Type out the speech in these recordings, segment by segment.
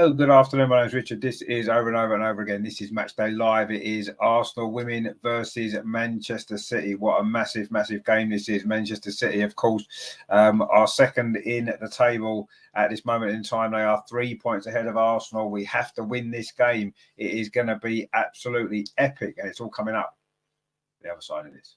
Hello, good afternoon. My name is Richard. This is over and over and over again. This is Matchday Live. It is Arsenal women versus Manchester City. What a massive, massive game this is. Manchester City, of course, are second in the table at this moment in time. They are 3 points ahead of Arsenal. We have to win this game. It is going to be absolutely epic, and it's all coming up the other side of this.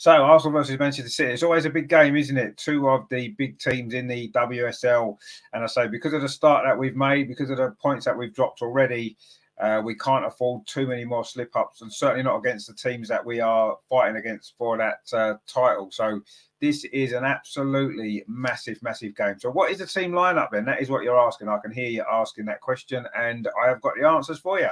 So, Arsenal versus Manchester City. It's always a big game, isn't it? Two of the big teams in the WSL. And I say, because of the start that we've made, because of the points that we've dropped already, we can't afford too many more slip-ups, and certainly not against the teams that we are fighting against for that title. So this is an absolutely massive, massive game. So what is the team lineup then? That is what you're asking. I can hear you asking that question, and I have got the answers for you.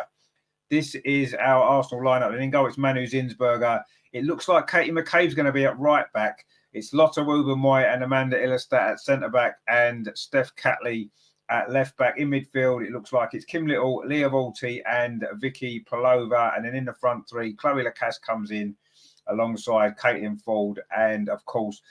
This is our Arsenal lineup. And in goal, it's Manu Zinsberger. It looks like Katie McCabe's going to be at right back. It's Lotta Wubben-Moy and Amanda Illerstadt at centre back, and Steph Catley at left back. In midfield, it looks like it's Kim Little, Leah Volti, and Vicky Palova. And then in the front three, Chloe Lacasse comes in alongside Caitlin Ford and, of course,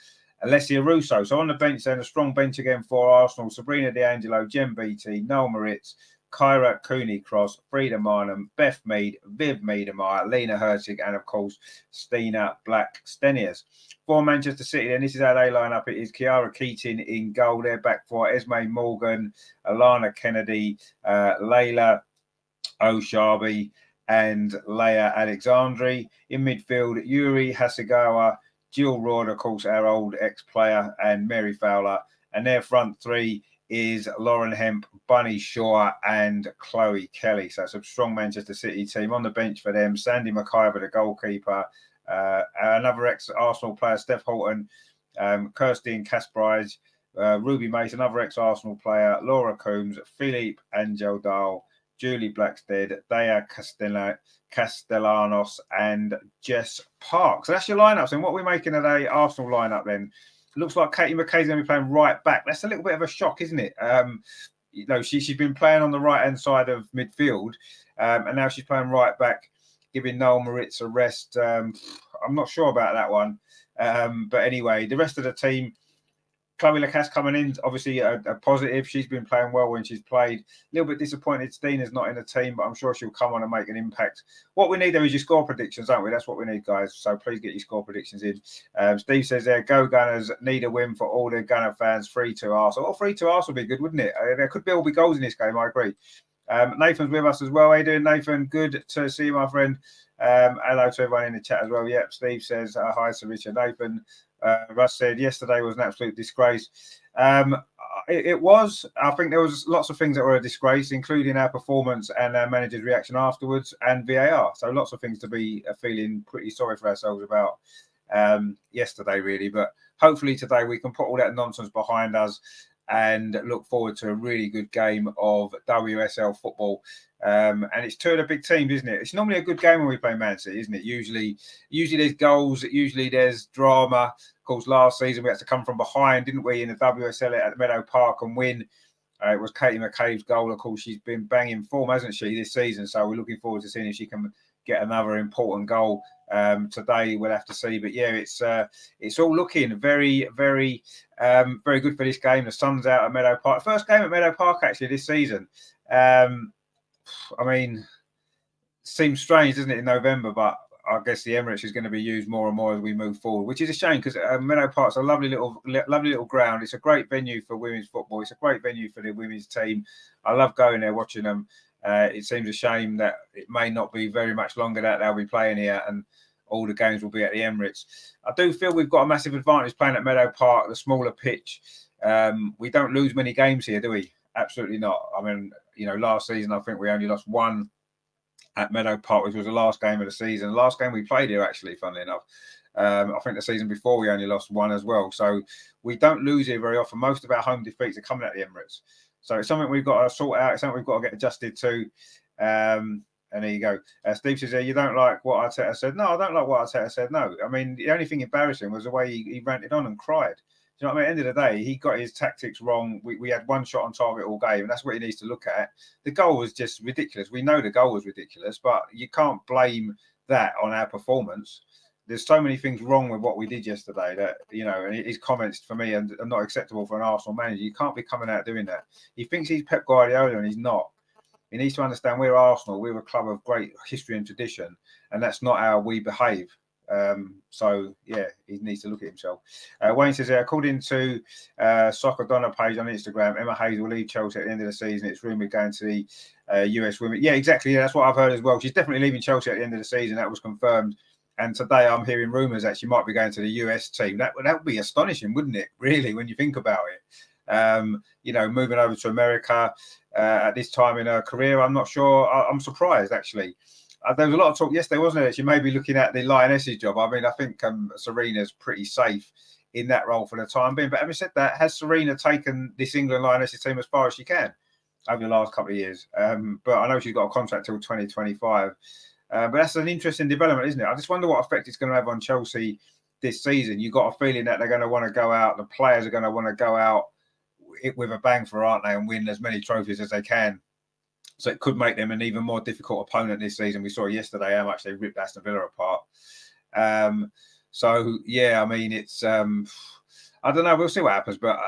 Alessia Russo. So on the bench, then a strong bench again for Arsenal. Sabrina D'Angelo, Jen Beattie, Noel Moritz, Kyra Cooney-Cross, Frida Marnham, Beth Mead, Viv Miedemar, Lena Herzig, and of course, Stina Black-Steniers. For Manchester City, then this is how they line up. It is Kiara Keating in goal. They're back for Esme Morgan, Alana Kennedy, Layla Oshabi, and Leia Alexandri. In midfield, Yuri Hasegawa, Jill Roord, of course, our old ex-player, and Mary Fowler. And their front three is Lauren Hemp, Bunny Shaw, and Chloe Kelly. So it's a strong Manchester City team. On the bench for them, Sandy McIver, the goalkeeper, another ex-Arsenal player, Steph Houghton, Kirstine Kaspraj, Ruby Mason, another ex-Arsenal player, Laura Coombs, Philippe Angeldal, Julie Blackstead, Dea Castellanos, and Jess Park. So that's your lineups. And what we're making today, Arsenal lineup then. Looks like Katie McCabe's going to be playing right back. That's a little bit of a shock, isn't it? You know, she's been playing on the right-hand side of midfield, and now she's playing right back, giving Noel Moritz a rest. I'm not sure about that one. But anyway, the rest of the team, Chloe Lacasse coming in, obviously a positive. She's been playing well when she's played. A little bit disappointed Stina's not in the team, but I'm sure she'll come on and make an impact. What we need, though, is your score predictions, don't we? That's what we need, guys. So please get your score predictions in. Steve says there, go Gunners, need a win for all the Gunner fans, 3-2 Arsenal. 3-2 Arsenal would be good, wouldn't it? There could be all be goals in this game, I agree. Nathan's with us as well. How you doing, Nathan? Good to see you, my friend. Hello to everyone in the chat as well. Yep, Steve says, hi to Richard. Nathan. Russ said yesterday was an absolute disgrace. It was. I think there was lots of things that were a disgrace, including our performance and our manager's reaction afterwards, and VAR. So lots of things to be feeling pretty sorry for ourselves about yesterday, really. But hopefully today we can put all that nonsense behind us and look forward to a really good game of WSL football. And it's two of the big teams, isn't it? It's normally a good game when we play Man City, isn't it? Usually there's goals, usually there's drama. Of course, last season we had to come from behind, didn't we, in the WSL at Meadow Park and win. It was Katie McCabe's goal. Of course, she's been banging form, hasn't she, this season? So we're looking forward to seeing if she can get another important goal today. We'll have to see. But yeah, it's all looking very, very, very good for this game. The sun's out at Meadow Park. First game at Meadow Park, actually, this season. I mean, seems strange, doesn't it, in November? But I guess the Emirates is going to be used more and more as we move forward, which is a shame because Meadow Park's a lovely little ground. It's a great venue for women's football. It's a great venue for the women's team. I love going there, watching them. It seems a shame that it may not be very much longer that they'll be playing here and all the games will be at the Emirates. I do feel we've got a massive advantage playing at Meadow Park, the smaller pitch. We don't lose many games here, do we? Absolutely not. I mean, you know, last season, I think we only lost one at Meadow Park, which was the last game of the season. Last game we played here, actually, funnily enough. I think the season before we only lost one as well. So we don't lose here very often. Most of our home defeats are coming at the Emirates. So it's something we've got to sort out. It's something we've got to get adjusted to. And there you go. Steve says, you don't like what Arteta said. No, I don't like what Arteta said. No. I mean, the only thing embarrassing was the way he ranted on and cried. Do you know what I mean? At the end of the day, he got his tactics wrong. We had one shot on target all game, and that's what he needs to look at. The goal was just ridiculous. We know the goal was ridiculous, but you can't blame that on our performance. There's so many things wrong with what we did yesterday that, and his comments for me are not acceptable for an Arsenal manager. You can't be coming out doing that. He thinks he's Pep Guardiola and he's not. He needs to understand we're Arsenal. We're a club of great history and tradition, and that's not how we behave. So, yeah, he needs to look at himself. Wayne says, according to Soccer Donna page on Instagram, Emma Hayes will leave Chelsea at the end of the season. It's rumoured going to the US Women. Yeah, exactly. Yeah, that's what I've heard as well. She's definitely leaving Chelsea at the end of the season. That was confirmed. And today I'm hearing rumours that she might be going to the US team. That would be astonishing, wouldn't it, really, when you think about it? Moving over to America at this time in her career, I'm not sure. I'm surprised, actually. There was a lot of talk yesterday, wasn't there? She may be looking at the Lionesses job. I mean, I think Serena's pretty safe in that role for the time being. But having said that, has Serena taken this England Lionesses team as far as she can over the last couple of years? But I know she's got a contract till 2025. But that's an interesting development, isn't it? I just wonder what effect it's going to have on Chelsea this season. You've got a feeling that they're going to want to go out. The players are going to want to go out with a bang for, aren't they, and win as many trophies as they can. So it could make them an even more difficult opponent this season. We saw yesterday how much they ripped Aston Villa apart. So yeah, I mean, it's I don't know. We'll see what happens, but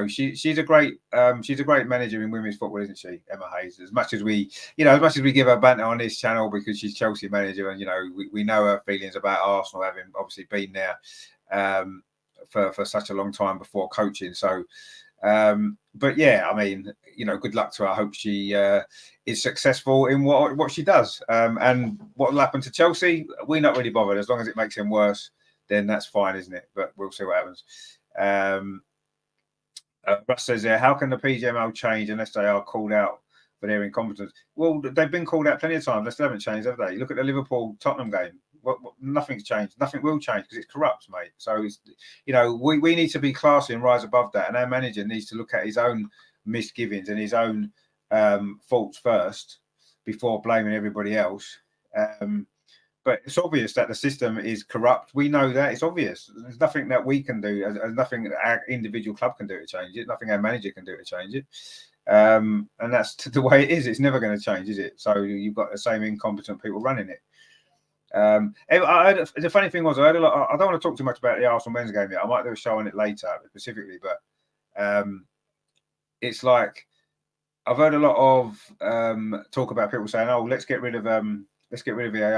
she's a great manager in women's football, isn't she, Emma Hayes? As much as we give her banter on this channel because she's Chelsea manager, and we know her feelings about Arsenal, having obviously been there for such a long time before coaching. So, but yeah, I mean, good luck to her. I hope she is successful in what she does. And what will happen to Chelsea, we're not really bothered. As long as it makes them worse, then that's fine, isn't it? But we'll see what happens. Russ says, how can the PGML change unless they are called out for their incompetence? Well, they've been called out plenty of times. They still haven't changed, have they? You look at the Liverpool-Tottenham game. Nothing's changed. Nothing will change because it's corrupt, mate. So, we need to be classy and rise above that. And our manager needs to look at his own misgivings and his own faults first before blaming everybody else. But it's obvious that the system is corrupt. We know that. It's obvious. There's nothing that we can do. There's nothing that our individual club can do to change it. Nothing our manager can do to change it. And that's the way it is. It's never going to change, is it? So you've got the same incompetent people running it. The funny thing was, I heard a lot. I don't want to talk too much about the Arsenal men's game yet. I might do a show on it later specifically. But it's like I've heard a lot of talk about people saying, "Oh, let's get rid of VAR."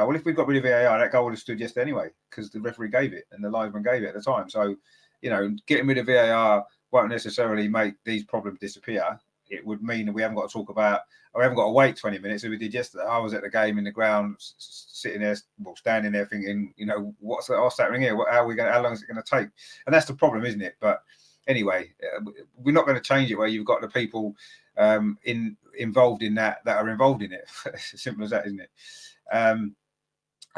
Well, if we got rid of VAR, that goal would have stood yesterday anyway because the referee gave it and the linesman gave it at the time. So, getting rid of VAR won't necessarily make these problems disappear. It would mean that we haven't got to talk about, or we haven't got to wait 20 minutes as we did yesterday. I was at the game in the ground, sitting there, standing there thinking, what's happening here? How long is it going to take? And that's the problem, isn't it? But anyway, we're not going to change it where you've got the people involved in that are involved in it. It's as simple as that, isn't it?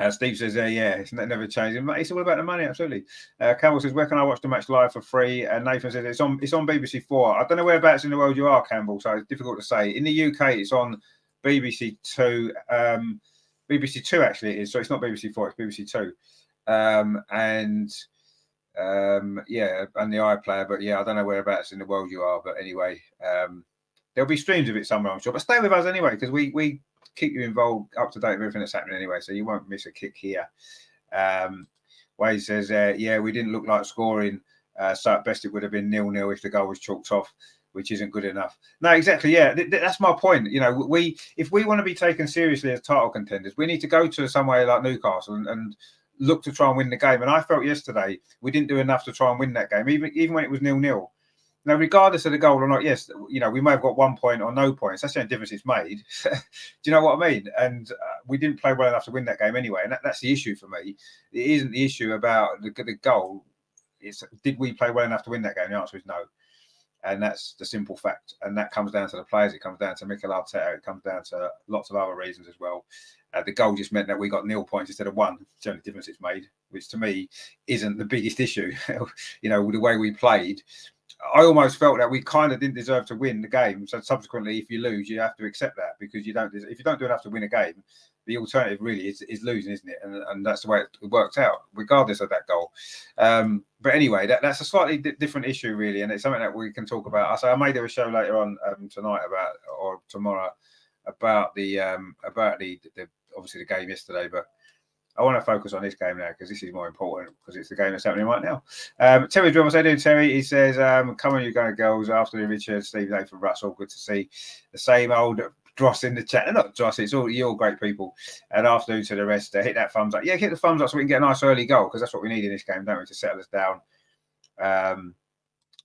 Steve says, yeah, it's never changing. It's all about the money, absolutely. Campbell says, where can I watch the match live for free? And Nathan says, it's on BBC 4. I don't know whereabouts in the world you are, Campbell, so it's difficult to say. In the UK, it's on BBC 2. BBC 2, actually, it is. So it's not BBC 4, it's BBC 2. And the iPlayer. But yeah, I don't know whereabouts in the world you are. But anyway, there'll be streams of it somewhere, I'm sure. But stay with us anyway, because we keep you involved, up to date with everything that's happening anyway, so you won't miss a kick here. Wade says, we didn't look like scoring, so at best it would have been 0-0 if the goal was chalked off, which isn't good enough. No, exactly, yeah, that's my point. If we want to be taken seriously as title contenders, we need to go to somewhere like Newcastle and look to try and win the game. And I felt yesterday we didn't do enough to try and win that game, even when it was 0-0. Now, regardless of the goal or not, yes, we may have got 1 point or no points. That's the only difference it's made. Do you know what I mean? And we didn't play well enough to win that game anyway. And that's the issue for me. It isn't the issue about the goal. It's, did we play well enough to win that game? The answer is no. And that's the simple fact. And that comes down to the players. It comes down to Mikel Arteta. It comes down to lots of other reasons as well. The goal just meant that we got 0 points instead of 1. It's the only difference it's made, which to me isn't the biggest issue. The way we played. I almost felt that we kind of didn't deserve to win the game. So subsequently, if you lose, you have to accept that because you don't. If you don't do enough to win a game, the alternative really is losing, isn't it? And that's the way it worked out, regardless of that goal. But anyway, that's a slightly different issue, really, and it's something that we can talk about. I may do a show later on tonight or tomorrow about the obviously the game yesterday, but I want to focus on this game now because this is more important because it's the game that's happening right now. Terry Drummond, how do Terry? He says, come on, you going girls. After Richard, Steve, Nathan, Russell, good to see the same old Dross in the chat. They're not Dross, it's you're all great people. And afternoon to the rest, hit that thumbs up. Yeah, hit the thumbs up so we can get a nice early goal because that's what we need in this game, don't we, to settle us down.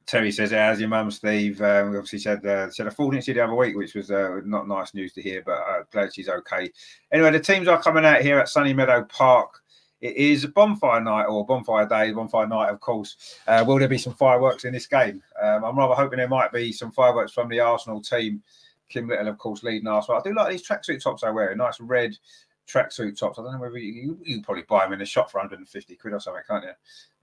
Terry says, how's your mum, Steve? We obviously said a full injury the other week, which was not nice news to hear, but glad she's okay. Anyway, the teams are coming out here at sunny Meadow Park. It is bonfire night or bonfire day, bonfire night, of course. Will there be some fireworks in this game? I'm rather hoping there might be some fireworks from the Arsenal team. Kim Little, of course, leading Arsenal. I do like these tracksuit tops I wear, nice red tracksuit tops. I don't know whether you can probably buy them in a shop for 150 quid or something, can't you?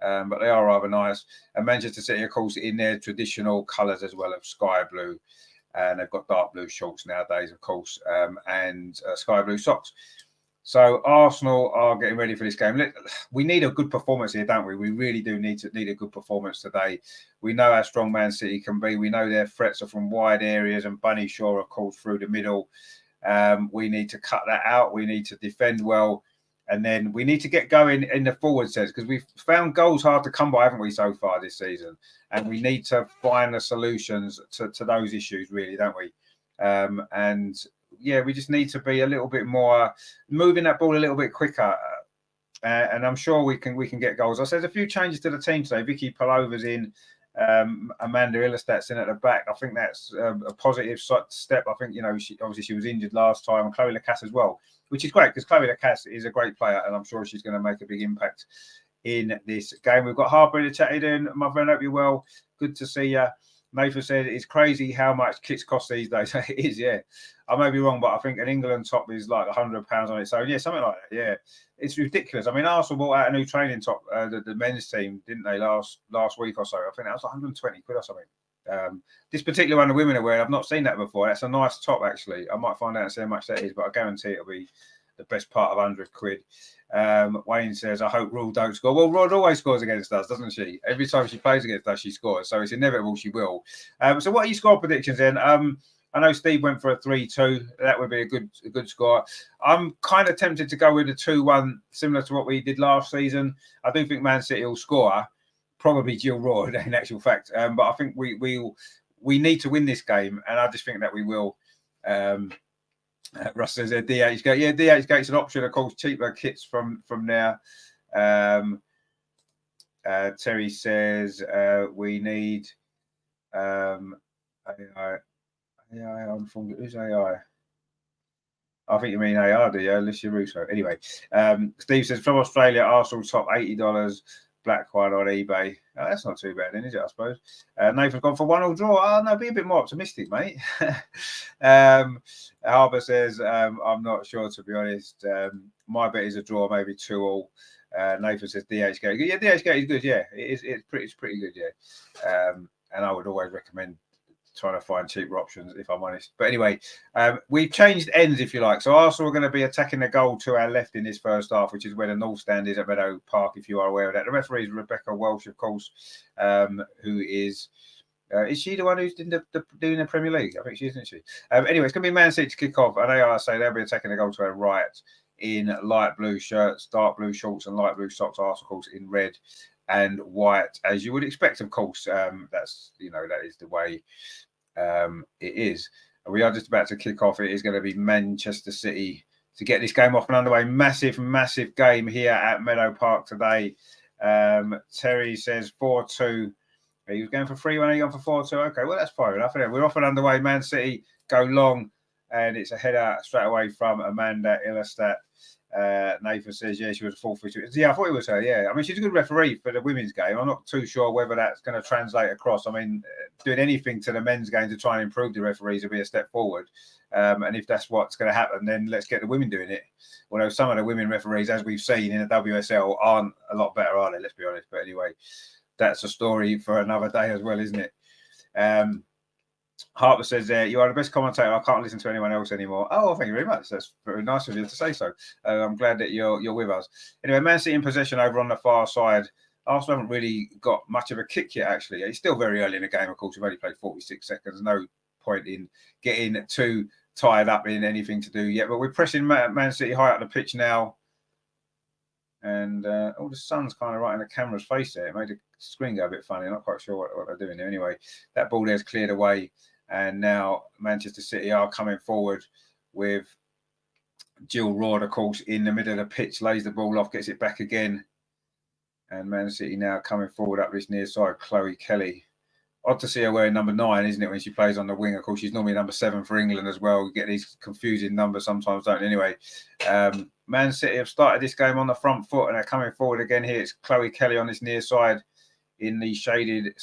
But they are rather nice. And Manchester City, of course, in their traditional colours as well of sky blue. And they've got dark blue shorts nowadays, of course, and sky blue socks. So Arsenal are getting ready for this game. We need a good performance here, don't we? We really do need a good performance today. We know how strong Man City can be. We know their threats are from wide areas and Bunny Shaw, of course, through the middle. We need to cut that out. We need to defend well. And then we need to get going in the forward sense because we've found goals hard to come by, haven't we, so far this season? And we need to find the solutions to those issues, really, don't we? And yeah, we just need to be a little bit more moving that ball a little bit quicker. And I'm sure we can get goals. I said there's a few changes to the team today. Vicky Palova's in. Amanda Illerstadt's in at the back. I think that's a positive step. I think, she was injured last time, and Chloe Lacasse as well, which is great because Chloe Lacasse is a great player, and I'm sure she's going to make a big impact in this game. We've got Harper in the chat in. My friend, hope you're well. Good to see you. Nathan said it's crazy how much kits cost these days. It is, yeah. I may be wrong, but I think an England top is like £100 on its own. Yeah, something like that. Yeah, it's ridiculous. I mean, Arsenal bought out a new training top, the men's team, didn't they, last week or so? I think that was 120 quid or something. This particular one the women are wearing, I've not seen that before. That's a nice top, actually. I might find out and see how much that is, but I guarantee it'll be the best part of 100 quid. Wayne says, I hope Rule don't score. Well, Rod always scores against us, doesn't she? Every time she plays against us, she scores. So it's inevitable she will. So what are your score predictions then? I know Steve went for a 3-2. That would be a good score. I'm kind of tempted to go with a 2-1, similar to what we did last season. I do think Man City will score, probably Jill Raw in actual fact. But I think we need to win this game, and I just think that we will. Russ says DH Gate. Yeah, DH Gate's an option, of course, cheaper kits from there. Terry says we need AI. Who's AI? I think you mean AR, do you? Alicia Russo. Anyway, Steve says from Australia, Arsenal top $80. Black one on eBay. Oh, that's not too bad, then, is it? I suppose. Nathan's gone for 1-1 draw. Oh no, be a bit more optimistic, mate. Harbour says, I'm not sure, to be honest. My bet is a draw, maybe 2-2. Nathan says DHK. Yeah, DHK is good. Yeah, it's pretty good. Yeah, and I would always recommend trying to find cheaper options, if I'm honest. But anyway, we've changed ends, if you like. So Arsenal are going to be attacking the goal to our left in this first half, which is where the North Stand is at Meadow Park, if you are aware of that. The referee is Rebecca Welsh, of course, who is she the one who's doing the Premier League? I think she is, isn't she? Anyway, it's going to be Man City to kick off, and they'll be attacking the goal to our right in light blue shirts, dark blue shorts, and light blue socks. Arsenal in red and white, as you would expect, of course. That is the way it is. We are just about to kick off. It is going to be Manchester City to get this game off and underway. Massive game here at Meadow Park today. Terry says 4-2. He was going for 3-1. Are you going for 4-2? Okay, well, that's fine enough. We're off and underway. Man City go long, and it's a header straight away from Amanda Illerstadt. Nathan says, yeah, she was a full official. Yeah, I thought it was her. Yeah, I mean, she's a good referee for the women's game. I'm not too sure whether that's going to translate across. I mean, doing anything to the men's game to try and improve the referees will be a step forward. And if that's what's going to happen, then let's get the women doing it. Although some of the women referees, as we've seen in the WSL, aren't a lot better, are they? Let's be honest. But anyway, that's a story for another day as well, isn't it? Harper says there, you are the best commentator. I can't listen to anyone else anymore. Oh, thank you very much. That's very nice of you to say so. I'm glad that you're with us. Anyway, Man City in possession over on the far side. Arsenal haven't really got much of a kick yet, actually. It's still very early in the game, of course. We've only played 46 seconds. No point in getting too tied up in anything to do yet. But we're pressing Man City high up the pitch now. And the sun's kind of right in the camera's face there. It made the screen go a bit funny. I'm not quite sure what they're doing there. Anyway, that ball there's cleared away. And now Manchester City are coming forward with Jill Roord, of course, in the middle of the pitch, lays the ball off, gets it back again. And Man City now coming forward up this near side, Chloe Kelly. Odd to see her wearing number 9, isn't it, when she plays on the wing? Of course, she's normally number 7 for England as well. We get these confusing numbers sometimes, don't we? Anyway, Man City have started this game on the front foot and they're coming forward again here. It's Chloe Kelly on this near side in the shaded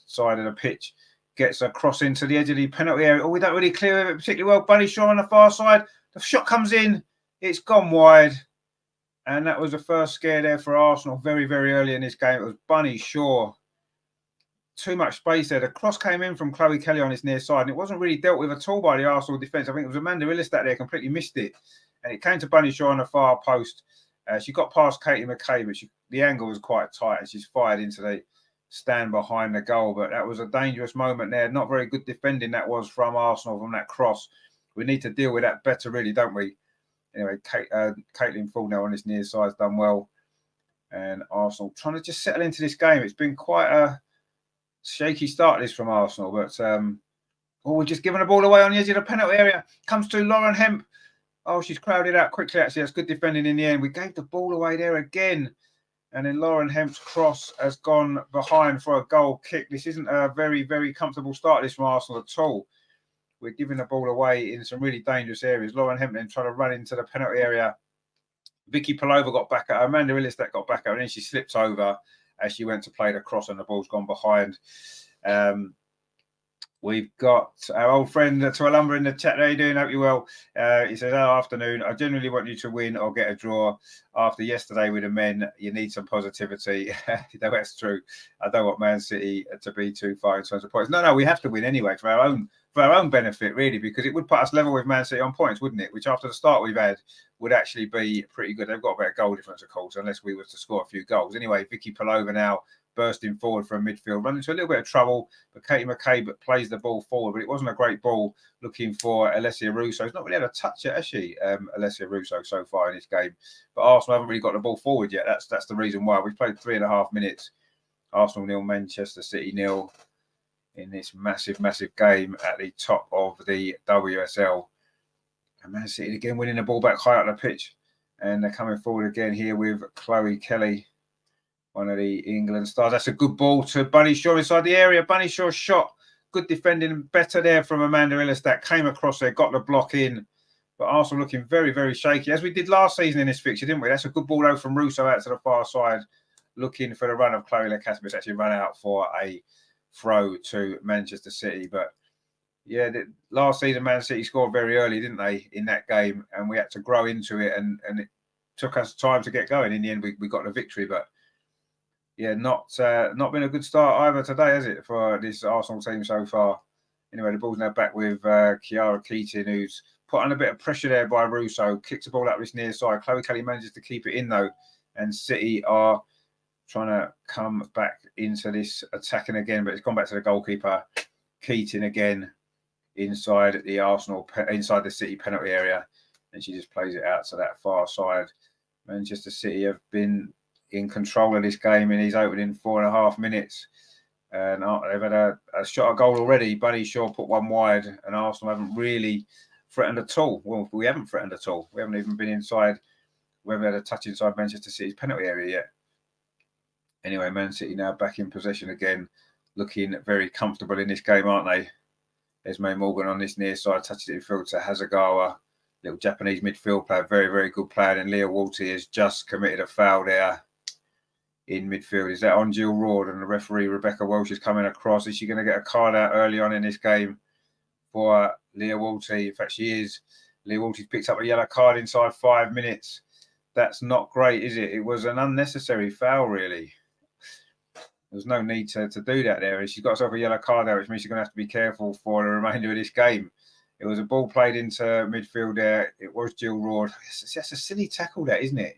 side of the pitch. Gets a cross into the edge of the penalty area. Oh, we don't really clear it particularly well. Bunny Shaw on the far side. The shot comes in. It's gone wide. And that was the first scare there for Arsenal very, very early in this game. It was Bunny Shaw. Too much space there. The cross came in from Chloe Kelly on his near side, and it wasn't really dealt with at all by the Arsenal defence. I think it was Amanda Illistat there completely missed it. And it came to Bunny Shaw on the far post. She got past Katie McKay, but the angle was quite tight, and she's fired into the stand behind the goal. But that was a dangerous moment there. Not very good defending that was from Arsenal from that cross. We need to deal with that better, really, don't we? Anyway, Caitlin Full now on this near side has done well. And Arsenal trying to just settle into this game. It's been quite a shaky start this from Arsenal. But, we're just giving the ball away on the edge of the penalty area. Comes to Lauren Hemp. Oh, she's crowded out quickly, actually. That's good defending in the end. We gave the ball away there again. And then Lauren Hemp's cross has gone behind for a goal kick. This isn't a very, very comfortable start this from Arsenal at all. We're giving the ball away in some really dangerous areas. Lauren Hemp then trying to run into the penalty area. Vicky Palova got back at her. Amanda Illistat got back at her. And then she slipped over as she went to play the cross and the ball's gone behind. We've got our old friend Tualumba in the chat. How are you doing? Hope you're well. He says, afternoon. I generally want you to win or get a draw. After yesterday with the men, you need some positivity. That's true. I don't want Man City to be too far in terms of points. No, we have to win anyway for our own benefit, really, because it would put us level with Man City on points, wouldn't it? Which after the start we've had would actually be pretty good. They've got a better goal difference, of course, unless we were to score a few goals. Anyway, Vicky Palova now bursting forward from midfield, running into a little bit of trouble, but Katie McKay plays the ball forward, but it wasn't a great ball looking for Alessia Russo. She's not really had a touch yet, has she, Alessia Russo, so far in this game? But Arsenal haven't really got the ball forward yet. That's the reason why. We've played 3.5 minutes. Arsenal 0, Manchester City 0 in this massive, massive game at the top of the WSL. And Man City again winning the ball back high up the pitch. And they're coming forward again here with Chloe Kelly, one of the England stars. That's a good ball to Bunny Shaw inside the area. Bunny Shaw shot. Good defending. Better there from Amanda Illistat. Came across there, got the block in. But Arsenal looking very, very shaky, as we did last season in this fixture, didn't we? That's a good ball though from Russo out to the far side, looking for the run of Chloe Lacasmus. It's actually run out for a throw to Manchester City. But yeah, last season Man City scored very early, didn't they, in that game? And we had to grow into it, and it took us time to get going. In the end, we got the victory, but yeah, not been a good start either today, has it, for this Arsenal team so far? Anyway, the ball's now back with Kiara Keating, who's put on a bit of pressure there by Russo. Kicks the ball out this near side. Chloe Kelly manages to keep it in, though. And City are trying to come back into this attacking again, but it's gone back to the goalkeeper. Keating again inside the City penalty area. And she just plays it out to that far side. Manchester City have been in control of this game in his opening 4.5 minutes. And they've had a shot at goal already. Bunny Shaw put one wide, and Arsenal haven't really threatened at all. Well, we haven't threatened at all. We haven't even been inside. We haven't had a touch inside Manchester City's penalty area yet. Anyway, Man City now back in possession again, looking very comfortable in this game, aren't they? There's May Morgan on this near side, touches it in field to Hasegawa, little Japanese midfield player, very, very good player. And Leah Walty has just committed a foul there in midfield. Is that on Jill Roord? And the referee, Rebecca Welsh, is coming across. Is she going to get a card out early on in this game for Leah Walty? In fact, she is. Leah Walty's picked up a yellow card inside 5 minutes. That's not great, is it? It was an unnecessary foul, really. There's no need to do that there. And she's got herself a yellow card there, which means she's going to have to be careful for the remainder of this game. It was a ball played into midfield there. It was Jill Roard. That's a silly tackle, that, isn't it?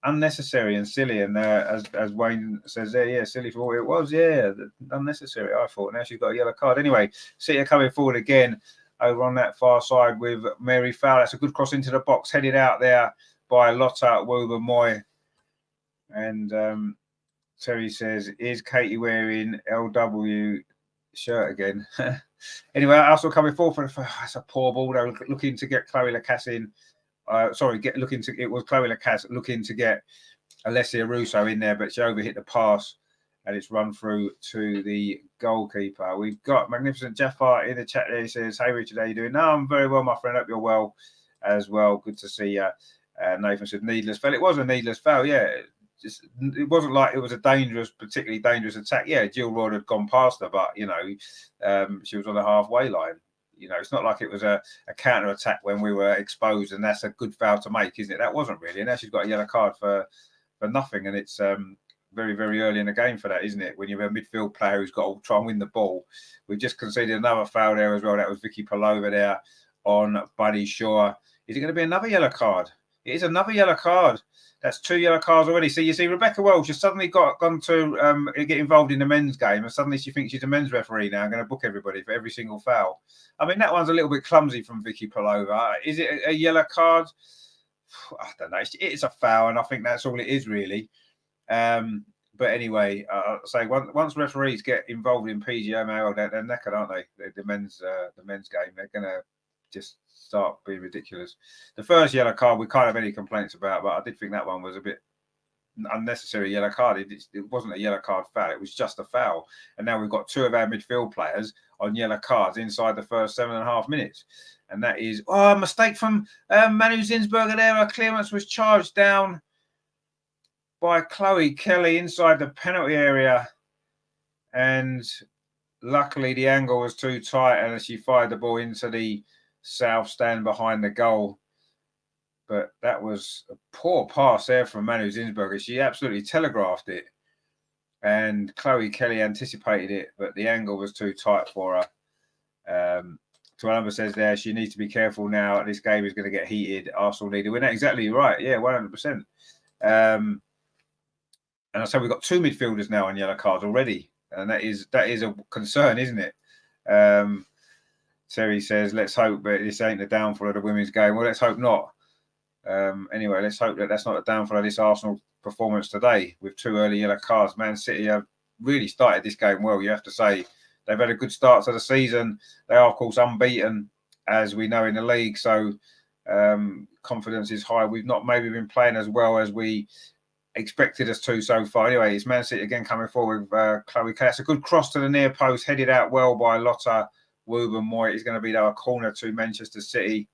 Unnecessary and silly. And as Wayne says there, yeah, silly for what it was. Yeah, unnecessary, I thought. Now she's got a yellow card. Anyway, City are coming forward again over on that far side with Mary Fowler. That's a good cross into the box, headed out there by Lotta Woober-Moy. And Terry says, is Katie wearing LW shirt again? Anyway, Arsenal coming forward for that's a poor ball. They were looking to get Chloe Lacasse in. It was Chloe Lacasse looking to get Alessia Russo in there, but she overhit the pass and it's run through to the goalkeeper. We've got Magnificent Jafar in the chat there. He says, hey Richard, how you doing? No, I'm very well, my friend. Hope you're well as well. Good to see you. Nathan said needless foul. It was a needless foul, yeah. It wasn't like it was a particularly dangerous attack. Yeah, Jill Royd had gone past her, but, she was on the halfway line. It's not like it was a counter attack when we were exposed, and that's a good foul to make, isn't it? That wasn't really. And now she's got a yellow card for nothing, and it's very, very early in the game for that, isn't it? When you have a midfield player who's got to try and win the ball. We've just conceded another foul there as well. That was Vicky Palova there on Buddy Shaw. Is it going to be another yellow card? It is another yellow card. That's 2 yellow cards already. So you see, Rebecca Welch has suddenly gone to get involved in the men's game, and suddenly she thinks she's a men's referee now, going to book everybody for every single foul. I mean, that one's a little bit clumsy from Vicky Palova. Is it a yellow card? I don't know. It's a foul, and I think that's all it is, really. But anyway, I'll say once referees get involved in PGMO, they're knackered, aren't they? The men's game, they're going to just start being ridiculous. The first yellow card we can't have any complaints about, but I did think that one was a bit unnecessary yellow card. It wasn't a yellow card foul, it was just a foul. And now we've got 2 of our midfield players on yellow cards inside the first 7.5 minutes. And that is a mistake from Manu Zinsberger there. Our clearance was charged down by Chloe Kelly inside the penalty area. And luckily the angle was too tight and she fired the ball into the south stand behind the goal. But that was a poor pass there from Manu Zinsberger. She absolutely telegraphed it. And Chloe Kelly anticipated it, but the angle was too tight for her. Tualamba says there, she needs to be careful now. This game is going to get heated. Arsenal need to win. Exactly right. Yeah, 100%. And I said we've got 2 midfielders now on yellow cards already. And that is a concern, isn't it? Terry says, let's hope that this ain't the downfall of the women's game. Well, let's hope not. Anyway, let's hope that that's not the downfall of this Arsenal performance today with 2 early yellow cards. Man City have really started this game well, you have to say. They've had a good start to the season. They are, of course, unbeaten, as we know, in the league. So confidence is high. We've not maybe been playing as well as we expected us to so far. Anyway, it's Man City again coming forward with Chloe Kelly. It's a good cross to the near post, headed out well by Lotta Woober-Moy. Is going to be our corner to Manchester City.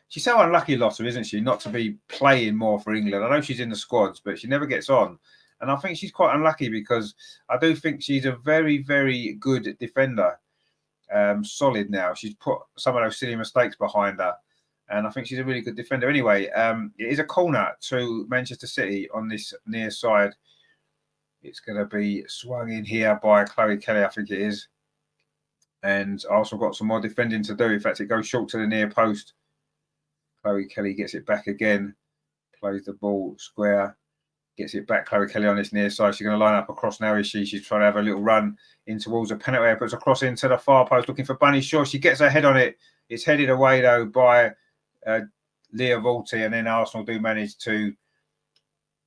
She's so unlucky, Lotta, isn't she, not to be playing more for England. I know she's in the squads, but she never gets on. And I think she's quite unlucky because I do think she's a very, very good defender. Solid now. She's put some of those silly mistakes behind her. And I think she's a really good defender. Anyway, it is a corner to Manchester City on this near side. It's going to be swung in here by Chloe Kelly, I think it is. And Arsenal got some more defending to do. In fact, it goes short to the near post. Chloe Kelly gets it back again. Plays the ball square. Gets it back. Chloe Kelly on this near side. She's going to line up across now, is she? She's trying to have a little run in towards the penalty area. Puts a cross into the far post looking for Bunny Shaw. She gets her head on it. It's headed away, though, by Leah Volti. And then Arsenal do manage to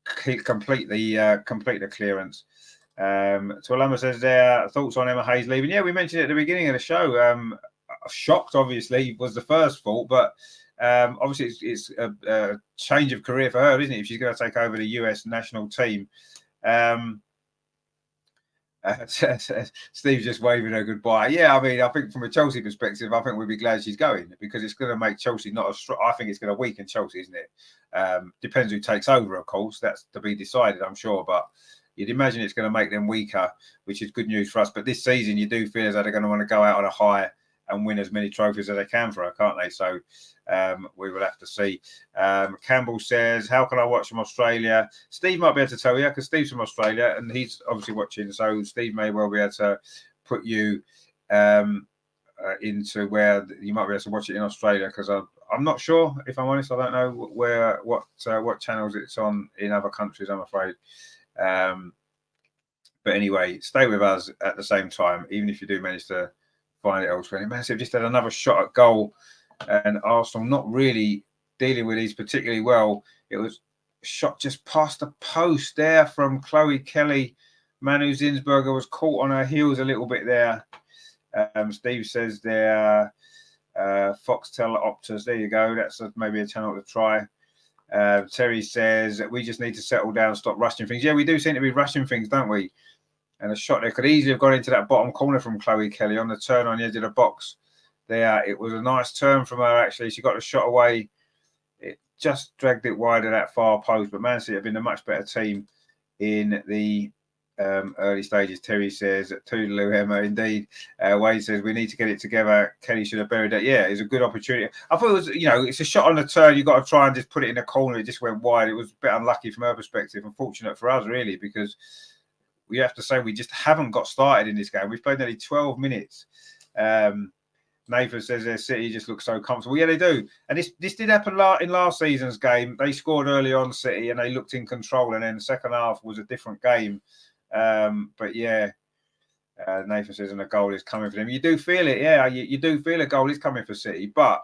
complete the clearance. Tualamba says there, thoughts on Emma Hayes leaving. Yeah, we mentioned it at the beginning of the show. Shocked, obviously, was the first thought, but obviously it's a change of career for her, isn't it, if she's going to take over the US national team. Steve's just waving her goodbye. Yeah, I mean, I think from a Chelsea perspective, I think we'd be glad she's going because it's going to make Chelsea not as strong. I think it's going to weaken Chelsea, isn't it? Depends who takes over, of course. That's to be decided, I'm sure, but you'd imagine it's going to make them weaker, which is good news for us. But this season, you do feel as though they're going to want to go out on a high and win as many trophies as they can for her, can't they? So we will have to see. Campbell says, how can I watch from Australia? Steve might be able to tell you, because Steve's from Australia and he's obviously watching. So Steve may well be able to put you into where you might be able to watch it in Australia, because I'm not sure, if I'm honest. I don't know what channels it's on in other countries, I'm afraid. But anyway, stay with us at the same time, even if you do manage to find it elsewhere. Man City just had another shot at goal, and Arsenal not really dealing with these particularly well. It was shot just past the post there from Chloe Kelly. Manu Zinsberger was caught on her heels a little bit there. Steve says there, Foxtel Optus. There you go. That's maybe a channel to try. Terry says, we just need to settle down, stop rushing things. Yeah, we do seem to be rushing things, don't we? And a shot there could easily have gone into that bottom corner from Chloe Kelly on the turn on the edge of the box there. It was a nice turn from her, actually. She got the shot away. It just dragged it wide of that far post. But Man City have been a much better team in the early stages. Terry says, toodaloo, Emma, indeed. Wade says, we need to get it together. Kelly should have buried that. Yeah, it's a good opportunity. I thought it was, it's a shot on the turn. You've got to try and just put it in the corner. It just went wide. It was a bit unlucky from her perspective. Unfortunate for us, really, because we have to say we just haven't got started in this game. We've played nearly 12 minutes. Nathan says their City just looks so comfortable. Yeah, they do. And this did happen in last season's game. They scored early on, City, and they looked in control. And then the second half was a different game. But yeah, Nathan says, and a goal is coming for them. You do feel it. Yeah, you do feel a goal is coming for City. But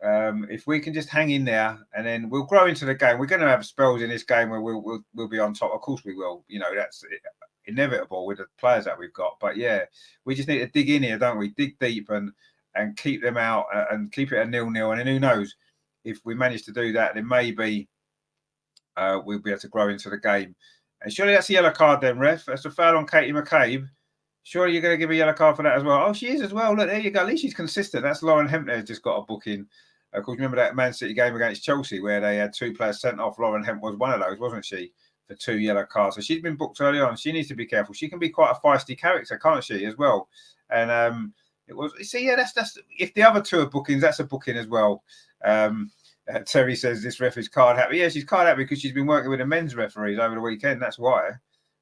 if we can just hang in there, and then we'll grow into the game. We're going to have spells in this game where we'll be on top. Of course we will. That's inevitable with the players that we've got. But yeah, we just need to dig in here, don't we? Dig deep and keep them out and keep it a 0-0. And then who knows, if we manage to do that, then maybe we'll be able to grow into the game. And surely that's a yellow card then, ref. That's a foul on Katie McCabe. Surely you're going to give a yellow card for that as well. Oh, she is as well. Look, there you go. At least she's consistent. That's Lauren Hempner has just got a booking. Of course, remember that Man City game against Chelsea where they had 2 players sent off. Lauren Hemp was one of those, wasn't she? For 2 yellow cards. So she's been booked early on. She needs to be careful. She can be quite a feisty character, can't she, as well? And it was. See, yeah, that's if the other 2 are bookings, that's a booking as well. Terry says this ref is card happy. Yeah, she's card happy because she's been working with the men's referees over the weekend. That's why.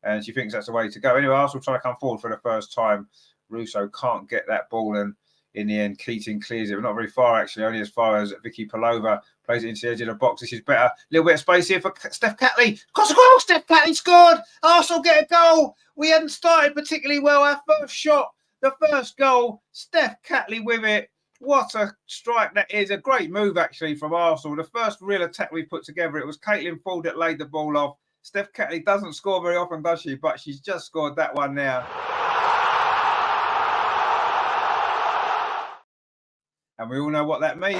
And she thinks that's the way to go. Anyway, Arsenal trying to come forward for the first time. Russo can't get that ball, and in the end, Keating clears it. But not very far, actually, only as far as Vicky Palova plays it into the edge of the box. This is better. A little bit of space here for Steph Catley. Cross the goal! Steph Catley scored! Arsenal get a goal! We hadn't started particularly well. Our first shot, the first goal. Steph Catley with it. What a strike that is. A great move, actually, from Arsenal. The first real attack we put together, it was Caitlin Ford that laid the ball off. Steph Catley doesn't score very often, does she? But she's just scored that one now. And we all know what that means.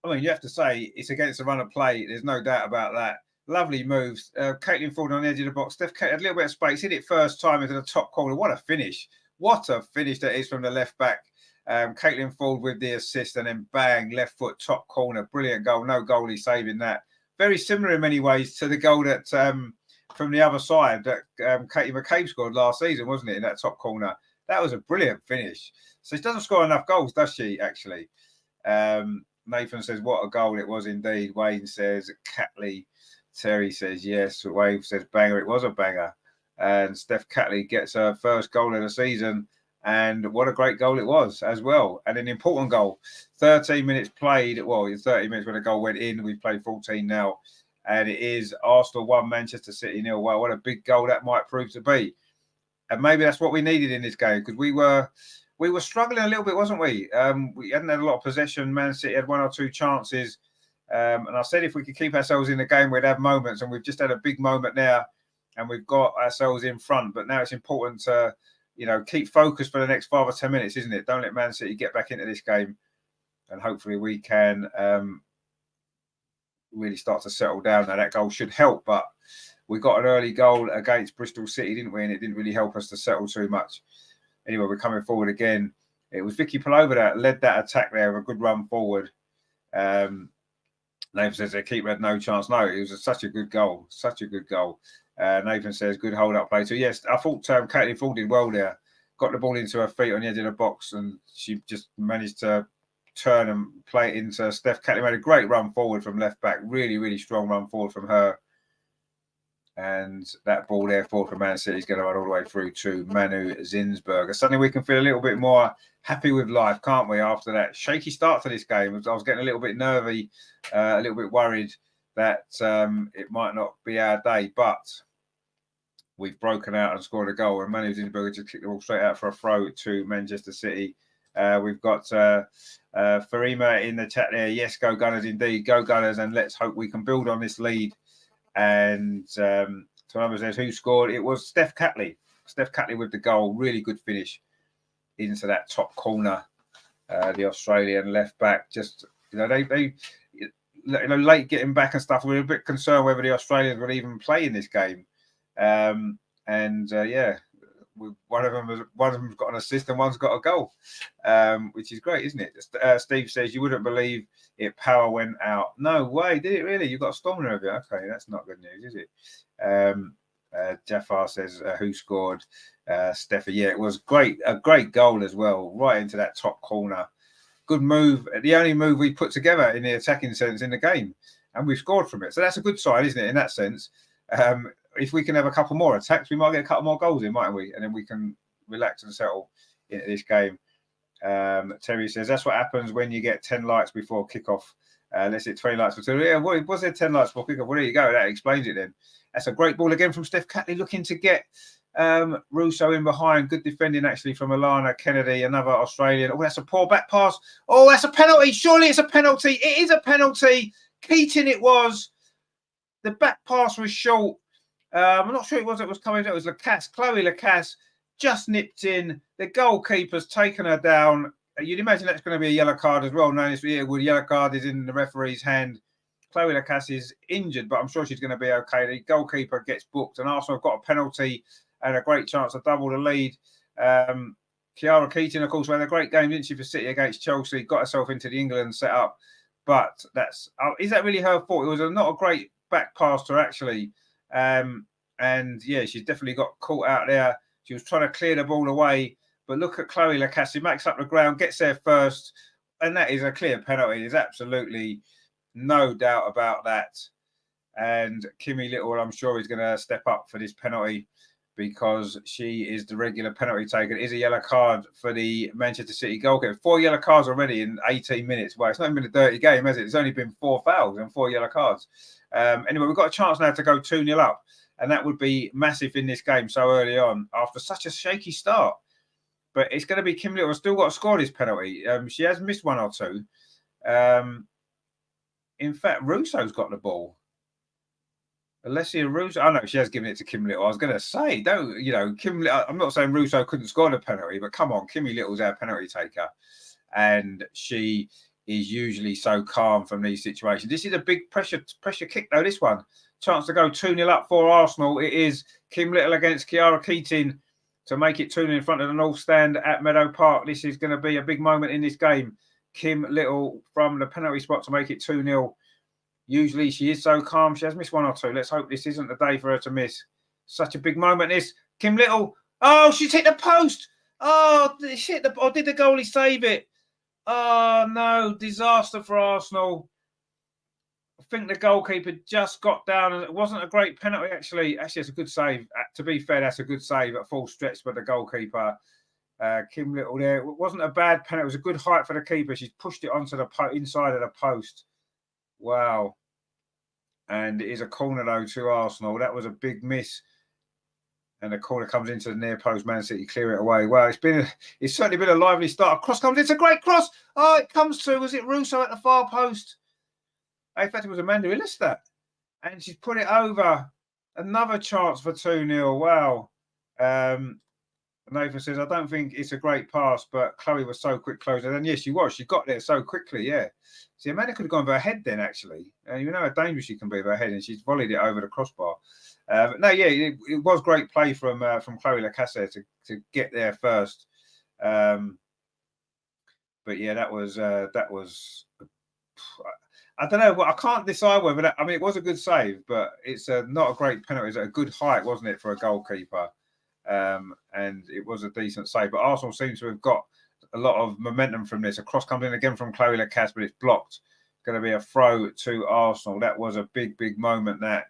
I mean, you have to say it's against the run of play. There's no doubt about that. Lovely moves. Caitlin Ford on the edge of the box. Steph Catley had a little bit of space. Hit it first time into the top corner. What a finish. What a finish that is from the left back. Caitlin Ford with the assist, and then bang, left foot, top corner. Brilliant goal. No goalie saving that. Very similar in many ways to the goal that from the other side that Katie McCabe scored last season, wasn't it, in that top corner? That was a brilliant finish. So she doesn't score enough goals, does she, actually? Nathan says, what a goal it was indeed. Wayne says, Catley. Terry says, yes. Wave says, banger. It was a banger. And Steph Catley gets her first goal of the season. And what a great goal it was as well. And an important goal. 13 minutes played. Well, in 30 minutes when the goal went in. We've played 14 now. And it is Arsenal 1, Manchester City 0. Wow, what a big goal that might prove to be. And maybe that's what we needed in this game, because we were struggling a little bit, wasn't we? We hadn't had a lot of possession. Man City had 1 or 2 chances. And I said if we could keep ourselves in the game, we'd have moments. And we've just had a big moment now. And we've got ourselves in front. But now it's important to keep focused for the next 5 or 10 minutes, isn't it? Don't let Man City get back into this game. And hopefully we can really start to settle down. Now, that goal should help, but we got an early goal against Bristol City, didn't we? And it didn't really help us to settle too much. Anyway, we're coming forward again. It was Vicky Palova that led that attack there with a good run forward. Nathan says their keeper had no chance. No, it was such a good goal. Such a good goal. Nathan says good hold-up play. So, yes, I thought Caitlin Ford did well there. Got the ball into her feet on the edge of the box, and she just managed to turn and play it into Steph. Catley made a great run forward from left back. Really, really strong run forward from her. And that ball there forward from Man City is going to run all the way through to Manu Zinsberger. Suddenly we can feel a little bit more happy with life, can't we, after that shaky start to this game? I was getting a little bit nervy, a little bit worried that it might not be our day, but we've broken out and scored a goal, and Manu Zinsberger just kicked the ball straight out for a throw to Manchester City. We've got Farima in the chat there. Yes, go Gunners indeed. Go Gunners, and let's hope we can build on this lead. And Tonamba says, who scored? It was Steph Catley. Steph Catley with the goal. Really good finish into that top corner. The Australian left back. Just, they late getting back and stuff. We were a bit concerned whether the Australians would even play in this game. One of them's got an assist and one's got a goal, which is great, isn't it? Steve says you wouldn't believe it. Power went out. No way, did it really? You've got a storm over you. Okay, that's not good news, is it? Jafar says who scored? Steffi. Yeah, it was great. A great goal as well, right into that top corner. Good move. The only move we put together in the attacking sense in the game, and we've scored from it. So that's a good sign, isn't it? In that sense. If we can have a couple more attacks, we might get a couple more goals in, mightn't we? And then we can relax and settle into this game. Terry says, that's what happens when you get 10 likes before kickoff. Let's hit 20 likes for 2. Yeah, was there 10 likes before kickoff? Well, there you go. That explains it then. That's a great ball again from Steph Catley, looking to get Russo in behind. Good defending, actually, from Alana Kennedy, another Australian. Oh, that's a poor back pass. Oh, that's a penalty. Surely it's a penalty. It is a penalty. Keating it was. The back pass was short. I'm not sure it was coming. It was Lacasse. Chloe Lacasse just nipped in. The goalkeeper's taken her down. You'd imagine that's going to be a yellow card as well. No, the yellow card is in the referee's hand. Chloe Lacasse is injured, but I'm sure she's going to be okay. The goalkeeper gets booked, and Arsenal have got a penalty and a great chance to double the lead. Kiara Keating, of course, had a great game, didn't she, for City against Chelsea? Got herself into the England setup, but is that really her fault? It was not a great back pass to her, actually. And yeah, she's definitely got caught out there. She was trying to clear the ball away, but look at Chloe Lacasse. She makes up the ground, gets there first, and that is a clear penalty. There's absolutely no doubt about that. And Kimmy Little, I'm sure, is going to step up for this penalty because she is the regular penalty taker. It is a yellow card for the Manchester City goalkeeper. 4 yellow cards already in 18 minutes. Well, it's not even been a dirty game, has it? It's only been 4 fouls and 4 yellow cards. Anyway, we've got a chance now to go 2-0 up, and that would be massive in this game so early on after such a shaky start. But it's going to be Kim Little. Still got to score this penalty. She has missed 1 or 2. In fact, Russo's got the ball. Alessia Russo. Oh, no, she has given it to Kim Little. I was going to say, Kim Little, I'm not saying Russo couldn't score the penalty, but come on, Kimmy Little's our penalty taker. And she is usually so calm from these situations. This is a big pressure kick, though, this one. Chance to go 2-0 up for Arsenal. It is Kim Little against Kiara Keating to make it 2-0 in front of the North Stand at Meadow Park. This is going to be a big moment in this game. Kim Little from the penalty spot to make it 2-0. Usually she is so calm. She has missed 1 or 2. Let's hope this isn't the day for her to miss. Such a big moment, this. Kim Little. Oh, she's hit the post. Oh, shit. Or did the goalie save it? Oh, no. Disaster for Arsenal. I think the goalkeeper just got down. And it wasn't a great penalty, actually. Actually, it's a good save. To be fair, that's a good save at full stretch by the goalkeeper. Kim Little there. It wasn't a bad penalty. It was a good height for the keeper. She's pushed it onto the inside of the post. Wow. And it is a corner, though, to Arsenal. That was a big miss. And the corner comes into the near post. Man City clear it away. Well, it's certainly been a lively start. A cross comes. It's a great cross. Oh, it comes to, was it Russo at the far post? In fact, it was Amanda Illister. And she's put it over. Another chance for 2-0. Wow. Nathan says, I don't think it's a great pass, but Chloe was so quick closing. And yes, she was. She got there so quickly, yeah. See, Amanda could have gone for her head then, actually. You know how dangerous she can be with her head, and she's volleyed it over the crossbar. But no, yeah, it was great play from Chloe Lacasse to get there first. But yeah, that was I don't know. Well, I can't decide whether that. I mean, it was a good save, but it's not a great penalty. It's a good height, wasn't it, for a goalkeeper? And it was a decent save. But Arsenal seems to have got a lot of momentum from this. A cross comes in again from Chloe Lacasse, but it's blocked. Going to be a throw to Arsenal. That was a big, big moment, that.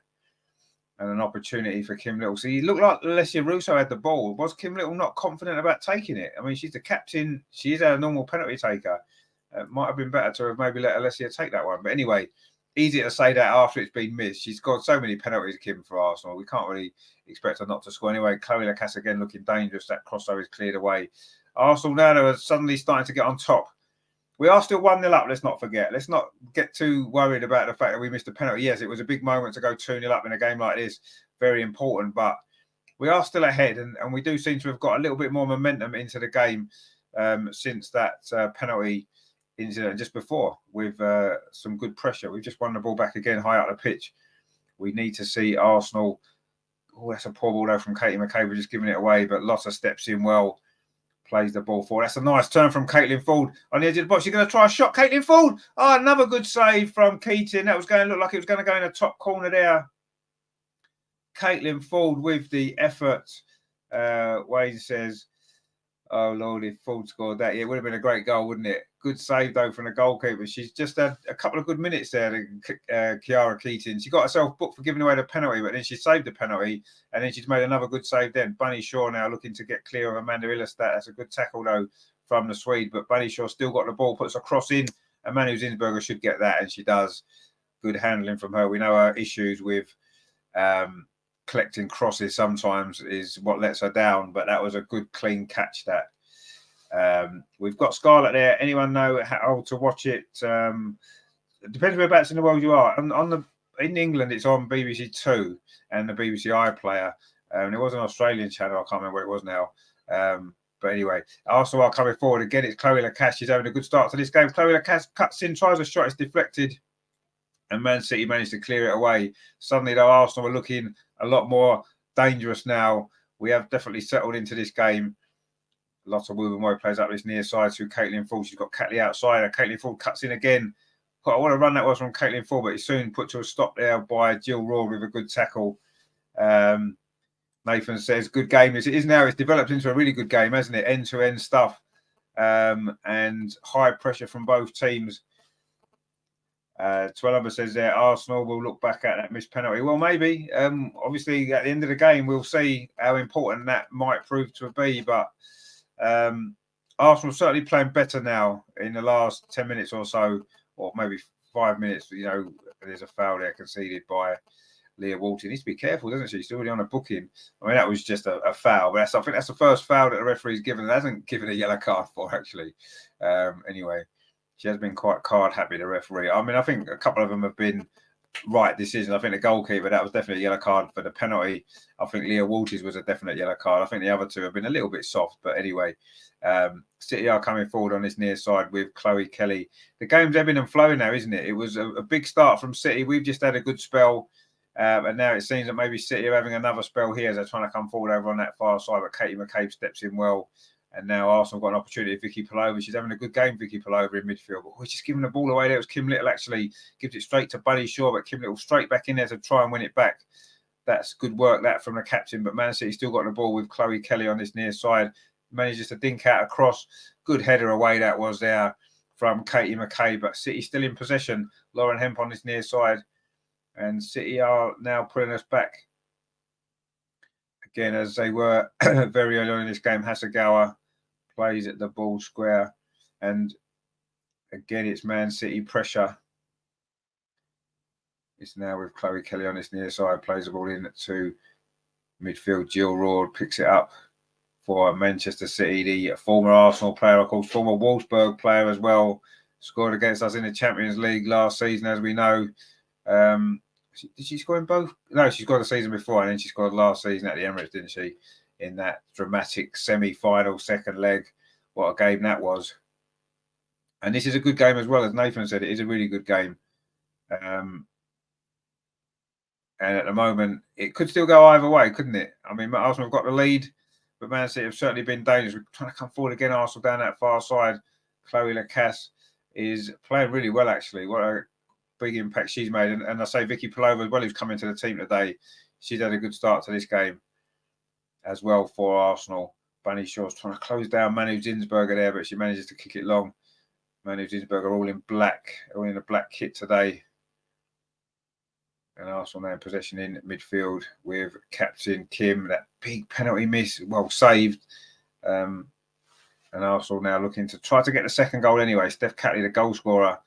And an opportunity for Kim Little. So you look like Alessia Russo had the ball. Was Kim Little not confident about taking it? I mean, she's the captain. She is a normal penalty taker. It might have been better to have maybe let Alessia take that one. But anyway, easy to say that after it's been missed. She's got so many penalties, Kim, for Arsenal. We can't really expect her not to score. Anyway, Chloe Lacasse again looking dangerous. That crossover is cleared away. Arsenal now are suddenly starting to get on top. We are still 1-0 up, let's not forget. Let's not get too worried about the fact that we missed a penalty. Yes, it was a big moment to go 2-0 up in a game like this. Very important, but we are still ahead, and we do seem to have got a little bit more momentum into the game since that penalty incident just before, with some good pressure. We've just won the ball back again high up the pitch. We need to see Arsenal. Oh, that's a poor ball though from Katie McCabe. We're just giving it away, but Lotta steps in well. Plays the ball forward. That's a nice turn from Caitlin Ford on the edge of the box. She's going to try a shot. Caitlin Ford. Oh, another good save from Keating. That was going to look like it was going to go in the top corner there. Caitlin Ford with the effort. Wayne says, oh, Lord, if Ford scored that, it would have been a great goal, wouldn't it? Good save, though, from the goalkeeper. She's just had a couple of good minutes there, Kiara Keating. She got herself booked for giving away the penalty, but then she saved the penalty, and then she's made another good save then. Bunny Shaw now looking to get clear of Amanda Illestat. That's a good tackle, though, from the Swede, but Bunny Shaw still got the ball, puts a cross in. Amanda Zinsberger should get that, and she does. Good handling from her. We know her issues with collecting crosses sometimes is what lets her down, but that was a good, clean catch, that. We've got Scarlett there. Anyone know how to watch it? It depends whereabouts in the world you are. In England, it's on BBC Two and the BBC iPlayer. It was an Australian channel. I can't remember what it was now. But anyway, Arsenal are coming forward again. It's Chloe Lacasse. She's having a good start to this game. Chloe Lacasse cuts in, tries a shot. It's deflected, and Man City managed to clear it away. Suddenly, though, Arsenal are looking a lot more dangerous now. We have definitely settled into this game. Lots of moving way plays up this near side to Caitlin Ford. She's got Catley outside. Caitlin Ford cuts in again. Quite what a run that was from Caitlin Ford, but it's soon put to a stop there by Jill Rohr with a good tackle. Nathan says, good game. As it is now, it's developed into a really good game, hasn't it? End-to-end stuff and high pressure from both teams. Twelumber says there, Arsenal will look back at that missed penalty. Well, maybe. Obviously, at the end of the game, we'll see how important that might prove to be, but Arsenal certainly playing better now in the last 10 minutes or so, or maybe 5 minutes. You know, there's a foul there conceded by Leah Walton. Needs to be careful, doesn't she? She's already on a booking. I mean, that was just a foul, but I think that's the first foul that the referee's given. It hasn't given a yellow card for, actually. Anyway, she has been quite card happy, the referee. I mean, I think a couple of them have been right decision. I think the goalkeeper, that was definitely a yellow card for the penalty. I think Leah Walters was a definite yellow card. I think the other two have been a little bit soft, but anyway, City are coming forward on this near side with Chloe Kelly. The game's ebbing and flowing now, isn't it? It was a big start from City. We've just had a good spell, and now it seems that maybe City are having another spell here as they're trying to come forward over on that far side, but Katie McCabe steps in well. And now Arsenal got an opportunity. Vicky Palova, she's having a good game, Vicky Palova in midfield. But we're just giving the ball away there. It was Kim Little actually gives it straight to Bunny Shaw, but Kim Little straight back in there to try and win it back. That's good work, that, from the captain. But Man City still got the ball with Chloe Kelly on this near side. Manages to dink out across. Good header away that was there from Katie McCabe. But City still in possession. Lauren Hemp on this near side. And City are now pulling us back. Again, as they were very early on in this game, Hasegawa plays at the ball square, and again it's Man City pressure. It's now with Chloe Kelly on this near side, plays the ball in to midfield. Jill Rohr picks it up for Manchester City, the former Arsenal player, of course, former Wolfsburg player as well, scored against us in the Champions League last season, as we know. Did she score in both? No, she scored the season before, and then she scored last season at the Emirates, didn't she? In that dramatic semi-final second leg. What a game that was. And this is a good game as well, as Nathan said. It is a really good game. And at the moment, it could still go either way, couldn't it? I mean, Arsenal have got the lead, but Man City have certainly been dangerous. We're trying to come forward again, Arsenal down that far side. Chloe Lacasse is playing really well, actually. What a big impact she's made. And I say Vicky Palova as well, who's coming to the team today. She's had a good start to this game as well for Arsenal. Bunny Shaw's trying to close down Manu Zinsberger there, but she manages to kick it long. Manu Zinsberger all in black, all in a black kit today. And Arsenal now in possession in midfield with Captain Kim. That big penalty miss, well saved. And Arsenal now looking to try to get the second goal anyway. Steph Catley, the goal scorer.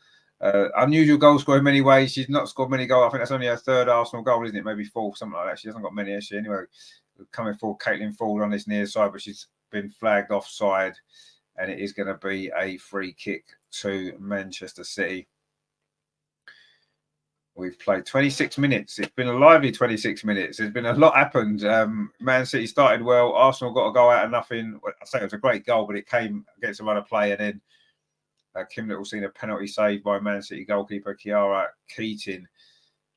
Unusual goal scorer in many ways. She's not scored many goals. I think that's only her third Arsenal goal, isn't it? Maybe fourth, something like that. She hasn't got many, has she? Anyway, coming forward, Caitlin Ford on this near side, but she's been flagged offside. And it is going to be a free kick to Manchester City. We've played 26 minutes. It's been a lively 26 minutes. There's been a lot happened. Man City started well. Arsenal got a goal out of nothing. I say it was a great goal, but it came against a run of play. And then Kim Little seen a penalty saved by Man City goalkeeper Kiara Keating.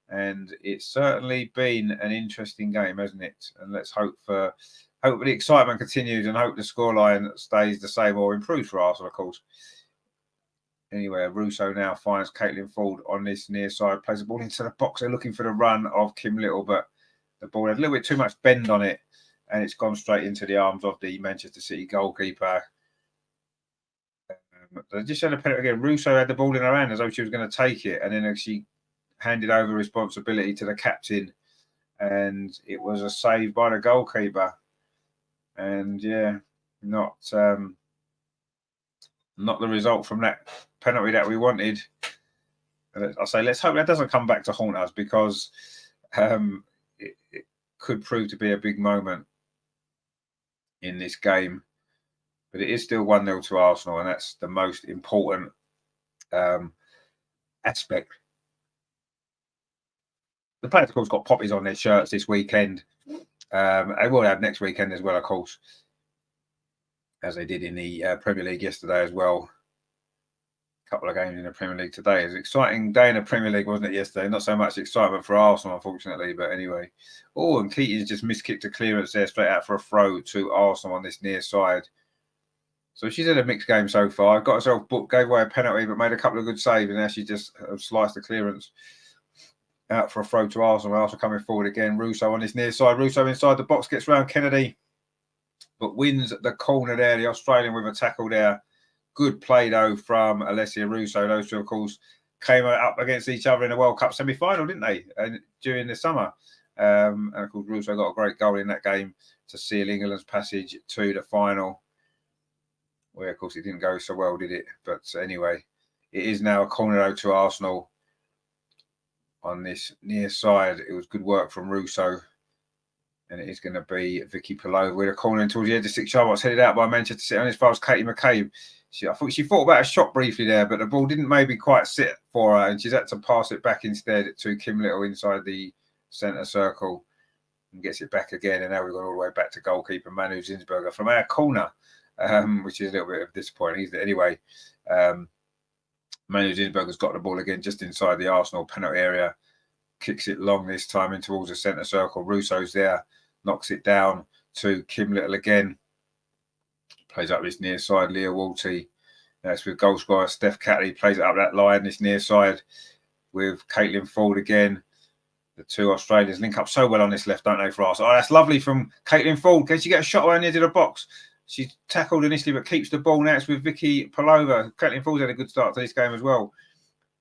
And it's certainly been an interesting game, hasn't it? And let's hope the excitement continues and hope the scoreline stays the same or improves for Arsenal, of course. Anyway, Russo now finds Caitlin Ford on this near side, plays the ball into the box. They're looking for the run of Kim Little, but the ball had a little bit too much bend on it, and it's gone straight into the arms of the Manchester City goalkeeper. They just had a penalty again. Russo had the ball in her hand as though she was going to take it, and then she handed over responsibility to the captain, and it was a save by the goalkeeper. And yeah, not the result from that penalty that we wanted. I say, let's hope that doesn't come back to haunt us, because it could prove to be a big moment in this game. But it is still 1-0 to Arsenal, and that's the most important aspect. The players, of course, got poppies on their shirts this weekend. They will have next weekend as well, of course, as they did in the Premier League yesterday as well. A couple of games in the Premier League today. It was an exciting day in the Premier League, wasn't it, yesterday? Not so much excitement for Arsenal, unfortunately, but anyway. Oh, and Keating's just miskicked a clearance there straight out for a throw to Arsenal on this near side. So she's had a mixed game so far. Got herself booked, gave away a penalty, but made a couple of good saves, and now she just sliced the clearance out for a throw to Arsenal. Arsenal coming forward again. Russo on this near side. Russo inside the box, gets round Kennedy, but wins the corner there. The Australian with a tackle there. Good play, though, from Alessia Russo. Those two, of course, came up against each other in the World Cup semi-final, didn't they, during the summer? And, of course, Russo got a great goal in that game to seal England's passage to the final, where, of course, it didn't go so well, did it? But anyway, it is now a corner, though, to Arsenal on this near side. It was good work from Russo. And it is going to be Vicky Palova with a corner towards the edge of 6 yard box, headed out by Manchester City. And as far as Katie McCabe, I thought she thought about a shot briefly there, but the ball didn't maybe quite sit for her, and she's had to pass it back instead to Kim Little inside the centre circle, and gets it back again. And now we've gone all the way back to goalkeeper Manu Zinsberger from our corner, which is a little bit of disappointing. Anyway, Manu Zinsberger's got the ball again just inside the Arsenal penalty area, kicks it long this time in towards the centre circle. Russo's there, knocks it down to Kim Little again. Plays up this near side, Leah Walty. That's with goal scorer Steph Catley. Plays it up that line, this near side with Caitlin Ford again. The two Australians link up so well on this left, don't they, for us? Oh, that's lovely from Caitlin Ford. Can she get a shot around the edge of the box? She's tackled initially, but keeps the ball. Now it's with Vicky Palova. Caitlin Ford's had a good start to this game as well.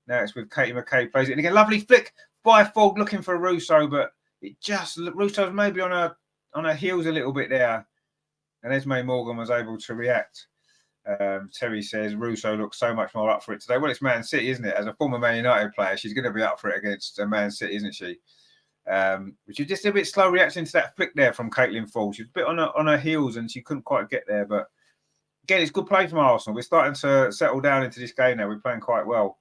Now it's with Katie McCabe. Plays it in again. Lovely flick by Ford, looking for Russo, but it just Russo's maybe on her heels a little bit there. And Esme Morgan was able to react. Terry says Russo looks so much more up for it today. Well, it's Man City, isn't it? As a former Man United player, she's going to be up for it against Man City, isn't she? Which is just a bit slow reaction to that flick there from Caitlin Ford. She was a bit on her heels and she couldn't quite get there. But again, it's good play from Arsenal. We're starting to settle down into this game now. We're playing quite well.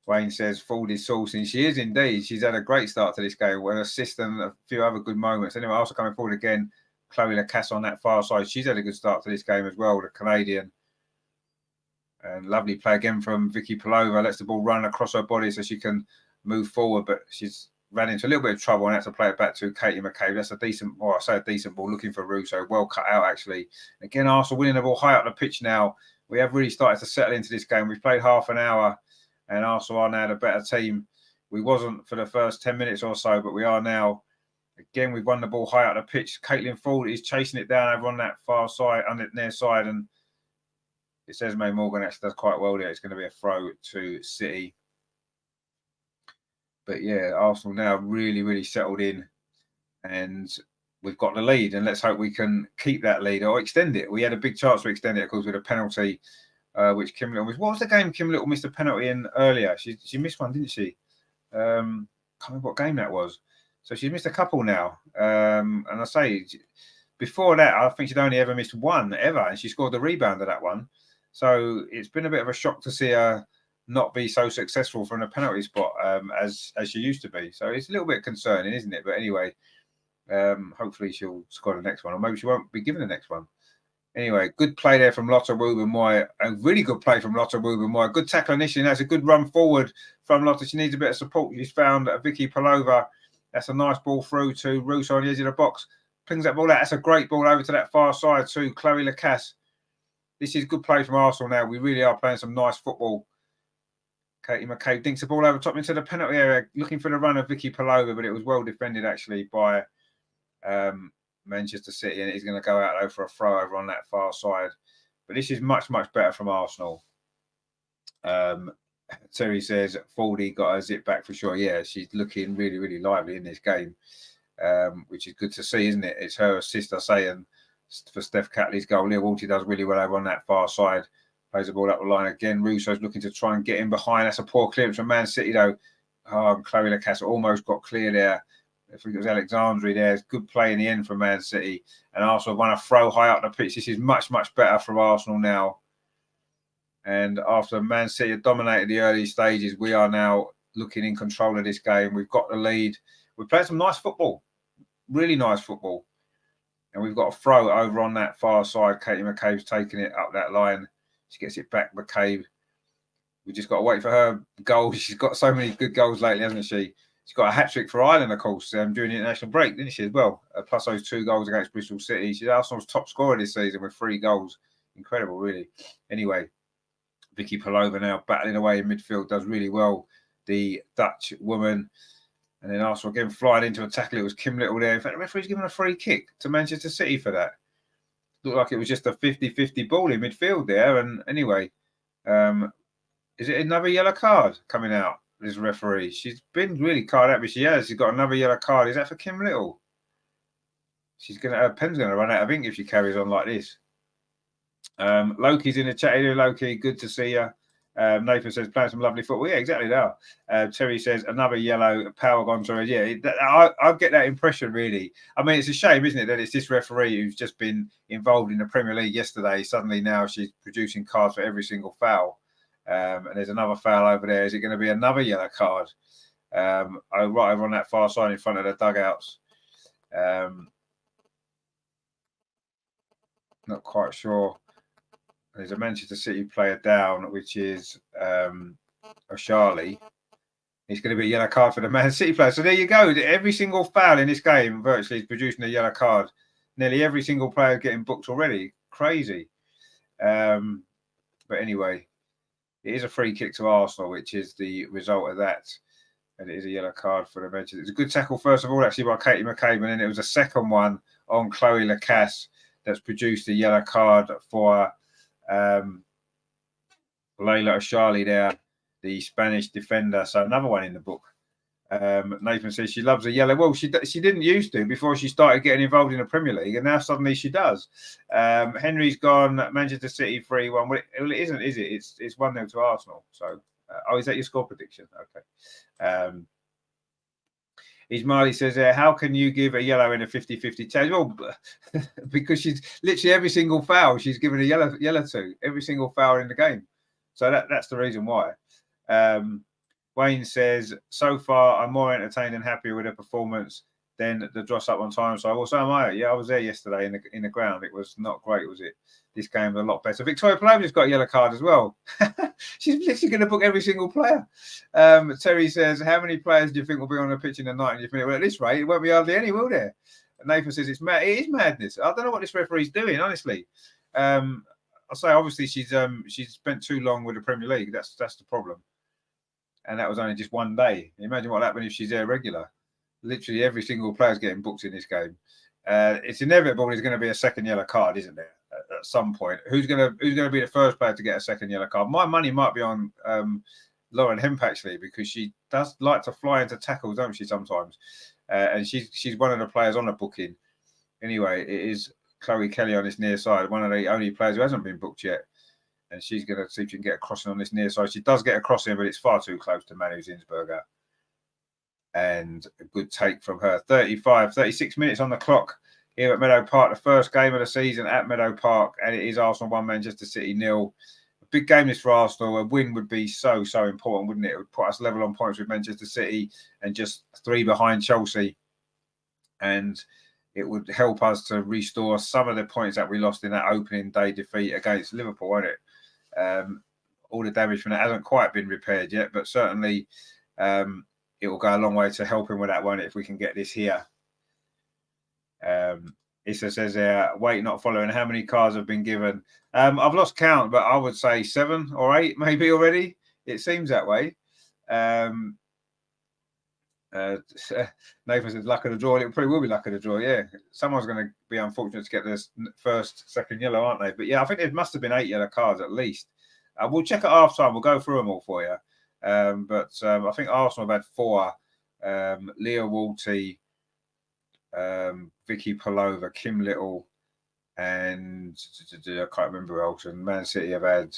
Wayne says Ford is sourcing. She is indeed. She's had a great start to this game with an assist and a few other good moments. Anyway, also coming forward again, Chloe Lacasse on that far side. She's had a good start to this game as well, the Canadian. And lovely play again from Vicky Palova. Lets the ball run across her body so she can move forward, but she's ran into a little bit of trouble and had to play it back to Katie McCabe. That's a decent, well, I say a decent ball, looking for Russo. Well cut out, actually. Again, Arsenal winning the ball high up the pitch now. We have really started to settle into this game. We've played half an hour and Arsenal are now the better team. We wasn't for the first 10 minutes or so, but we are now. Again, we've won the ball high up the pitch. Caitlin Ford is chasing it down over on that far side, on the near side, and it says May Morgan actually does quite well there. It's going to be a throw to City. But yeah, Arsenal now really, really settled in, and we've got the lead, and let's hope we can keep that lead or extend it. We had a big chance to extend it, of course, with a penalty, which Kim Little was. What was the game Kim Little missed a penalty in earlier? She missed one, didn't she? Can't remember what game that was. So she's missed a couple now. And I say, before that, I think she'd only ever missed one ever, and she scored the rebound of that one. So it's been a bit of a shock to see her not be so successful from a penalty spot as she used to be. So it's a little bit concerning, isn't it? But anyway, hopefully she'll score the next one, or maybe she won't be given the next one. Anyway, good play there from Lotte Wubben-Moy. A really good play from Lotte Wubben-Moy. Good tackle initially. That's a good run forward from Lotte. She needs a bit of support. She's found Vicky Palova. That's a nice ball through to Russo on the edge of the box. Pings that ball out. That's a great ball over to that far side to Chloe Lacasse. This is good play from Arsenal now. We really are playing some nice football. Katie McCabe dinks the ball over top into the penalty area, looking for the run of Vicky Palova, but it was well defended actually by Manchester City, and he's going to go out though for a throw over on that far side. But this is much, much better from Arsenal. Terry says Fordy got her zip back for sure. Yeah, she's looking really, really lively in this game, which is good to see, isn't it? It's her assist, I say, and for Steph Catley's goal. Leah Walty does really well over on that far side. Plays the ball up the line again. Russo's looking to try and get in behind. That's a poor clearance from Man City, though. Oh, Chloe Lacasse almost got clear there. I think it was Alexandri there. It's good play in the end from Man City. And Arsenal won a throw high up the pitch. This is much, much better from Arsenal now. And after Man City had dominated the early stages, we are now looking in control of this game. We've got the lead. We're playing some nice football. Really nice football. And we've got a throw over on that far side. Katie McCabe's taking it up that line. She gets it back, McCabe. We just got to wait for her goal. She's got so many good goals lately, hasn't she? She's got a hat-trick for Ireland, of course, during the international break, didn't she, as well? Plus those 2 goals against Bristol City. She's Arsenal's top scorer this season with 3 goals. Incredible, really. Anyway, Vicky Palova now battling away in midfield, does really well. The Dutch woman. And then Arsenal again flying into a tackle. It was Kim Little there. In fact, the referee's given a free kick to Manchester City for that. Looked like it was just a 50-50 ball in midfield there. And anyway, is it another yellow card coming out, this referee? She's been really carded out, but she has. She's got another yellow card. Is that for Kim Little? Her pen's going to run out of ink if she carries on like this. Loki's in the chat here. Loki, good to see you. Nathan says, playing some lovely football. Yeah, exactly that. Terry says, another yellow, power gone to her. Yeah, I get that impression, really. I mean, it's a shame, isn't it, that it's this referee who's just been involved in the Premier League yesterday. Suddenly now she's producing cards for every single foul. And there's another foul over there. Is it going to be another yellow card? Right over on that far side in front of the dugouts. Not quite sure. There's a Manchester City player down, which is O'Sharley. It's going to be a yellow card for the Man City player. So there you go. Every single foul in this game virtually is producing a yellow card. Nearly every single player getting booked already. Crazy. But anyway, it is a free kick to Arsenal, which is the result of that. And it is a yellow card for the Manchester. It's a good tackle, first of all, actually, by Katie McCabe. And then it was a second one on Chloe Lacasse that's produced a yellow card for Layla O'Sharley there, the Spanish defender. So another one in the book. Nathan says she loves a yellow. Well, she didn't used to before she started getting involved in the Premier League, and now suddenly she does. Henry's gone. Manchester City 3-1. Well, it isn't, is it? It's 1-0 to Arsenal. So, is that your score prediction? Okay. Ismaili says, how can you give a yellow in a 50-50 challenge? Well, because she's literally every single foul she's given a yellow to, every single foul in the game. So that's the reason why. Wayne says, so far, I'm more entertained and happier with her performance than the Dross up on time. So am I. Yeah, I was there yesterday in the ground. It was not great, was it? This game was a lot better. Victoria Palova's got a yellow card as well. She's literally going to book every single player. Terry says, how many players do you think will be on the pitch in the 90th minute? Well, at this rate, it won't be hardly any, will there? And Nathan says, it's mad. It is madness. I don't know what this referee's doing, honestly. I'll say, obviously, she's spent too long with the Premier League. That's the problem. and that was only just one day. Imagine what happened if she's there regular. Literally every single player's getting booked in this game. It's inevitable there's going to be a second yellow card, isn't there? At some point, who's going to be the first player to get a second yellow card? My money might be on Lauren Hemp, actually, because she does like to fly into tackles, don't she, sometimes? And she's one of the players on the booking. Anyway, it is Chloe Kelly on this near side, one of the only players who hasn't been booked yet. And she's going to see if she can get a crossing on this near side. She does get a crossing, but it's far too close to Manu Zinsberger. And a good take from her. 36 minutes on the clock here at Meadow Park. The first game of the season at Meadow Park. And it is Arsenal 1, Manchester City 0. A big game this for Arsenal. A win would be so important, wouldn't it? It would put us level on points with Manchester City and just 3 behind Chelsea. And it would help us to restore some of the points that we lost in that opening day defeat against Liverpool, won't it? All the damage from that hasn't quite been repaired yet, but certainly it will go a long way to helping with that one if we can get this here. Issa says there, wait, not following. How many cards have been given? I've lost count, but I would say 7 or 8 maybe already. It seems that way. Nathan says luck of the draw. It probably will be luck of the draw. Yeah, someone's going to be unfortunate to get this second yellow, aren't they? But yeah, I think there must have been 8 yellow cards at least. We'll check at half time. We'll go through them all for you. But I think Arsenal have had 4. Leah Walty, Vicky Palova, Kim Little, and I can't remember who else. And Man City have had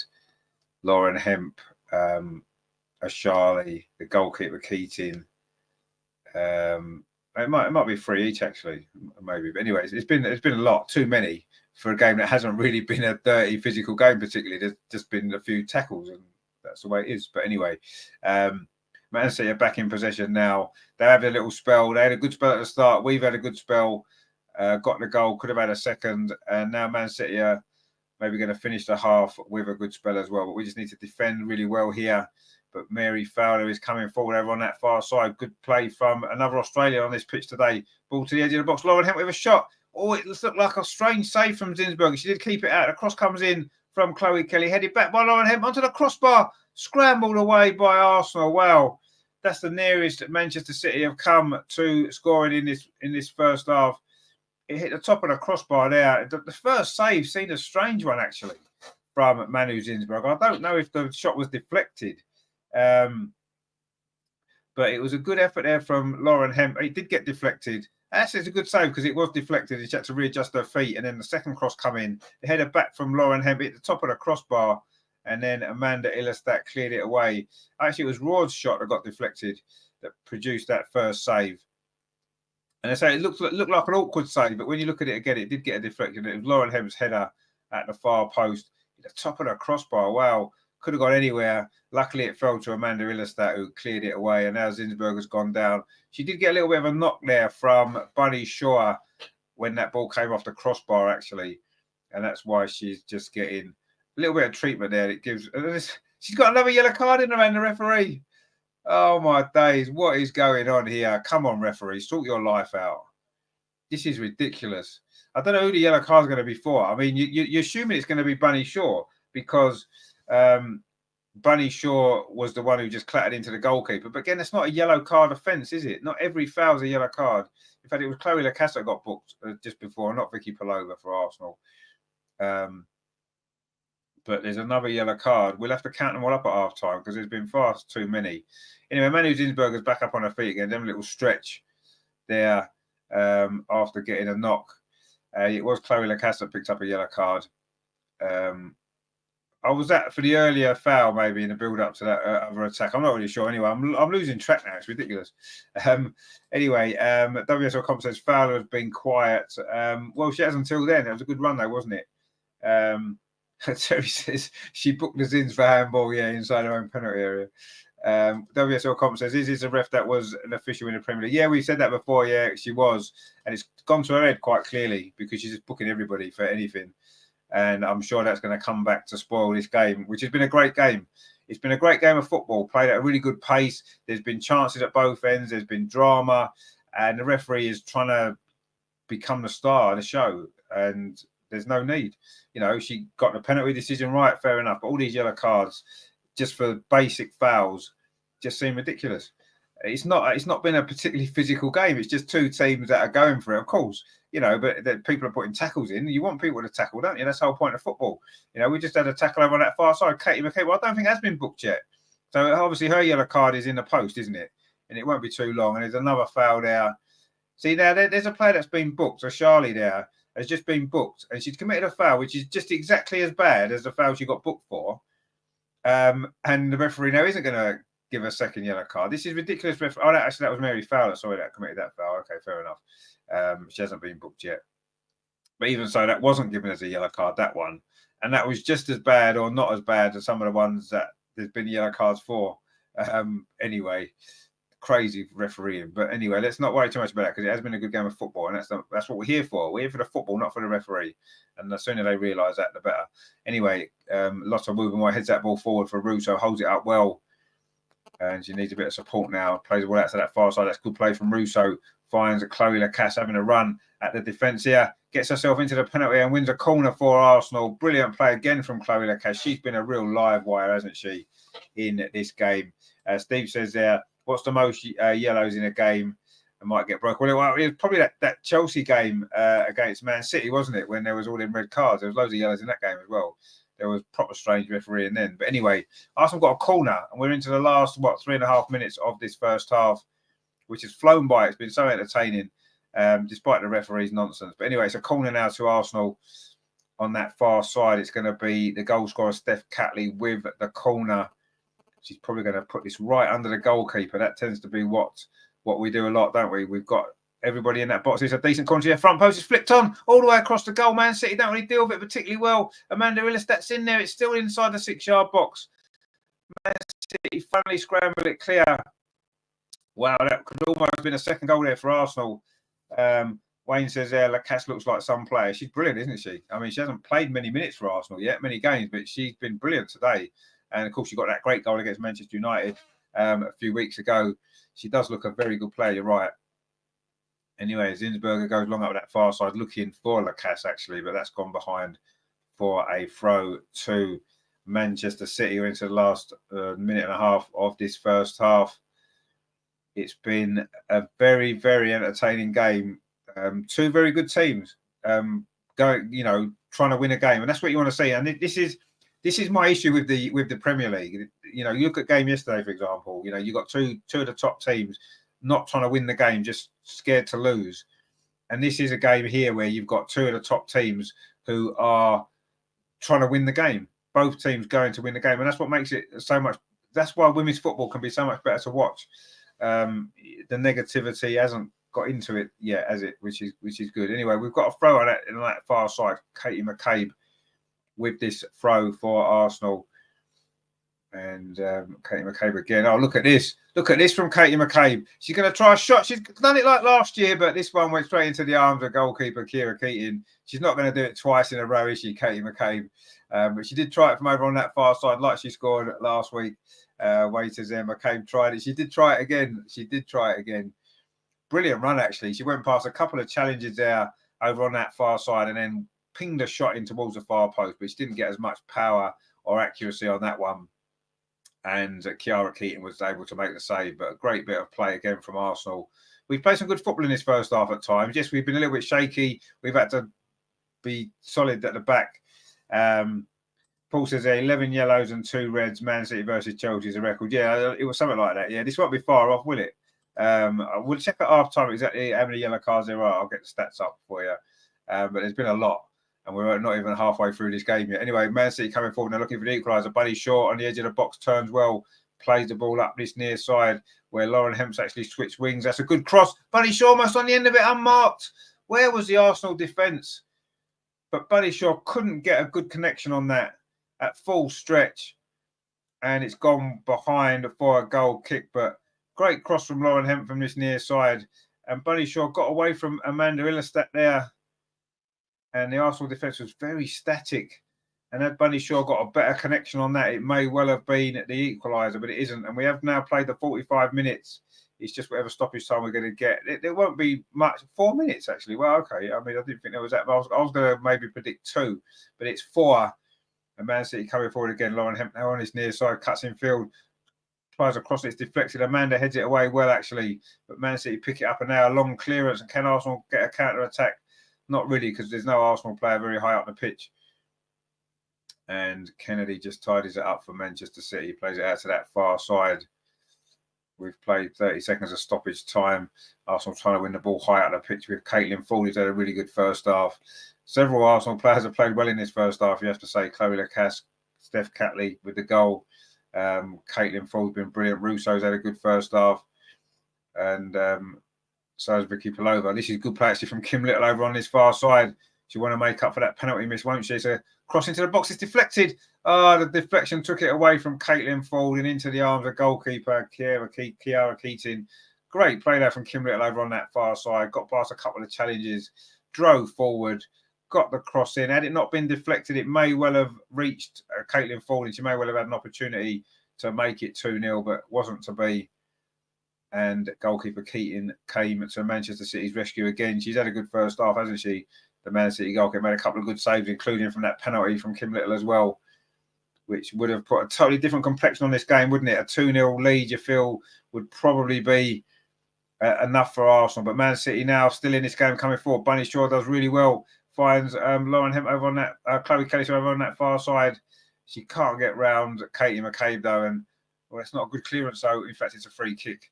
Lauren Hemp, Ashali, the goalkeeper Keating. It might be 3 each actually, maybe. But anyways, it's been a lot, too many for a game that hasn't really been a dirty physical game particularly. There's just been a few tackles, and that's the way it is. But anyway, Man City are back in possession now. They have a little spell. They had a good spell at the start. We've had a good spell. Got the goal. Could have had a second. And now Man City are maybe going to finish the half with a good spell as well. But we just need to defend really well here. But Mary Fowler is coming forward over on that far side. Good play from another Australian on this pitch today. Ball to the edge of the box. Lauren Hemp with a shot. Oh, it looked like a strange save from Zinsberger. She did keep it out. The cross comes in from Chloe Kelly. Headed back by Lauren Hemp onto the crossbar. Scrambled away by Arsenal. Wow. That's the nearest Manchester City have come to scoring in this first half. It hit the top of the crossbar there. The first save seemed a strange one, actually, from Manu Zinsberger. I don't know if the shot was deflected. But it was a good effort there from Lauren Hemp. It did get deflected. Actually, it's a good save because it was deflected. She had to readjust her feet, and then the second cross come in. It headed back from Lauren Hemp at the top of the crossbar, and then Amanda Illerstadt cleared it away. Actually, it was Rod's shot that got deflected that produced that first save. And I say it looked like an awkward save, but when you look at it again, it did get a deflection. It was Lauren Hemp's header at the far post, at the top of the crossbar. Wow. Could have gone anywhere. Luckily, it fell to Amanda Illerstadt, who cleared it away, and now Zinsberger's gone down. She did get a little bit of a knock there from Bunny Shaw when that ball came off the crossbar, actually, and that's why she's just getting a little bit of treatment there. It gives. She's got another yellow card in her hand, the referee. Oh, my days. What is going on here? Come on, referee. Sort your life out. This is ridiculous. I don't know who the yellow card's going to be for. I mean, you're assuming it's going to be Bunny Shaw because Bunny Shaw was the one who just clattered into the goalkeeper. But again, it's not a yellow card offence, is it? Not every foul's a yellow card. In fact, it was Chloe Lacassa got booked just before, not Vicky Palova for Arsenal. But there's another yellow card. We'll have to count them all up at half time because there's been far too many. Anyway, Manu Zinsberger's back up on her feet again. Them little stretch there after getting a knock. It was Chloe Lacassa that picked up a yellow card. I was at for the earlier foul, maybe in the build-up to that other attack. I'm not really sure. Anyway, I'm losing track now. It's ridiculous. Anyway, WSL Comp says Fowler has been quiet. Well, she has until then. It was a good run, though, wasn't it? Terry says she booked the Zins for handball, inside her own penalty area. WSL Comp says, is this a ref that was an official in the Premier League? Yeah, we said that before. Yeah, she was. And it's gone to her head quite clearly because she's just booking everybody for anything. And I'm sure that's going to come back to spoil this game, which has been a great game. It's been a great game of football, played at a really good pace. There's been chances at both ends. There's been drama. And the referee is trying to become the star of the show. And there's no need. She got the penalty decision right, fair enough. But all these yellow cards, just for basic fouls, just seem ridiculous. It's not been a particularly physical game. It's just two teams that are going for it, of course, but that people are putting tackles in. You want people to tackle, don't you? That's the whole point of football. We just had a tackle over on that far side. Katie McCabe, I don't think has been booked yet. So obviously her yellow card is in the post, isn't it? And it won't be too long. And there's another foul there. See, now there's a player that's been booked. So Charlie there has just been booked. And she's committed a foul, which is just exactly as bad as the foul she got booked for. And the referee now isn't going to give a second yellow card. This is ridiculous. Oh, actually, that was Mary Fowler. Sorry, that committed that foul. Okay, fair enough. She hasn't been booked yet. But even so, that wasn't given as a yellow card, that one. And that was just as bad or not as bad as some of the ones that there's been yellow cards for. Anyway, crazy refereeing. But anyway, let's not worry too much about that because it has been a good game of football. And that's what we're here for. We're here for the football, not for the referee. And the sooner they realise that, the better. Anyway, lots of moving while heads that ball forward for Russo, holds it up well. And she needs a bit of support now. Plays the ball out to that far side. That's good play from Russo. Finds Chloe Lacasse having a run at the defence here. Gets herself into the penalty and wins a corner for Arsenal. Brilliant play again from Chloe Lacasse. She's been a real live wire, hasn't she, in this game? Steve says there, what's the most yellows in a game that might get broken? Well, it was probably that Chelsea game against Man City, wasn't it, when there was all them red cards? There was loads of yellows in that game as well. There was proper strange refereeing then. But anyway, Arsenal got a corner, and we're into the last, 3.5 minutes of this first half, which has flown by. It's been so entertaining, despite the referee's nonsense. But anyway, it's a corner now to Arsenal on that far side. It's going to be the goal scorer, Steph Catley, with the corner. She's probably going to put this right under the goalkeeper. That tends to be what we do a lot, don't we? We've got everybody in that box. It's a decent corner. The front post is flicked on all the way across the goal. Man City don't really deal with it particularly well. Amanda Illistat's in there. It's still inside the 6-yard box. Man City finally scramble it clear. Wow, that could almost have been a second goal there for Arsenal. Wayne says there, Lacasse looks like some player. She's brilliant, isn't she? I mean, she hasn't played many minutes for Arsenal yet, many games, but she's been brilliant today. And of course, she got that great goal against Manchester United a few weeks ago. She does look a very good player, you're right. Anyway, Zinsberger goes long up that far side, looking for Lacasse, actually, but that's gone behind for a throw to Manchester City. We're into the last minute and a half of this first half. It's been a very, very entertaining game. Two very good teams going, trying to win a game, and that's what you want to see. And this is my issue with the Premier League. You look at game yesterday, for example. You got two of the top teams not trying to win the game, just scared to lose. And this is a game here where you've got two of the top teams who are trying to win the game. Both teams going to win the game, and that's what makes it so much. That's why women's football can be so much better to watch. The negativity hasn't got into it yet, has it? Which is good. Anyway, we've got a throw on that far side. Katie McCabe with this throw for Arsenal. And Katie McCabe again. Oh, look at this. Look at this from Katie McCabe. She's going to try a shot. She's done it like last year, but this one went straight into the arms of goalkeeper Kira Keating. She's not going to do it twice in a row, is she, Katie McCabe? But she did try it from over on that far side like she scored last week. Waiters there. McCabe tried it. She did try it again. Brilliant run, actually. She went past a couple of challenges there over on that far side and then pinged a shot in towards the far post, but she didn't get as much power or accuracy on that one. And Kiara Keating was able to make the save, but a great bit of play again from Arsenal. We've played some good football in this first half at times. Yes, we've been a little bit shaky. We've had to be solid at the back. Paul says there, 11 yellows and 2 reds. Man City versus Chelsea is a record. Yeah, it was something like that. Yeah, this won't be far off, will it? We'll check at half time exactly how many yellow cards there are. I'll get the stats up for you. But there's been a lot. And we're not even halfway through this game yet. Anyway, Man City coming forward. They're looking for the equalizer. Buddy Shaw on the edge of the box turns well. Plays the ball up this near side where Lauren Hemp's actually switched wings. That's a good cross. Buddy Shaw almost on the end of it, unmarked. Where was the Arsenal defence? But Buddy Shaw couldn't get a good connection on that at full stretch. And it's gone behind for a goal kick. But great cross from Lauren Hemp from this near side. And Buddy Shaw got away from Amanda Illistat there. And the Arsenal defence was very static. And had Bunny Shaw got a better connection on that, it may well have been the equaliser, but it isn't. And we have now played the 45 minutes. It's just whatever stoppage time we're going to get. There won't be much. 4 minutes, actually. Well, okay. I mean, I didn't think there was that. But I was going to maybe predict 2. But it's 4. And Man City coming forward again. Lauren Hemp now on his near side, cuts in field. tries a cross, it's deflected. Amanda heads it away well, actually, but Man City pick it up, and now a long clearance. And can Arsenal get a counter attack? Not really, because there's no Arsenal player very high up the pitch. And Kennedy just tidies it up for Manchester City, plays it out to that far side. We've played 30 seconds of stoppage time. Arsenal trying to win the ball high out of the pitch with Caitlin Ford, who's had a really good first half. Several Arsenal players have played well in this first half, you have to say. Chloe Lacasse, Steph Catley with the goal. Caitlin Ford's been brilliant. Russo's had a good first half. And so has Vicky Palova. This is good play actually from Kim Little over on this far side. She want to make up for that penalty miss, won't she? It's a cross into the box. It's deflected. The deflection took it away from Caitlin Ford and into the arms of goalkeeper Kiara Keating. Great play there from Kim Little over on that far side. Got past a couple of challenges, drove forward, got the cross in. Had it not been deflected, it may well have reached Caitlin Ford, and she may well have had an opportunity to make it 2-0, but wasn't to be. And goalkeeper Keating came to Manchester City's rescue again. She's had a good first half, hasn't she? The Man City goalkeeper made a couple of good saves, including from that penalty from Kim Little as well, which would have put a totally different complexion on this game, wouldn't it? A 2-0 lead, you feel, would probably be enough for Arsenal. But Man City now still in this game coming forward. Bunny Shaw does really well. Finds Lauren Hemp over on that, Chloe Kelly over on that far side. She can't get round Katie McCabe, though. And, well, it's not a good clearance, so in fact, it's a free kick.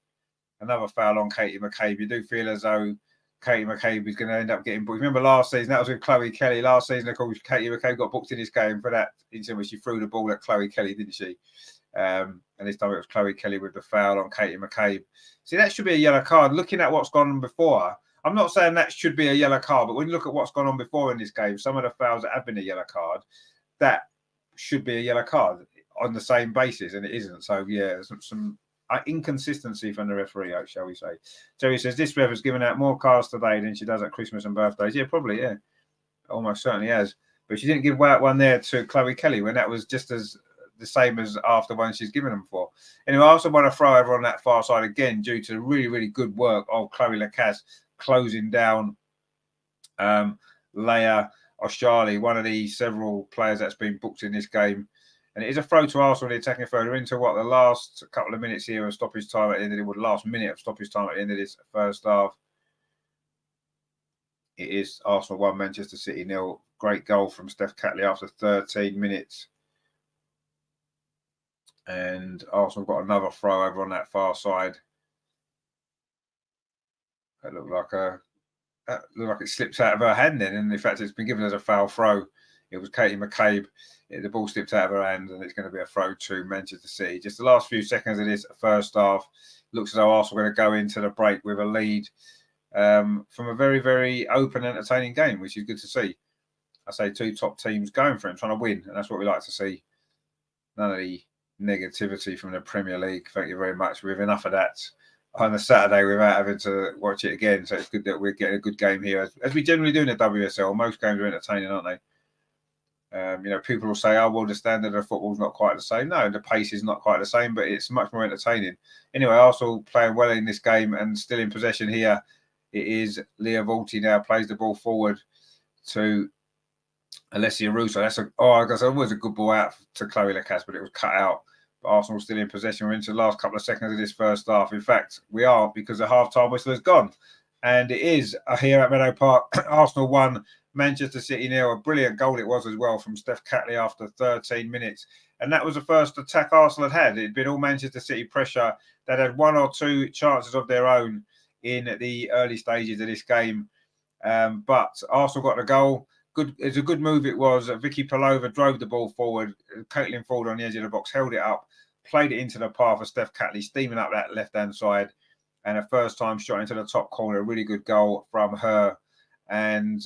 Another foul on Katie McCabe. You do feel as though Katie McCabe is going to end up getting booked. Remember last season, that was with Chloe Kelly. Last season, of course, Katie McCabe got booked in this game for that incident where she threw the ball at Chloe Kelly, didn't she? And this time it was Chloe Kelly with the foul on Katie McCabe. See, that should be a yellow card. Looking at what's gone on before, I'm not saying that should be a yellow card, but when you look at what's gone on before in this game, some of the fouls that have been a yellow card, that should be a yellow card on the same basis, and it isn't. So, yeah, some inconsistency from the referee, shall we say. Jerry says, this ref has given out more cards today than she does at Christmas and birthdays. Yeah, probably, yeah. Almost certainly has. But she didn't give out one there to Chloe Kelly when that was just as the same as after one she's given them for. Anyway, I also want to throw over on that far side again due to the really, really good work of Chloe Lacasse closing down Leia Oshali, one of the several players that's been booked in this game. And it is a throw to Arsenal, the attacking third. We're into what, the last couple of minutes here of stoppage time at the end of the last minute of stoppage time at the end of this first half. It is Arsenal 1, Manchester City 0. Great goal from Steph Catley after 13 minutes. And Arsenal got another throw over on that far side. That looked like it slips out of her hand then. And in fact, it's been given as a foul throw. It was Katie McCabe. The ball slipped out of her hand, and it's going to be a throw to Manchester City. Just the last few seconds of this first half. Looks as though Arsenal are going to go into the break with a lead from a very, very open, entertaining game, which is good to see. I say two top teams going for it, trying to win, and that's what we like to see. None of the negativity from the Premier League. Thank you very much. We have enough of that on a Saturday without having to watch it again. So it's good that we're getting a good game here, as we generally do in the WSL. Most games are entertaining, aren't they? People will say, oh, well, the standard of football is not quite the same. No, the pace is not quite the same, but it's much more entertaining. Anyway, Arsenal playing well in this game and still in possession here. It is Leah Volti now plays the ball forward to Alessia Russo. I guess it was a good ball out to Chloe Lacasse, but it was cut out. But Arsenal still in possession. We're into the last couple of seconds of this first half. In fact, we are, because the half-time whistle has gone. And it is here at Meadow Park. Arsenal 1, Manchester City 0. A brilliant goal it was as well from Steph Catley after 13 minutes. And that was the first attack Arsenal had. It had been all Manchester City pressure. They'd had one or two chances of their own in the early stages of this game. But Arsenal got the goal. It's a good move it was. Vicky Palova drove the ball forward. Caitlin Ford on the edge of the box held it up, played it into the path of Steph Catley, steaming up that left-hand side. And a first-time shot into the top corner. A really good goal from her. And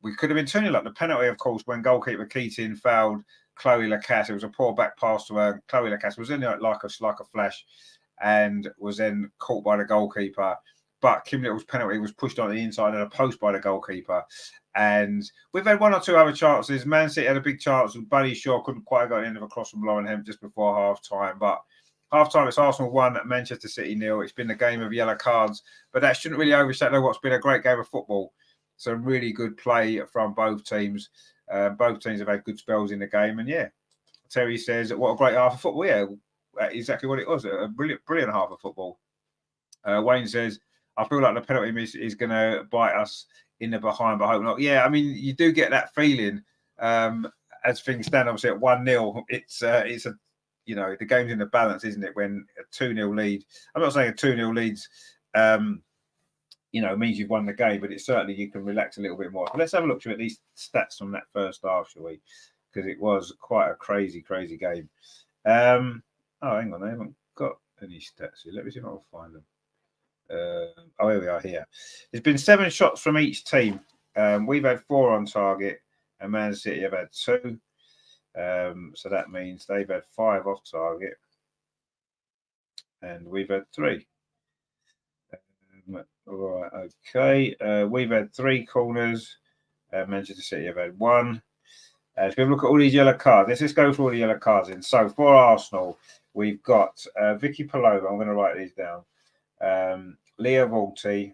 we could have been 2-0 up. The penalty, of course, when goalkeeper Keating fouled Chloe Lacasse. It was a poor back pass to her. Chloe Lacasse was in there like a flash and was then caught by the goalkeeper. But Kim Little's penalty was pushed on the inside of the post by the goalkeeper. And we've had one or two other chances. Man City had a big chance. Bunny Shaw couldn't quite go in of a cross from Lauren Hemp just before half-time. But half-time, it's Arsenal 1, Manchester City 0. It's been a game of yellow cards. But that shouldn't really overshadow what's been a great game of football. Some really good play from both teams. Both teams have had good spells in the game. And, yeah, Terry says, what a great half of football. Yeah, exactly what it was. A brilliant half of football. Wayne says, I feel like the penalty miss is going to bite us in the behind, but I hope not. Yeah, I mean, you do get that feeling as things stand, obviously at 1-0. It's a, the game's in the balance, isn't it? When a 2-0 lead, I'm not saying a 2-0 leads, means you've won the game, but it's certainly you can relax a little bit more. But let's have a look at these stats from that first half, shall we? Because it was quite a crazy game. Hang on, I haven't got any stats here. Let me see if I can find them. Here we are here. There's been 7 shots from each team. We've had 4 on target, and Man City have had 2. So that means they've had 5 off target, and we've had 3. All right, okay. We've had 3 corners. Manchester City have had 1. If we look at all these yellow cards, let's just go through all the yellow cards in. So for Arsenal, we've got Vicky Palova. I'm going to write these down. Leah Volti,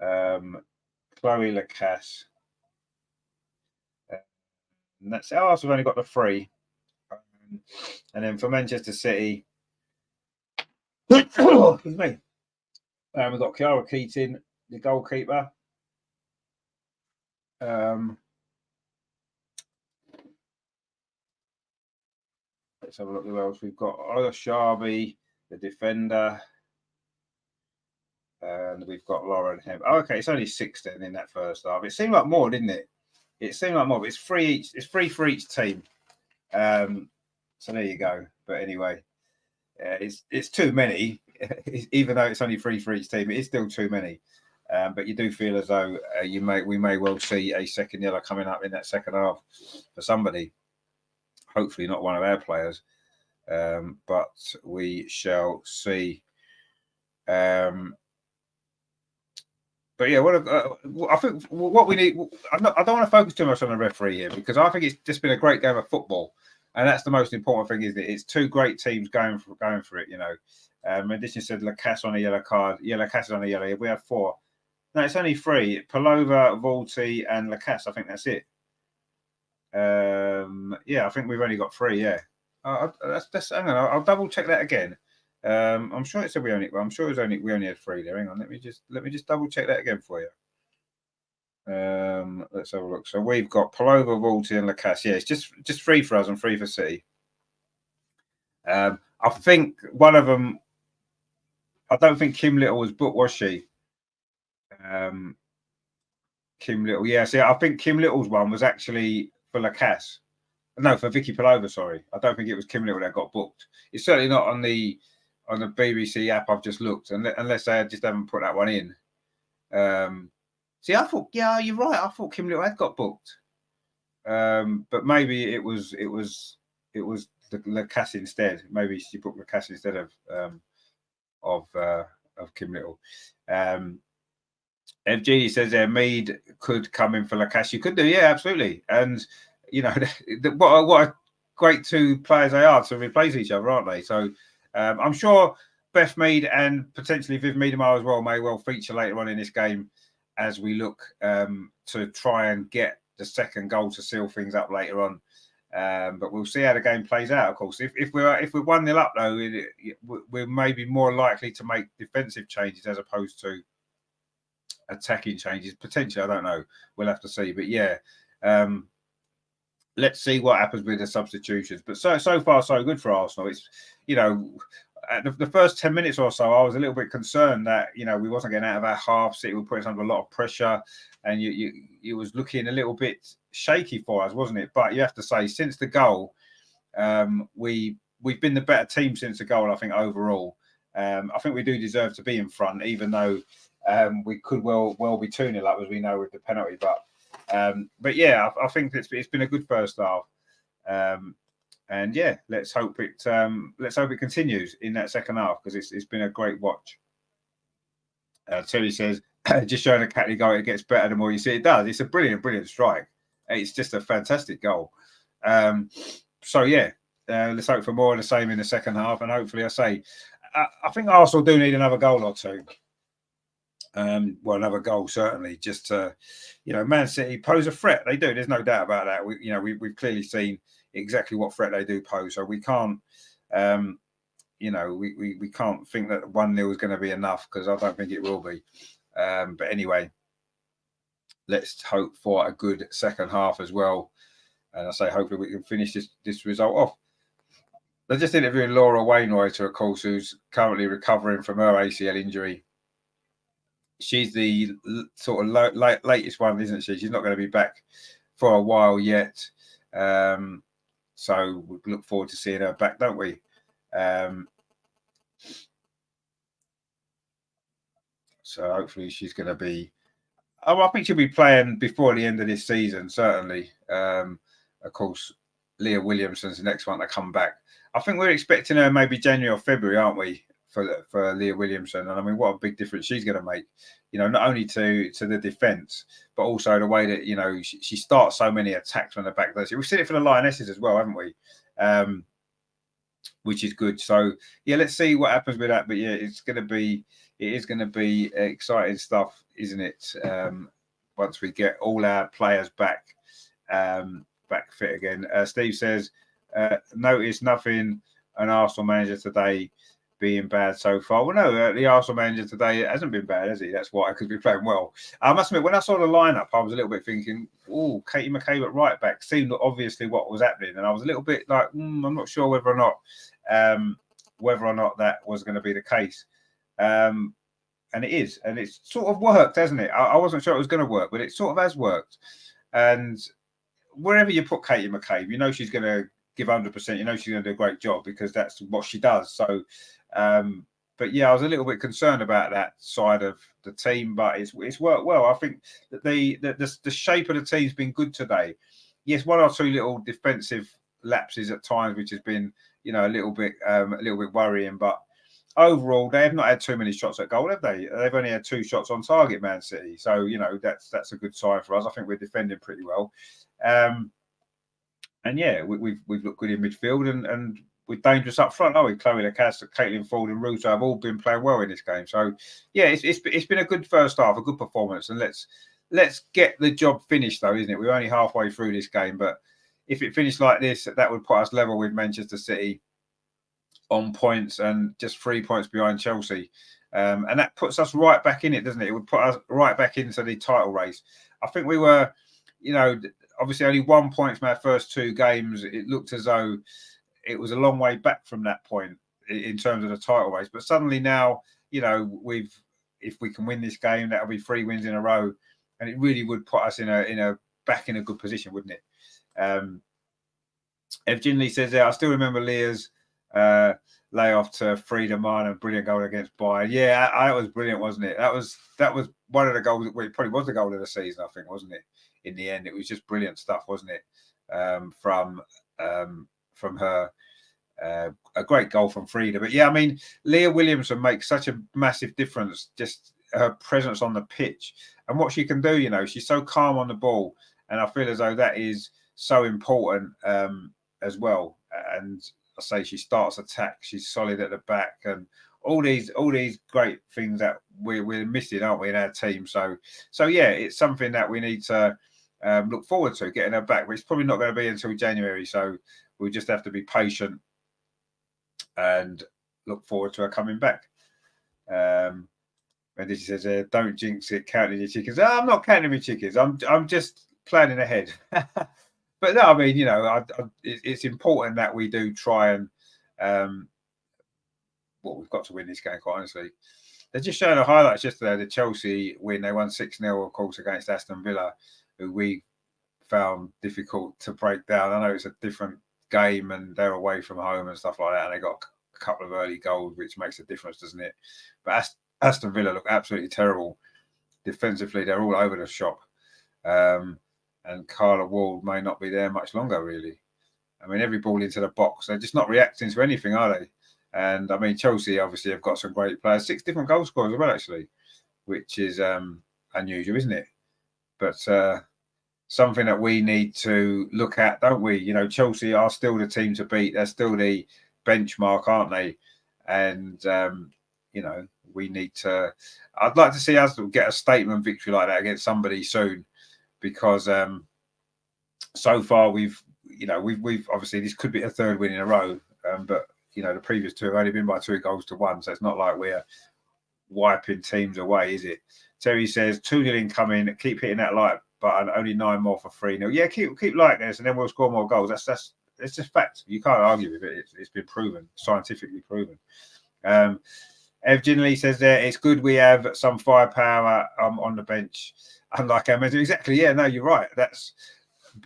Chloe Lacasse. And that's Arsenal have only got the 3. And then for Manchester City, excuse me. We've got Kiara Keating, the goalkeeper. Let's have a look who else we've got. Ola Sharby, the defender. And we've got Lauren Hem. Oh, okay, it's only 6 then in that first half. It seemed like more, didn't it? It seemed like more, but it's 3 each. It's 3 for each team. So there you go. But anyway, it's too many. Even though it's only 3 for each team, it is still too many. But you do feel as though we may well see a second yellow coming up in that second half for somebody. Hopefully not one of our players, but we shall see. But yeah, I think what we need. I don't want to focus too much on the referee here because I think it's just been a great game of football, and that's the most important thing. Is that it's 2 great teams going for it. Addition said Lacasse on a yellow card. Yeah, Lacasse on a yellow. We have 4. No, it's only 3. Palova, Volti, and Lacasse. I think that's it. I think we've only got 3. Yeah, that's. Hang on, I'll double check that again. I'm sure it said we only had 3 there. Hang on, let me just double check that again for you. Let's have a look. So we've got Palova, Volti, and Lacasse. Yeah, it's just 3 for us and 3 for City. I think one of them. I don't think Kim Little was booked, was she? Kim Little, yeah. See, I think Kim Little's one was actually for Lacasse. No, for Vicky Palova. Sorry, I don't think it was Kim Little that got booked. It's certainly not on the BBC app. I've just looked, unless they just haven't put that one in. See, I thought, yeah, you're right. I thought Kim Little had got booked, but maybe it was the Lacasse instead. Maybe she booked Lacasse instead of Kim Little. FG says Mead could come in for Lacasse. You could do, yeah, absolutely. And what a great 2 players they are to replace each other, aren't they? So I'm sure Beth Mead and potentially Viv Miedemar as well may well feature later on in this game as we look to try and get the second goal to seal things up later on. But we'll see how the game plays out. Of course, if we're 1-0 up though, we're maybe more likely to make defensive changes as opposed to attacking changes. Potentially, I don't know. We'll have to see. But yeah, let's see what happens with the substitutions. But so far so good for Arsenal. It's at the first 10 minutes or so, I was a little bit concerned that we wasn't getting out of our half. City were putting us under a lot of pressure, and you was looking a little bit shaky for us, wasn't it? But you have to say, since the goal, we've been the better team since the goal. I think overall, I think we do deserve to be in front, even though we could well be 2-0 up, as we know, with the penalty. But yeah, I think it's been a good first half. And yeah, let's hope it continues in that second half because it's been a great watch. Terry says, just showing a Catley goal, it gets better the more you see it. Does. It's a brilliant strike. It's just a fantastic goal. So yeah, let's hope for more of the same in the second half, and hopefully, I think Arsenal do need another goal or 2. Another goal certainly. Just to, Man City pose a threat. They do. There's no doubt about that. We've clearly seen exactly what threat they do pose. So we can't, we can't think that 1-0 is going to be enough, because I don't think it will be. But anyway, let's hope for a good second half as well. And I say hopefully we can finish this result off. They're just interviewing Laura Wainwrighter, of course, who's currently recovering from her ACL injury. She's the sort of latest one, isn't she? She's not going to be back for a while yet. So we look forward to seeing her back, don't we? So hopefully she's going to be... I think she'll be playing before the end of this season, certainly. Of course, Leah Williamson's the next one to come back. I think we're expecting her maybe January or February, aren't we, for Leah Williamson? And I mean, what a big difference she's going to make, not only to the defence, but also the way that, she starts so many attacks from the back. We've seen it for the Lionesses as well, haven't we? Which is good. So, yeah, let's see what happens with that. But, yeah, it is going to be exciting stuff, isn't it? Once we get all our players back fit again. Steve says, notice nothing an Arsenal manager today being bad so far. Well, no, the Arsenal manager today hasn't been bad, has he? That's why I could be playing well. I must admit, when I saw the lineup, I was a little bit thinking, oh, Katie McCabe at right back seemed obviously what was happening, and I was a little bit like, I'm not sure whether or not that was going to be the case. And it is, and it's sort of worked, hasn't it? I wasn't sure it was going to work, but it sort of has worked. And wherever you put Katie McCabe, she's going to give 100%. She's going to do a great job, because that's what she does. So, but yeah, I was a little bit concerned about that side of the team, but it's worked well. I think that the shape of the team's been good today. Yes, one or two little defensive lapses at times, which has been, a little bit worrying, but overall, they have not had too many shots at goal, have they? They've only had 2 shots on target, Man City. So, that's a good sign for us. I think we're defending pretty well. And yeah, we've looked good in midfield, and we're dangerous up front, aren't we? Chloe Lacasse, Caitlin Ford, and Ruto have all been playing well in this game. So yeah, it's been a good first half, a good performance, and let's get the job finished, though, isn't it? We're only halfway through this game, but if it finished like this, that would put us level with Manchester City on points and just 3 points behind Chelsea. And that puts us right back in it, doesn't it? It would put us right back into the title race. I think we were, obviously only 1 point from our first 2 games. It looked as though it was a long way back from that point in terms of the title race. But suddenly now, if we can win this game, that'll be 3 wins in a row, and it really would put us back in a good position, wouldn't it? Evgen Lee says there, I still remember Leah's layoff to Frida Mann, and brilliant goal against Bayern. Yeah, that was brilliant, wasn't it? That was one of the goals. Well, it probably was the goal of the season, I think, wasn't it? In the end, it was just brilliant stuff, wasn't it? From her, a great goal from Frida. But yeah, I mean, Leah Williamson makes such a massive difference. Just her presence on the pitch and what she can do. She's so calm on the ball, and I feel as though that is so important as well. And I say she starts attack. She's solid at the back, and all these great things that we're missing, aren't we, in our team? So yeah, it's something that we need to look forward to, getting her back. But it's probably not going to be until January, so we just have to be patient and look forward to her coming back. And she says, "Don't jinx it, counting your chickens." Oh, I'm not counting my chickens. I'm just planning ahead. But no, I mean, it's important that we do try and, we've got to win this game, quite honestly. They're just showing the highlights yesterday. The Chelsea win, they won 6-0, of course, against Aston Villa, who we found difficult to break down. I know it's a different game, and they're away from home and stuff like that, and they got a couple of early goals, which makes a difference, doesn't it? But Aston Villa look absolutely terrible defensively. They're all over the shop. And Carla Ward may not be there much longer, really. I mean, every ball into the box, they're just not reacting to anything, are they? And I mean, Chelsea obviously have got some great players, 6 different goal scorers as well, actually, which is unusual, isn't it? But something that we need to look at, don't we? Chelsea are still the team to beat. They're still the benchmark, aren't they? And, we need to... I'd like to see us get a statement victory like that against somebody soon, because so far we've we've obviously this could be a third win in a row, but the previous two have only been by 2-1, so it's not like we're wiping teams away, is it? Terry says 2-0 incoming, keep hitting that like button, only 9 more for 3-0. Yeah, keep like this, and then we'll score more goals. That's it's just fact. You can't argue with it. It's been proven, scientifically proven. Ev Ginley says there, it's good we have some firepower on the bench, unlike our men. Exactly, yeah, no, you're right. That's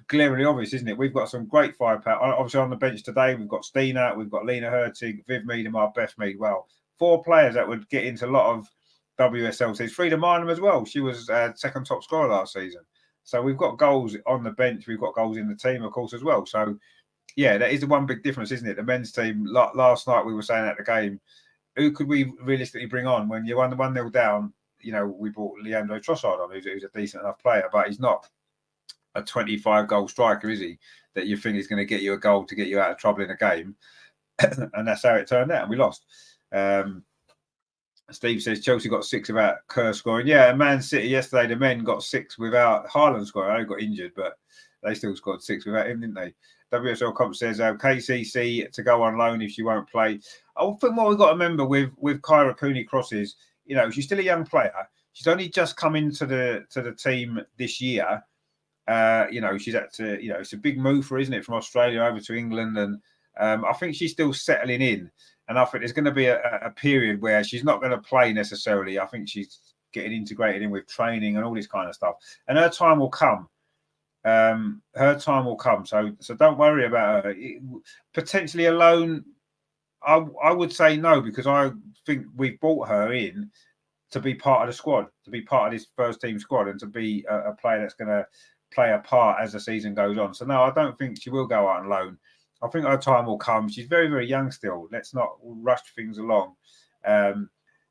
glaringly obvious, isn't it? We've got some great firepower. Obviously, on the bench today, we've got Stina, we've got Lena Hurtig, Viv Mead, and Beth Mead. Well, 4 players that would get into a lot of WSL teams. Frida Marnham as well. She was second top scorer last season. So we've got goals on the bench. We've got goals in the team, of course, as well. So, yeah, that is the one big difference, isn't it? The men's team, last night we were saying at the game, who could we realistically bring on when you're 1-0 down? We brought Leandro Trossard on, who's a decent enough player, but he's not a 25-goal striker, is he? That you think is going to get you a goal to get you out of trouble in a game. And that's how it turned out, and we lost. Steve says Chelsea got 6 without Kerr scoring. Yeah, Man City yesterday, the men got 6 without Haaland scoring. I got injured, but they still scored 6 without him, didn't they? WSL Comp says KCC to go on loan if she won't play. I think what we've got to remember with Kyra Cooney-Cross is, she's still a young player. She's only just come into the team this year. She's had to, it's a big move for her, isn't it, from Australia over to England, and I think she's still settling in. And I think there's going to be a period where she's not going to play necessarily. I think she's getting integrated in with training and all this kind of stuff. And her time will come. So don't worry about her. Potentially a loan, I would say no, because I think we've brought her in to be part of the squad, to be part of this first team squad, and to be a player that's going to play a part as the season goes on. So no, I don't think she will go out on loan. I think her time will come. She's very, very young still. Let's not rush things along. What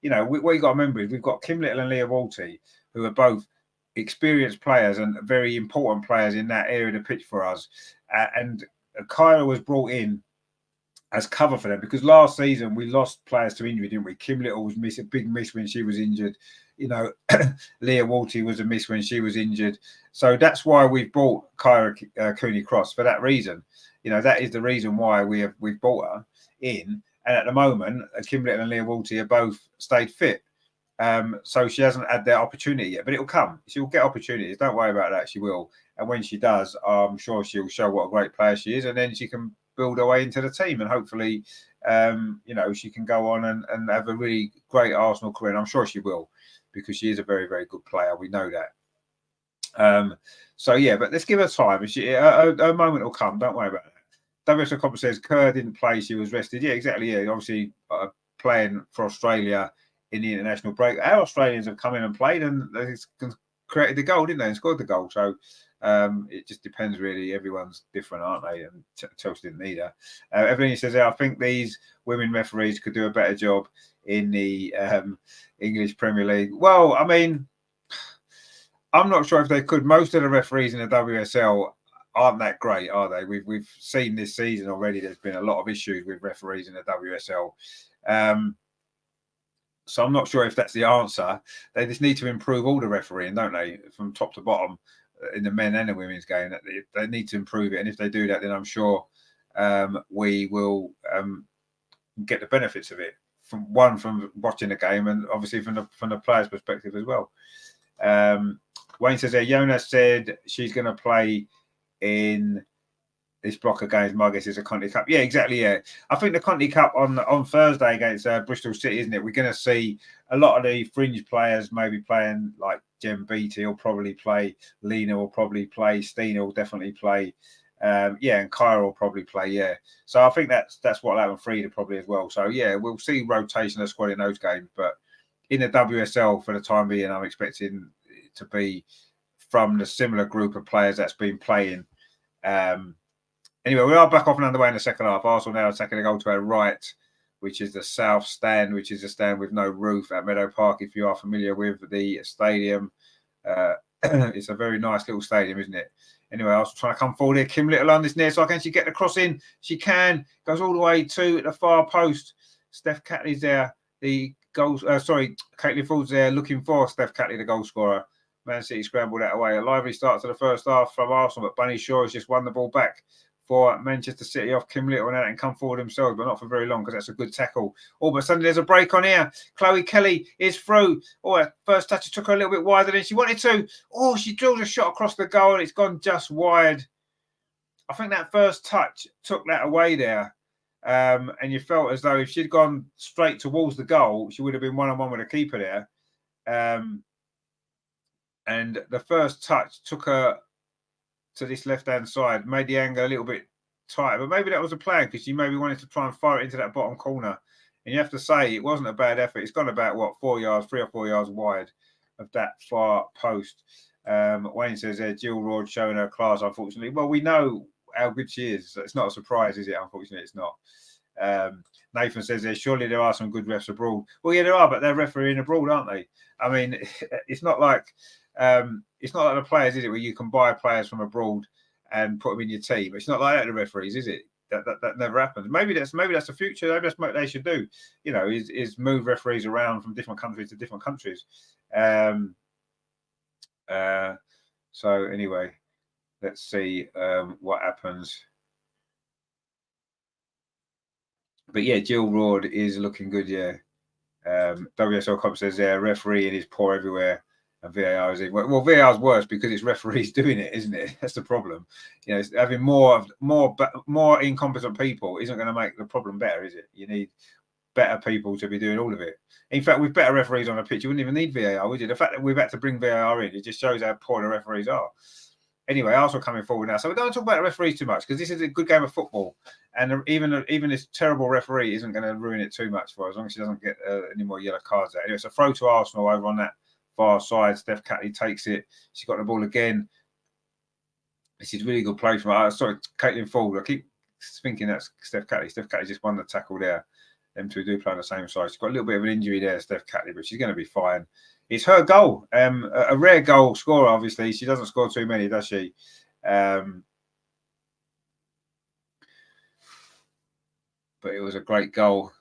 you got to remember is we've got Kim Little and Leah Walty, who are both experienced players and very important players in that area of the pitch for us. And Kyra was brought in as cover for them because last season we lost players to injury, didn't we? Kim Little was a big miss when she was injured. Leah Walty was a miss when she was injured. So that's why we've brought Kyra Cooney-Cross for that reason. That is the reason why we've brought her in. And at the moment, Kim Little and Leah Walty are both stayed fit. So she hasn't had their opportunity yet, but it'll come. She'll get opportunities. Don't worry about that. She will. And when she does, I'm sure she'll show what a great player she is. And then she can build her way into the team. And hopefully, she can go on and have a really great Arsenal career. And I'm sure she will, because she is a very, very good player. We know that. But let's give her time. Her moment will come. Don't worry about it. WSL Copper says Kerr didn't play. She was rested. Yeah, exactly. Yeah, obviously playing for Australia in the international break. Our Australians have come in and played and they created the goal, didn't they? And scored the goal. So it just depends, really. Everyone's different, aren't they? And Chelsea didn't need her. Evelyn says, I think these women referees could do a better job in the English Premier League. Well, I mean, I'm not sure if they could. Most of the referees in the WSL aren't that great, are they? We've seen this season already. There's been a lot of issues with referees in the WSL. So I'm not sure if that's the answer. They just need to improve all the refereeing, don't they, from top to bottom in the men and the women's game. They need to improve it, and if they do that, then I'm sure we will get the benefits of it. From watching the game, and obviously from the players' perspective as well. Wayne says there, Jonas said she's going to play in this block against my guess is a Conti Cup. Yeah, exactly. Yeah, I think the Conti Cup on Thursday against Bristol City, isn't it? We're going to see a lot of the fringe players maybe playing, like Jem Beattie will probably play, Lena will probably play, Stina will definitely play. And Kyra will probably play. Yeah, so I think that's what will happen. Frida probably as well. So yeah, we'll see rotation of squad in those games. But in the WSL for the time being, I'm expecting it to be from the similar group of players that's been playing. Anyway, we are back off and underway in the second half. Arsenal now attacking the goal to our right, which is the south stand, which is a stand with no roof at Meadow Park. If you are familiar with the stadium, it's a very nice little stadium, isn't it? Anyway, I was trying to come forward here. Kim Little on this near side. Can she get the cross in? She can. Goes all the way to the far post. Steph Catley's there. The goals. Caitlin Ford's there looking for Steph Catley, the goal scorer. Man City scrambled that away. A lively start to the first half from Arsenal, but Bunny Shaw has just won the ball back for Manchester City off Kim Little and and come forward themselves, but not for very long because that's a good tackle. Oh, but suddenly there's a break on here. Chloe Kelly is through. Oh, first touch took her a little bit wider than she wanted to. Oh, she drills a shot across the goal and it's gone just wide. I think that first touch took that away there. And you felt as though if she'd gone straight towards the goal, she would have been one-on-one with the keeper there. And the first touch took her to this left-hand side, made the angle a little bit tighter, but maybe that was a plan because she maybe wanted to try and fire it into that bottom corner. And you have to say it wasn't a bad effort. It's gone about, what, 3 or 4 yards wide of that far post. Wayne says there, Jill Roord showing her class, unfortunately. Well, we know how good she is. It's not a surprise, is it? Unfortunately, it's not. Nathan says there, surely there are some good refs abroad. Well, yeah, there are, but they're refereeing abroad, aren't they? I mean, it's not like the players, is it, where you can buy players from abroad and put them in your team. It's not like that, the referees, is it? That never happens. Maybe that's the future. Maybe that's what they should do. You know, is move referees around from different countries to different countries. So anyway, let's see what happens. But yeah, Jill Roord is looking good. Yeah. WSL Cop says there, refereeing is poor everywhere. And VAR is well, VAR is worse because it's referees doing it, isn't it? That's the problem. You know, having more incompetent people isn't going to make the problem better, is it? You need better people to be doing all of it. In fact, with better referees on a pitch, you wouldn't even need VAR, would you? The fact that we've had to bring VAR in, it just shows how poor the referees are. Anyway, Arsenal coming forward now. So we don't talk about the referees too much because this is a good game of football. And even this terrible referee isn't going to ruin it too much for her, as long as she doesn't get any more yellow cards out. Anyway, it's a throw to Arsenal over on that far side. Steph Catley takes it. She's got the ball again. This is really good play from her. Sorry, Caitlin Ford. I keep thinking that's Steph Catley. Steph Catley just won the tackle there. Them two do play on the same side. She's got a little bit of an injury there, Steph Catley, but she's going to be fine. It's her goal. A rare goal scorer, obviously. She doesn't score too many, does she? But it was a great goal.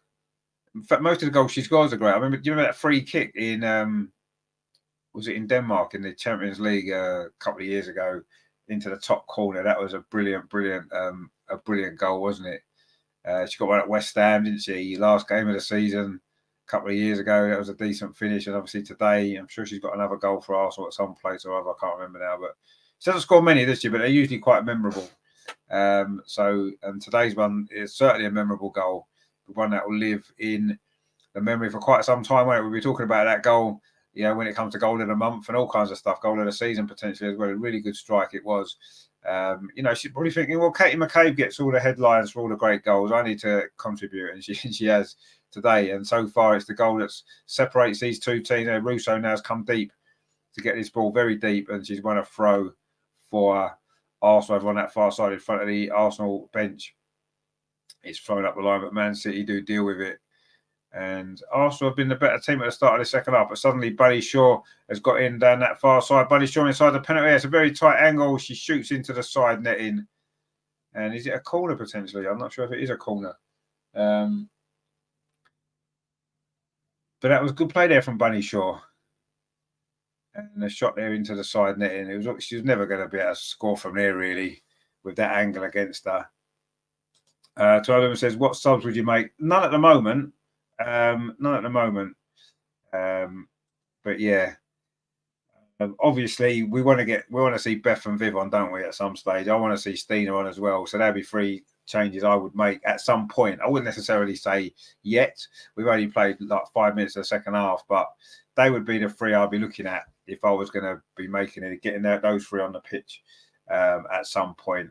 In fact, most of the goals she scores are great. I remember. Do you remember that free kick in? Was it in Denmark in the Champions League a couple of years ago into the top corner? That was a brilliant goal, wasn't it? She got one at West Ham, didn't she? Last game of the season. Couple of years ago, that was a decent finish, and obviously today, I'm sure she's got another goal for Arsenal at some place or other. I can't remember now, but she doesn't score many this year, but they're usually quite memorable. And today's one is certainly a memorable goal, one that will live in the memory for quite some time. Won't it? We'll be talking about that goal, you know, when it comes to goal of the month and all kinds of stuff, goal of the season potentially as well. A really good strike it was. You know, she's probably thinking, well, Katie McCabe gets all the headlines for all the great goals. I need to contribute, and she has today. And so far, it's the goal that separates these two teams. Russo now has come deep to get this ball very deep, and she's won a throw for Arsenal over on that far side in front of the Arsenal bench. It's thrown up the line, but Man City do deal with it. And Arsenal have been the better team at the start of the second half, but suddenly Buddy Shaw has got in down that far side. Buddy Shaw inside the penalty area. It's a very tight angle. She shoots into the side netting. And is it a corner potentially? I'm not sure if it is a corner. But that was good play there from Bunny Shaw. And the shot there into the side netting. She was never going to be able to score from there, really, with that angle against her. Tyler says, what subs would you make? None at the moment. But yeah, obviously we want to see Beth and Viv on, don't we? At some stage, I want to see Stina on as well. So that'd be 3 changes I would make at some point. I wouldn't necessarily say yet. We've only played like 5 minutes of the second half, but they would be the 3 I'd be looking at if I was going to be making it, getting those 3 on the pitch at some point.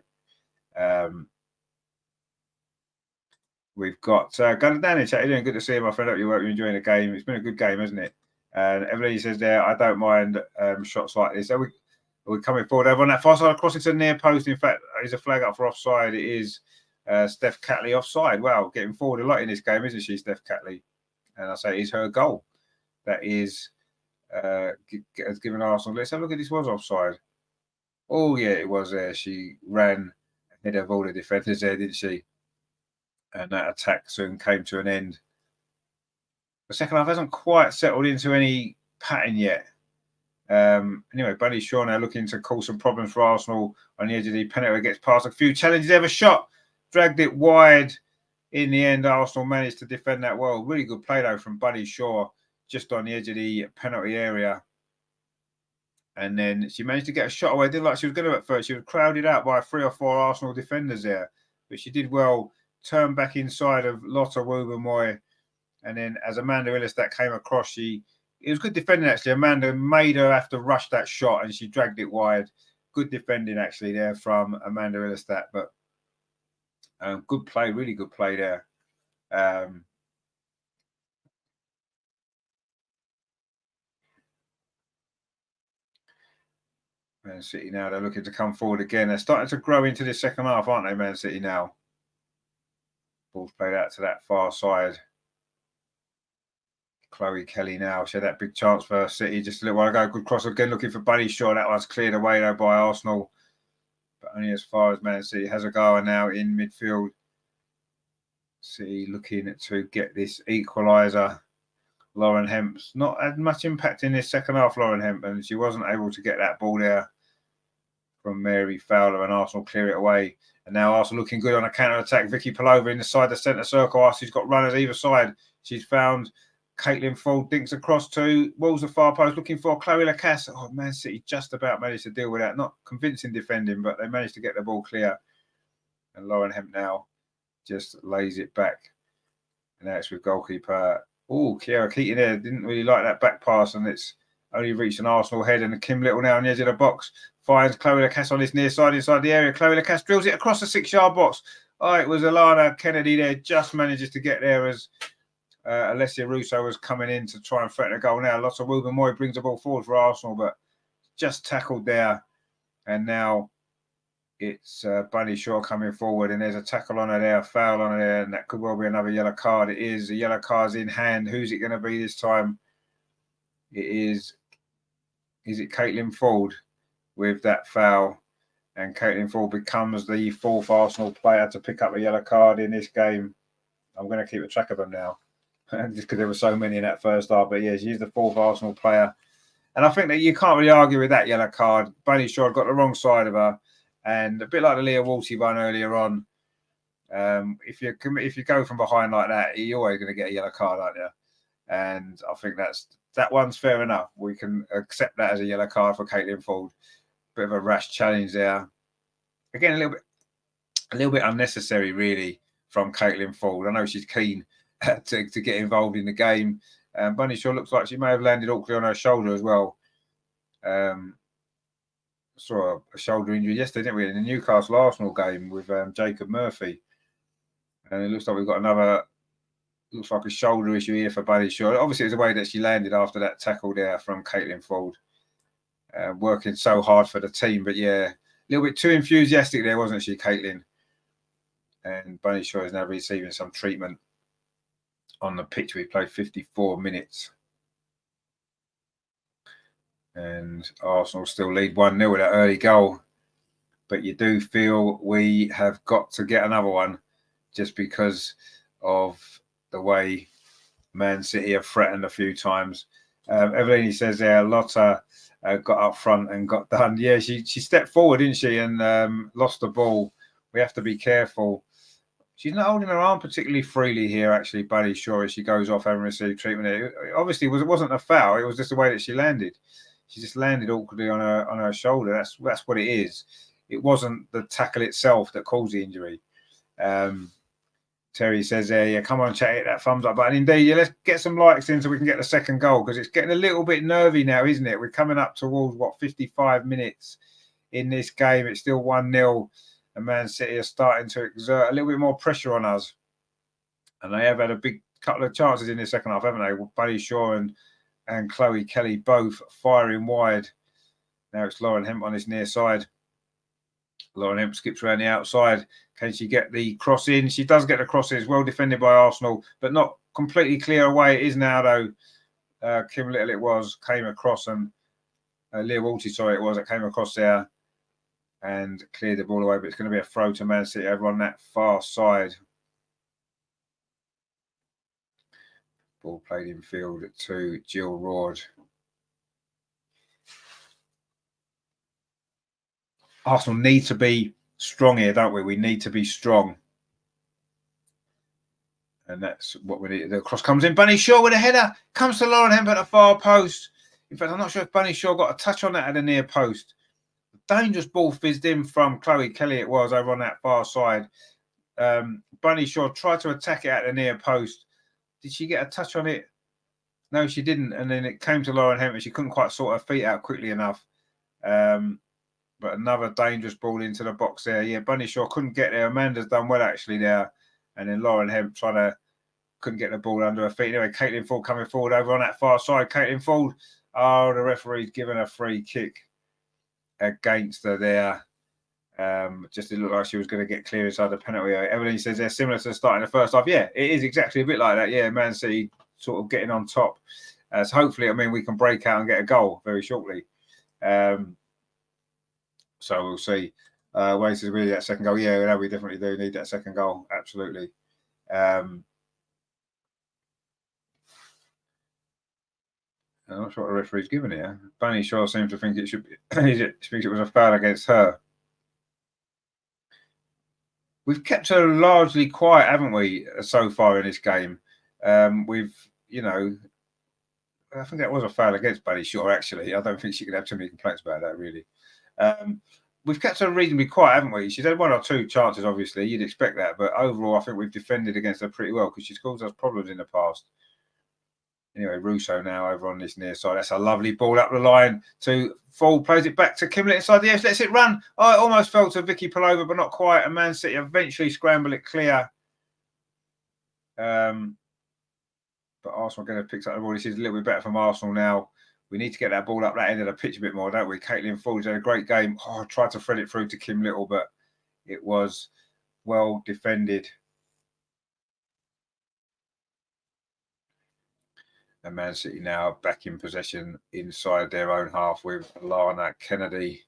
We've got Gunnar Dan in chat. You're doing good to see you, my friend. I hope you're enjoying the game. It's been a good game, hasn't it? And everybody says there, I don't mind shots like this. So we're coming forward over on that far side, crossing to the near post. In fact, there's a flag up for offside. It is Steph Catley offside. Wow, getting forward a lot in this game, isn't she, Steph Catley? And I say it's her goal. That is has given Arsenal. Let's have a look at this. Was offside. Oh, yeah, it was there. She ran ahead of all the defenders there, didn't she? And that attack soon came to an end. The second half hasn't quite settled into any pattern yet. Anyway, Bunny Shaw now looking to cause some problems for Arsenal on the edge of the penalty. Gets past a few challenges, ever shot, dragged it wide. In the end, Arsenal managed to defend that well. Really good play though from Bunny Shaw, just on the edge of the penalty area. And then she managed to get a shot away. Didn't like she was going to at first. She was crowded out by 3 or 4 Arsenal defenders there, but she did well. Turned back inside of Lotta Wubben-Moy, and then as Amanda Illistadt came across, it was good defending actually. Amanda made her have to rush that shot, and she dragged it wide. Good defending actually there from Amanda Illistadt, but good play, really good play there. Man City now, they're looking to come forward again. They're starting to grow into the second half, aren't they, Man City now? Ball's played out to that far side. Chloe Kelly now. She had that big chance for City just a little while ago. Good cross again, looking for Bunny Shaw. That one's cleared away though by Arsenal, but only as far as Man City. Has a goer now in midfield. City looking to get this equalizer. Lauren Hemp's not had much impact in this second half, Lauren Hemp, and she wasn't able to get that ball there from Mary Fowler, and Arsenal clear it away. And now Arsenal looking good on a counter-attack. Vicky Palova inside the centre circle. She's got runners either side. She's found Caitlin Ford, dinks across to walls the far post, looking for Chloe Lacasse. Oh, Man City just about managed to deal with that. Not convincing defending, but they managed to get the ball clear. And Lauren Hemp now just lays it back. And now it's with goalkeeper. Oh, Kiara Keating there. Didn't really like that back pass, and it's only reached an Arsenal head. And Kim Little now on the edge of the box finds Chloe Lacasse on his near side inside the area. Chloe Lacasse drills it across the 6-yard box. Oh, it was Alana Kennedy there. Just manages to get there as Alessia Russo was coming in to try and threaten a goal now. Lotta Wubben-Moy brings the ball forward for Arsenal, but just tackled there. And now it's Bunny Shaw coming forward, and there's a tackle on her there, a foul on her there, and that could well be another yellow card. It is. The yellow card's in hand. Who's it going to be this time? It is. Is it Caitlin Ford with that foul? And Caitlin Ford becomes the 4th Arsenal player to pick up a yellow card in this game. I'm going to keep a track of them now, just because there were so many in that first half. But yeah, she's the 4th Arsenal player. And I think that you can't really argue with that yellow card. Bunny Shaw got the wrong side of her. And a bit like the Leah Walty one earlier on, if you go from behind like that, you're always going to get a yellow card, aren't you? And I think that one's fair enough. We can accept that as a yellow card for Caitlin Ford. Bit of a rash challenge there. Again, a little bit unnecessary, really, from Caitlin Ford. I know she's keen to get involved in the game. Bunny Shaw looks like she may have landed awkwardly on her shoulder as well. Saw a shoulder injury yesterday, didn't we, in the Newcastle Arsenal game with Jacob Murphy. And it looks like we've got another, looks like a shoulder issue here for Bunny Shaw. Obviously, it was the way that she landed after that tackle there from Caitlin Ford. Working so hard for the team, but yeah, a little bit too enthusiastic there, wasn't she, Caitlin? And Bunny Shaw is now receiving some treatment on the pitch. We played 54 minutes. And Arsenal still lead 1-0 with that early goal. But you do feel we have got to get another one just because of the way Man City have threatened a few times. Evelyn says there, Lotta got up front and got done. Yeah, she stepped forward, didn't she, and lost the ball. We have to be careful. She's not holding her arm particularly freely here, actually, Bunny Shaw, as she goes off having received treatment. It obviously wasn't a foul. It was just the way that she landed. She just landed awkwardly on her shoulder. That's what it is. It wasn't the tackle itself that caused the injury. Terry says there, yeah, come on, chat, hit that thumbs up button. Indeed, yeah, let's get some likes in so we can get the second goal, because it's getting a little bit nervy now, isn't it? We're coming up towards, 55 minutes in this game. It's still 1-0, and Man City are starting to exert a little bit more pressure on us. And they have had a big couple of chances in the second half, haven't they? Bunny Shaw and Chloe Kelly both firing wide. Now it's Lauren Hemp on his near side. Lauren Hemp skips around the outside. Can she get the cross in? She does get the cross in. It's well defended by Arsenal, but not completely clear away. It is now, though. Kim Little came across, and Leah Walty, sorry, it came across there and cleared the ball away, but it's going to be a throw to Man City over on that far side. Ball played in field to Jill Roard. Arsenal need to be strong here, don't we? We need to be strong. And that's what we need. The cross comes in. Bunny Shaw with a header. Comes to Lauren Hemp at the far post. In fact, I'm not sure if Bunny Shaw got a touch on that at the near post. Dangerous ball fizzed in from Chloe Kelly, it was, over on that far side. Bunny Shaw tried to attack it at the near post. Did she get a touch on it? No, she didn't. And then it came to Lauren Hemp and she couldn't quite sort her feet out quickly enough. But another dangerous ball into the box there. Yeah, Bunny Shaw couldn't get there. Amanda's done well actually there. And then Lauren Hemp couldn't get the ball under her feet. Anyway, Caitlin Ford coming forward over on that far side. Caitlin Ford, the referee's given a free kick against her there. Just it looked like she was going to get clear inside the penalty area. Evelyn says they're similar to the start in the first half. Yeah, it is exactly a bit like that. Yeah, Man City sort of getting on top. So hopefully, we can break out and get a goal very shortly. So we'll see. Wayne says, really, that second goal? Yeah, we definitely do need that second goal. Absolutely. I'm not sure what the referee's given here. Bunny Shaw seems to think it should be. He thinks it was a foul against her. We've kept her largely quiet, haven't we, so far in this game? I think that was a foul against Bunny Shaw, actually. I don't think she could have too many complaints about that, really. We've kept her reasonably quiet, haven't we? She's had one or two chances, obviously. You'd expect that. But overall, I think we've defended against her pretty well because she's caused us problems in the past. Anyway, Russo now over on this near side. That's a lovely ball up the line to Ford. Plays it back to Kimlet inside the edge. Lets it run. Oh, it almost fell to Vicky Palova, but not quite. And Man City eventually scramble it clear. But Arsenal going to pick up the ball. This is a little bit better from Arsenal now. We need to get that ball up that end of the pitch a bit more, don't we? Caitlin Ford's had a great game. I tried to thread it through to Kim Little, but it was well defended. And Man City now back in possession inside their own half with Lana Kennedy.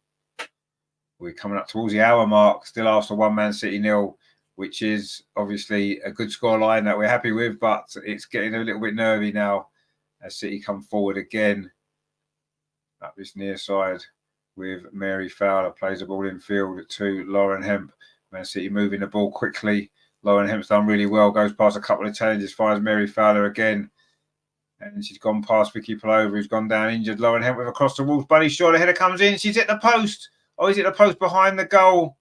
We're coming up towards the hour mark. Still Arsenal 1, Man City 0, which is obviously a good scoreline that we're happy with, but it's getting a little bit nervy now as City come forward again. Up this near side with Mary Fowler. Plays the ball in field to Lauren Hemp. Man City moving the ball quickly. Lauren Hemp's done really well. Goes past a couple of challenges. Finds Mary Fowler again. And she's gone past Vicky Palova, who's gone down injured. Lauren Hemp with across the walls. Bunny Shaw, the header comes in. She's hit the post. Oh, is it the post behind the goal?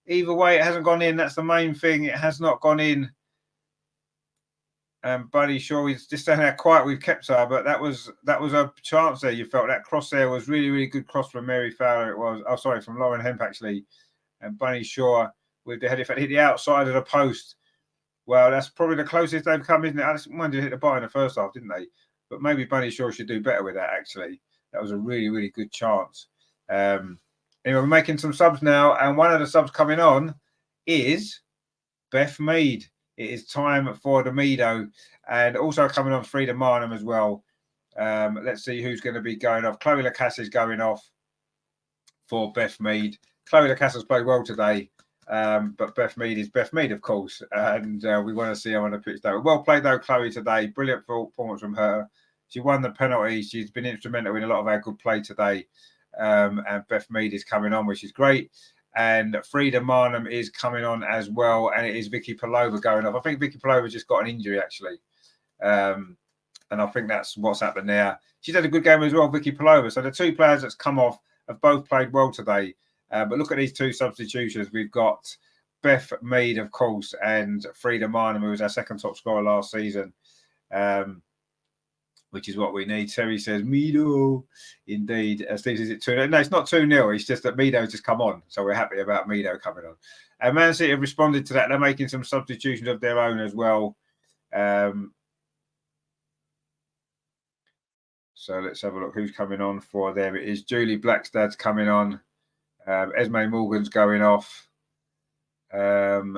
Either way, it hasn't gone in. That's the main thing. It has not gone in. And Bunny Shaw is just standing there quiet. We've kept her, but that was a chance there. You felt that cross there was really, really good cross from Mary Fowler. It was. Oh, sorry, from Lauren Hemp, actually. And Bunny Shaw with the header. If it hit the outside of the post, well, that's probably the closest they've come, isn't it? I just wanted to hit the bar in the first half, didn't they? But maybe Bunny Shaw should do better with that, actually. That was a really, really good chance. Anyway, we're making some subs now, and one of the subs coming on is Beth Mead. It is time for the Meadow, and also coming on Frida Marnham as well. Let's see who's going to be going off. Chloe Lacasse is going off for Beth Mead. Chloe Lacasse has played well today. But Beth Mead is Beth Mead, of course, and we want to see her on the pitch though. Well played though, Chloe, today. Brilliant performance from her. She won the penalty. She's been instrumental in a lot of our good play today. And Beth Mead is coming on, which is great. And Frida Marnham is coming on as well. And it is Vicky Palova going off. I think Vicky Palova just got an injury, actually. And I think that's what's happened there. She's had a good game as well, Vicky Palova. So the two players that's come off have both played well today. But look at these two substitutions. We've got Beth Mead, of course, and Frida Marnham, who was our second top scorer last season, which is what we need. Terry says, Meadow. Indeed. Steve says, it 2-0? No, it's not 2-0. It's just that Meadow's just come on. So we're happy about Meadow coming on. And Man City have responded to that. They're making some substitutions of their own as well. So let's have a look who's coming on for them. It is Julie Blackstad's coming on. Esme Morgan's going off. And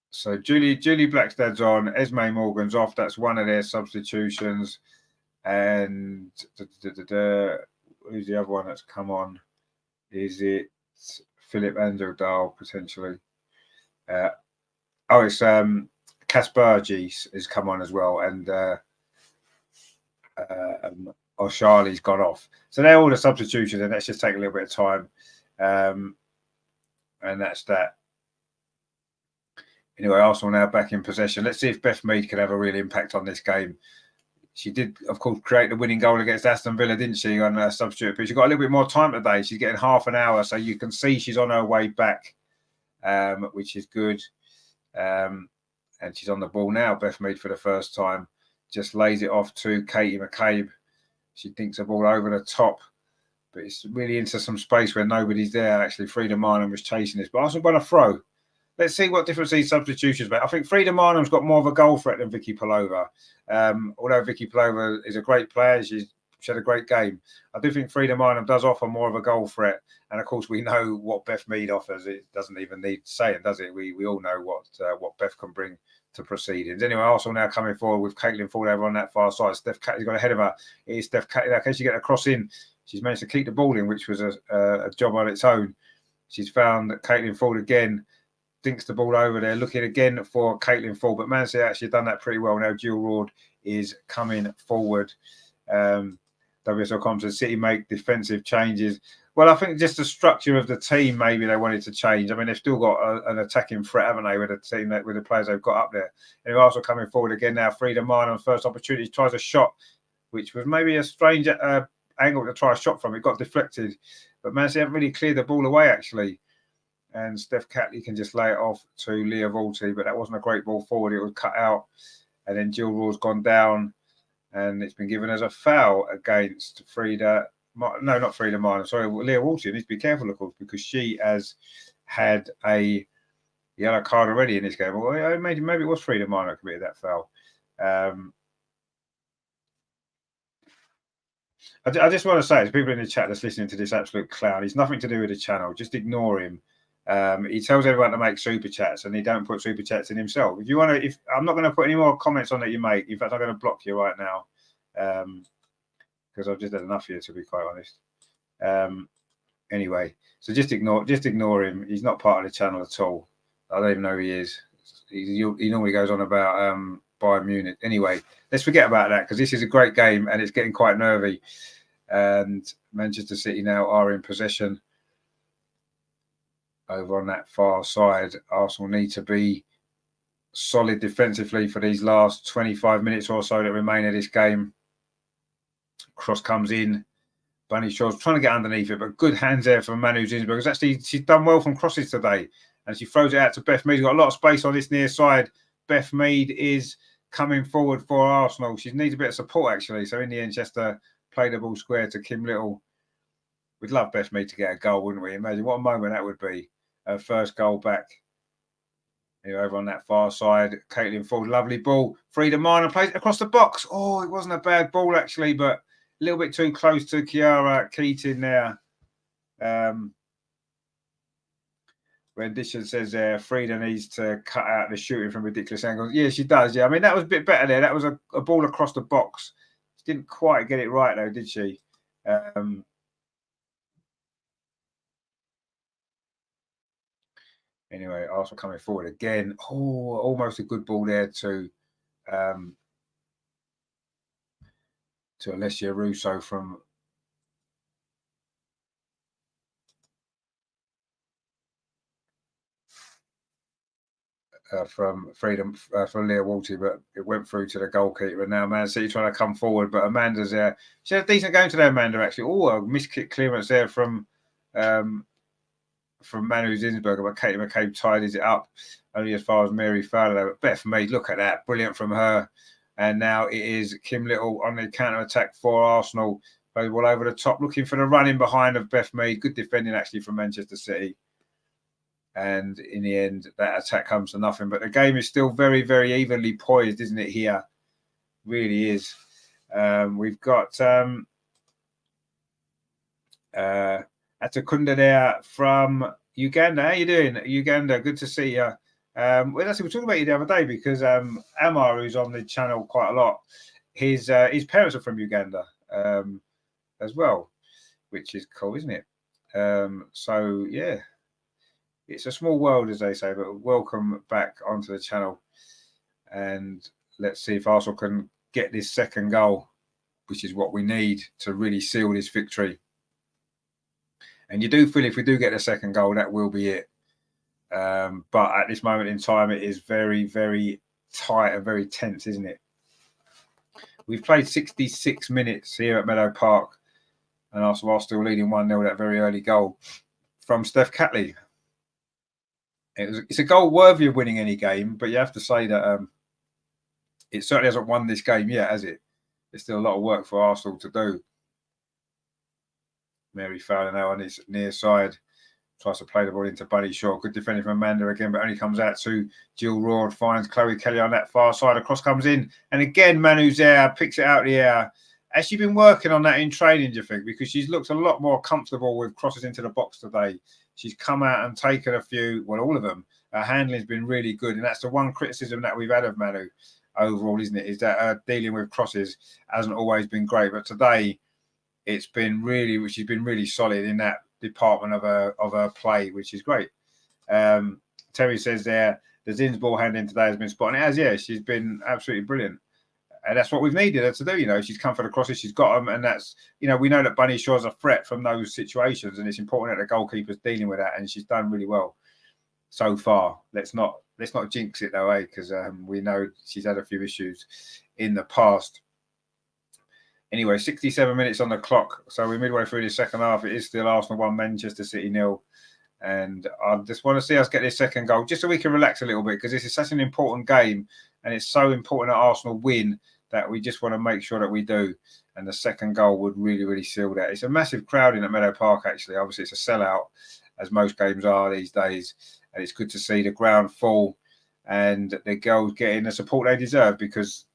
so Julie Blackstad's on. Esme Morgan's off. That's one of their substitutions. And who's the other one that's come on? Is it Philip Angeldal, potentially? It's Kasperji has come on as well. And or Charlie's gone off. So they're all the substitutions, and let's just take a little bit of time. And that's that. Anyway, Arsenal now back in possession. Let's see if Beth Mead can have a real impact on this game. She did, of course, create the winning goal against Aston Villa, didn't she, on a substitute? But she got a little bit more time today. She's getting half an hour, so you can see she's on her way back, which is good. And she's on the ball now, Beth Mead, for the first time. Just lays it off to Katie McCabe. She thinks the ball over the top, but it's really into some space where nobody's there. Actually, Frida Marnham was chasing this, but Arsenal got a throw. Let's see what difference these substitutions make. I think Frida Marnham's got more of a goal threat than Vicky Pelova. Although Vicky Pelova is a great player, she had a great game. I do think Frida Marnham does offer more of a goal threat. And of course, we know what Beth Mead offers. It doesn't even need saying, does it? We all know what Beth can bring to proceedings. Anyway, Arsenal now coming forward with Caitlin Ford over on that far side. Steph Catley's got ahead of her. It is Steph Catley. In case she get a cross in, she's managed to keep the ball in, which was a job on its own. She's found that Caitlin Ford again dinks the ball over there, looking again for Caitlin Ford. But Man City actually done that pretty well. Now Jill Ward is coming forward. WSL Compton City make defensive changes. Well, I think just the structure of the team, maybe they wanted to change. I mean, they've still got an attacking threat, haven't they, with the team, with the players they've got up there. And they're also coming forward again now. Frida Marnham, first opportunity, tries a shot, which was maybe a strange angle to try a shot from. It got deflected. But Man City haven't really cleared the ball away, actually. And Steph Catley can just lay it off to Leah Vulty, but that wasn't a great ball forward. It was cut out. And then Jill Raw's gone down, and it's been given as a foul against Frida. No, not Frida Marnham. Sorry, Leah Vulty needs to be careful, of course, because she has had a yellow card already in this game. Well, maybe it was Frida Marnham who committed that foul. I just want to say to people in the chat that's listening to this absolute clown, he's nothing to do with the channel. Just ignore him. He tells everyone to make super chats, and he don't put super chats in himself. If you want to, I'm not going to put any more comments on that you make. In fact, I'm going to block you right now because I've just had enough here, to be quite honest. Anyway, so just ignore him. He's not part of the channel at all. I don't even know who he is. He normally goes on about Bayern Munich. Anyway, let's forget about that because this is a great game and it's getting quite nervy. And Manchester City now are in possession. Over on that far side, Arsenal need to be solid defensively for these last 25 minutes or so that remain of this game. Cross comes in. Bunny Shaw's trying to get underneath it, but good hands there from Manu Zinsberg. Because actually, she's done well from crosses today. And she throws it out to Beth Mead. She's got a lot of space on this near side. Beth Mead is coming forward for Arsenal. She needs a bit of support, actually. So in the end, she has to play the ball square to Kim Little. We'd love Beth Mead to get a goal, wouldn't we? Imagine what a moment that would be. Her first goal back. Here over on that far side, Caitlin Ford, lovely ball. Frida Marnham plays it across the box. Oh, it wasn't a bad ball actually, but a little bit too close to Kiara Keating there. Rendition says Frida needs to cut out the shooting from ridiculous angles. Yeah, she does. Yeah, I mean that was a bit better there. That was a ball across the box. She didn't quite get it right though, did she? Anyway, Arsenal coming forward again. Oh, almost a good ball there to Alessia Russo from Freedom from Leah Walty, but it went through to the goalkeeper. And now Man City trying to come forward, but Amanda's there. She had a decent game today, Amanda, actually. Oh, a miskick clearance there from Manu Zinsberger, but Katie McCabe tidies it up only as far as Mary Fowler. But Beth Mead, look at that. Brilliant from her. And now it is Kim Little on the counter-attack for Arsenal. Plays all over the top, looking for the running behind of Beth Mead. Good defending, actually, from Manchester City. And in the end, that attack comes to nothing. But the game is still very, very evenly poised, isn't it, here? Really is. We've got Atakunda there from Uganda. How you doing, Uganda? Good to see you. Well, actually, we were talking about you the other day because Amar, who's on the channel quite a lot, his parents are from Uganda as well, which is cool, isn't it? So, yeah. It's a small world, as they say, but welcome back onto the channel. And let's see if Arsenal can get this second goal. which is what we need to really seal this victory. And you do feel if we do get a second goal, that will be it. But at this moment in time, it is very, very tight and very tense, isn't it? We've played 66 minutes here at Meadow Park, and Arsenal are still leading 1-0, that very early goal from Steph Catley. It's a goal worthy of winning any game, but you have to say that it certainly hasn't won this game yet, has it? There's still a lot of work for Arsenal to do. Mary Fowler now on his near side. Tries to play the ball into Buddy Shaw. Good defending from Amanda again, but only comes out to Jill Rord. Finds Chloe Kelly on that far side. A cross comes in. And again, Manu's there. Picks it out of the air. Has she been working on that in training, do you think? Because she's looked a lot more comfortable with crosses into the box today. She's come out and taken a few, well, all of them. Her handling's been really good. And that's the one criticism that we've had of Manu overall, isn't it? Is that dealing with crosses hasn't always been great. But today, she's been really solid in that department of her play, which is great. Terry says there, the Zinn's ball handling today has been spot on. It has, yeah, she's been absolutely brilliant. And that's what we've needed her to do. You know, she's come for the crosses, she's got them, and that's, you know, we know that Bunny Shaw's a threat from those situations, and it's important that the goalkeeper's dealing with that, and she's done really well so far. Let's not jinx it though, eh? Because we know she's had a few issues in the past. Anyway, 67 minutes on the clock, so we're midway through the second half. It is still Arsenal 1, Manchester City 0. And I just want to see us get this second goal, just so we can relax a little bit, because this is such an important game, and it's so important that Arsenal win that we just want to make sure that we do. And the second goal would really, really seal that. It's a massive crowd in at Meadow Park, actually. Obviously, it's a sellout, as most games are these days. And it's good to see the ground full and the girls getting the support they deserve, because,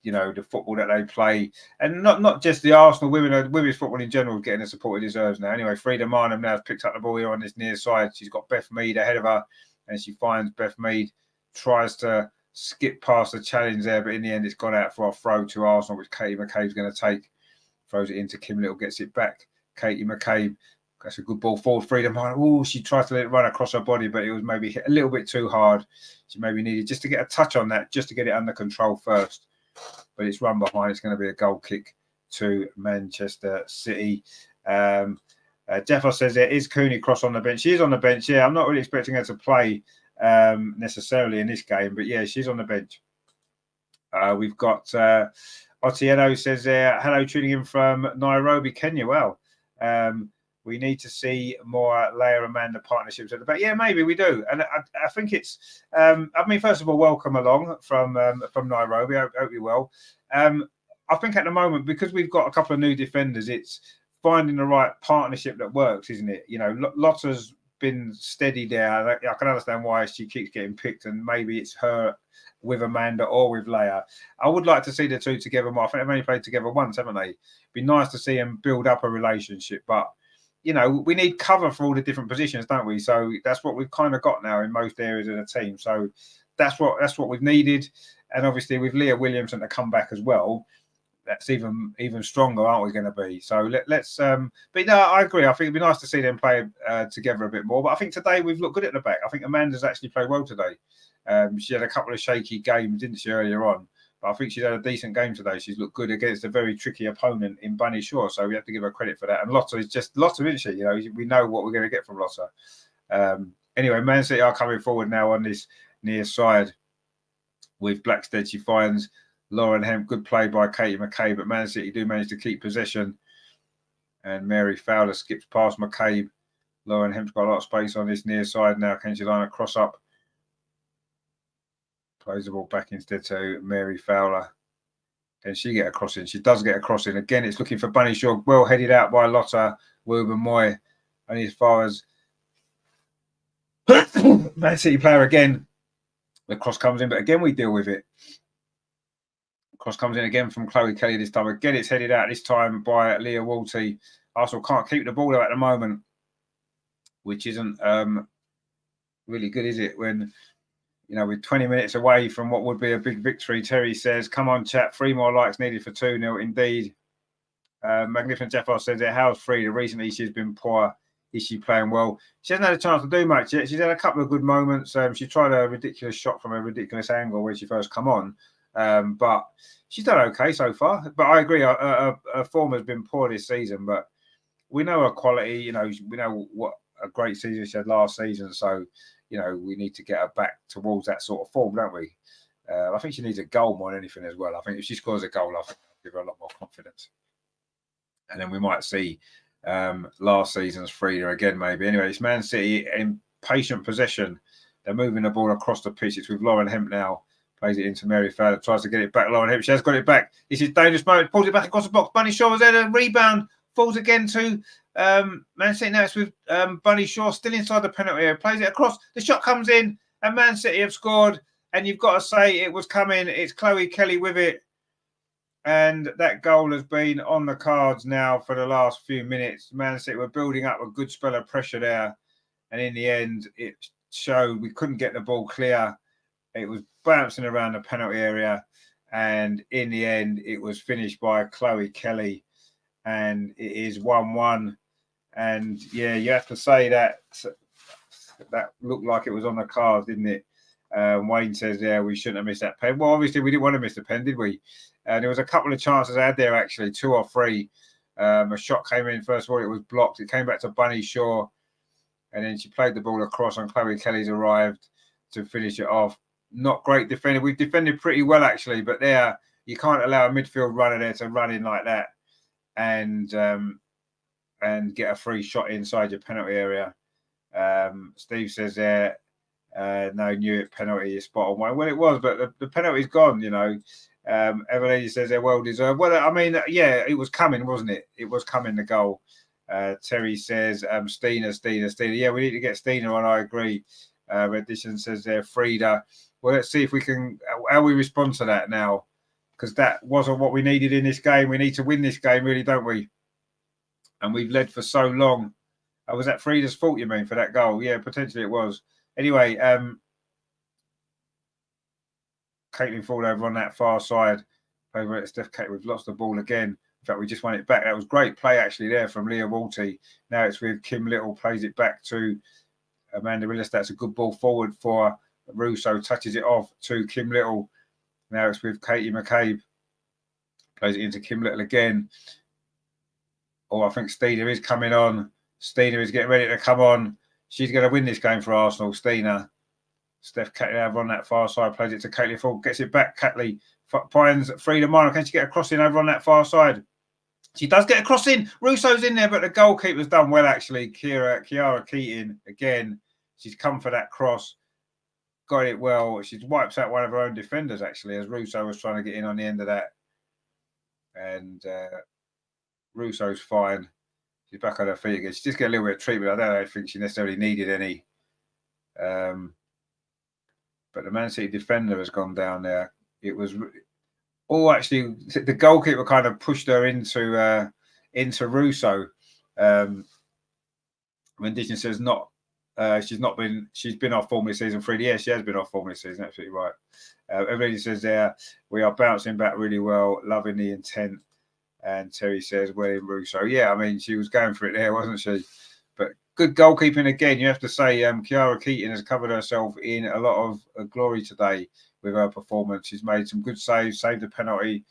you know, the football that they play, and not just the Arsenal women's football in general, getting the support it deserves now. Anyway, Frida Marnham now has picked up the ball here on this near side. She's got Beth Mead ahead of her, and she finds Beth Mead, tries to skip past the challenge there, but in the end it's gone out for a throw to Arsenal, which Katie McCabe's going to take. Throws it into Kim Little, gets it back. Katie McCabe, that's a good ball forward. Frida Marnham, oh, she tried to let it run across her body, but it was maybe hit a little bit too hard. She maybe needed just to get a touch on that, just to get it under control first. But it's run behind. It's going to be a goal kick to Manchester City. Jeffo says there is Cooney Cross on the bench. She is on the bench. Yeah, I'm not really expecting her to play necessarily in this game, but yeah, she's on the bench. We've got Otieno says there, hello, tuning in from Nairobi, Kenya. Well, we need to see more Leia Amanda partnerships at the back. Yeah, maybe we do. And I think it's, I mean, first of all, welcome along from Nairobi. I hope you're well. I think at the moment, because we've got a couple of new defenders, it's finding the right partnership that works, isn't it? You know, Lotta's been steady there. I can understand why she keeps getting picked, and maybe it's her with Amanda or with Leia. I would like to see the two together more. I think they've only played together once, haven't they? It'd be nice to see them build up a relationship, but you know, we need cover for all the different positions, don't we? So that's what we've kind of got now in most areas of the team. So that's what we've needed. And obviously with Leah Williamson to come back as well, that's even stronger, aren't we going to be? So let's but no, I agree. I think it'd be nice to see them play together a bit more. But I think today we've looked good at the back. I think Amanda's actually played well today. She had a couple of shaky games, didn't she, earlier on? But I think she's had a decent game today. She's looked good against a very tricky opponent in Bunny Shaw. So we have to give her credit for that. And Lotta is just Lotta, isn't she? You know, we know what we're going to get from Lotta. Anyway, Man City are coming forward now on this near side with Blackstead. She finds Lauren Hemp. Good play by Katie McCabe. But Man City do manage to keep possession. And Mary Fowler skips past McCabe. Lauren Hemp's got a lot of space on this near side now. Can she line a cross up? Plays the ball back instead to Mary Fowler. Can she get a cross in? She does get a cross in. Again, it's looking for Bunny Shaw. Well headed out by Lotta Wilburn-Moy. Only as far as Man City player again. The cross comes in, but again, we deal with it. Cross comes in again from Chloe Kelly this time. Again, it's headed out this time by Leah Walty. Arsenal can't keep the ball out at the moment, which isn't really good, is it? When, you know, we're 20 minutes away from what would be a big victory. Terry says, come on, chat. 3 more likes needed for 2-0. Indeed. Magnificent Jeffo says, how's Frida? Recently, she's been poor. Is she playing well? She hasn't had a chance to do much yet. She's had a couple of good moments. She tried a ridiculous shot from a ridiculous angle when she first come on. But she's done okay so far. But I agree, her form has been poor this season. But we know her quality. You know, we know what a great season she had last season. So, you know, we need to get her back towards that sort of form, don't we? I think she needs a goal more than anything as well. I think if she scores a goal, I think it'll give her a lot more confidence. And then we might see last season's Frida again, maybe. Anyway, it's Man City in patient possession. They're moving the ball across the pitch. It's with Lauren Hemp now. Plays it into Mary Fowler, tries to get it back. Lauren Hemp, she has got it back. This is dangerous moment. Pulls it back across the box. Bunny Shaw was there. A rebound. Falls again to Man City. Now it's with Bunny Shaw still inside the penalty area. Plays it across. The shot comes in and Man City have scored. And you've got to say it was coming. It's Chloe Kelly with it. And that goal has been on the cards now for the last few minutes. Man City were building up a good spell of pressure there. And in the end, it showed we couldn't get the ball clear. It was bouncing around the penalty area. And in the end, it was finished by Chloe Kelly. And it is 1-1. And yeah, you have to say that looked like it was on the cards, didn't it? Wayne says, yeah, we shouldn't have missed that pen. Well, obviously, we didn't want to miss the pen, did we? There was a couple of chances I had there, actually, 2 or 3. A shot came in. First of all, it was blocked. It came back to Bunny Shaw. And then she played the ball across and Chloe Kelly's arrived to finish it off. Not great defending. We've defended pretty well, actually. But there, you can't allow a midfield runner there to run in like that and get a free shot inside your penalty area. Steve says there, no, knew it penalty is spot on. Well, it was, but the penalty's gone, you know. Evelyn says they're well deserved. Well, I mean, yeah, it was coming, wasn't it? It was coming, the goal. Terry says, Stina. Yeah, we need to get Stina on, I agree. Edition says they're Frida. Well, let's see if we can, how we respond to that now, because that wasn't what we needed in this game. We need to win this game, really, don't we? And we've led for so long. Was that Frida's fault, you mean, for that goal? Yeah, potentially it was. Anyway, Caitlin Ford over on that far side. Over at Steph Kate, we've lost the ball again. In fact, we just won it back. That was great play, actually, there from Leah Walty. Now it's with Kim Little, plays it back to Amanda Willis. That's a good ball forward for Russo. Touches it off to Kim Little. Now it's with Katie McCabe. Plays it into Kim Little again. Oh, I think Stina is coming on. Stina is getting ready to come on. She's going to win this game for Arsenal, Stina. Steph Catley over on that far side, plays it to Caitlin Ford, gets it back. Catley finds Frida Minor. Can she get a cross in over on that far side? She does get a cross in. Russo's in there, but the goalkeeper's done well, actually. Kiara Keating, again, she's come for that cross. Got it well. She wipes out one of her own defenders, actually, as Russo was trying to get in on the end of that. And Russo's fine. She's back on her feet again. She just get a little bit of treatment. I don't think she necessarily needed any. But the Man City defender has gone down there. It was actually the goalkeeper kind of pushed her into Russo. Rendition says she's been off form this season. Frida, yeah, she has been off form this season. Absolutely right. Everybody says there we are bouncing back really well, loving the intent. And Terry says, well, Russo. Yeah, I mean, she was going for it there, wasn't she? But good goalkeeping again. You have to say Kiara Keating has covered herself in a lot of glory today with her performance. She's made some good saves, saved a penalty.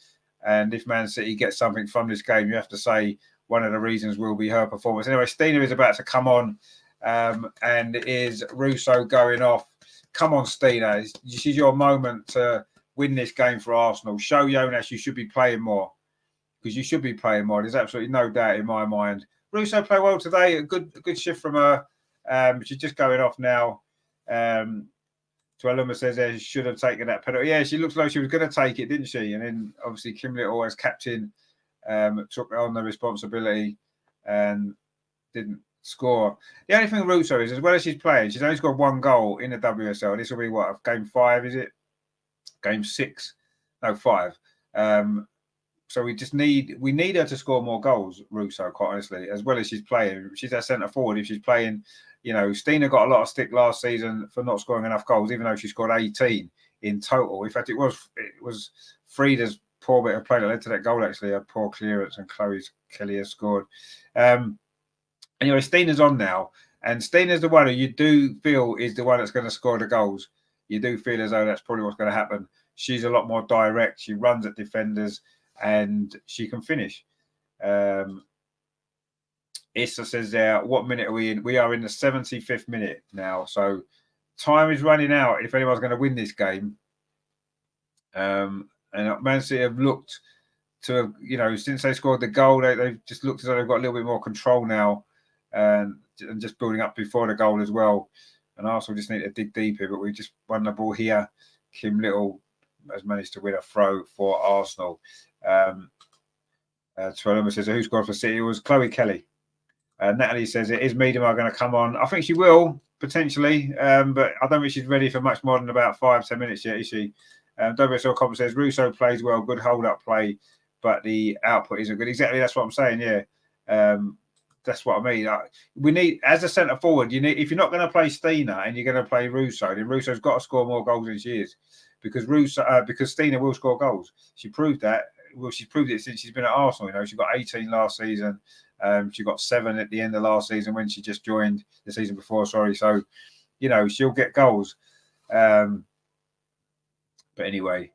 And if Man City gets something from this game, you have to say one of the reasons will be her performance. Anyway, Stina is about to come on and is Russo going off. Come on, Stina. This is your moment to win this game for Arsenal. Show Jonas you should be playing more. Because you should be playing more. There's absolutely no doubt in my mind. Russo played well today. A good shift from her. She's just going off now. Tualuma says she should have taken that penalty. Yeah, she looks like she was going to take it, didn't she? And then obviously Kim Little, as captain, took on the responsibility and didn't score. The only thing Russo is, as well as she's playing, she's only scored 1 goal in the WSL. This will be what, game 5, is it? Game 6? No, 5. So we need her to score more goals, Russo, quite honestly, as well as she's playing. She's our centre forward. If she's playing, you know, Stina got a lot of stick last season for not scoring enough goals, even though she scored 18 in total. In fact, it was Frida's poor bit of play that led to that goal, actually, a poor clearance, and Chloe Kelly has scored. Anyway, Stina's on now, and Stina's the one who you do feel is the one that's going to score the goals. you do feel as though that's probably what's going to happen. She's a lot more direct. She runs at defenders and she can finish. Issa says there, what minute are we in? We are in the 75th minute now. So time is running out if anyone's going to win this game. And Man City have looked to have, since they scored the goal, they've just looked as though they've got a little bit more control now and just building up before the goal as well. And Arsenal just need to dig deeper, but we just won the ball here. Kim Little has managed to win a throw for Arsenal. Tweloma says, who scored for City? It was Chloe Kelly. Natalie says, is Meadow going to come on? I think she will, potentially, but I don't think she's ready for much more than about 5-10 minutes yet, is she? WSL Copper says, Russo plays well, good hold-up play, but the output isn't good. Exactly, that's what I'm saying, yeah. That's what I mean. We need, as a centre forward, if you're not going to play Stina and you're going to play Russo, then Russo's got to score more goals than she is, because Stina will score goals. She proved that. Well, she's proved it since she's been at Arsenal. She got 18 last season. She got 7 at the end of last season when she just joined the season before. Sorry, so she'll get goals. But anyway,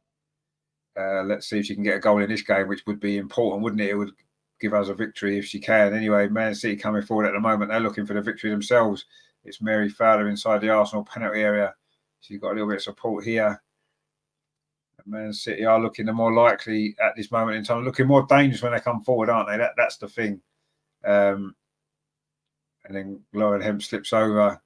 let's see if she can get a goal in this game, which would be important, wouldn't it? It would give us a victory if she can. Anyway, Man City coming forward at the moment. They're looking for the victory themselves. It's Mary Fowler inside the Arsenal penalty area. She's got a little bit of support here. Man City are looking the more likely at this moment in time, looking more dangerous when they come forward, aren't they? That's the thing. And then Lauren Hemp slips over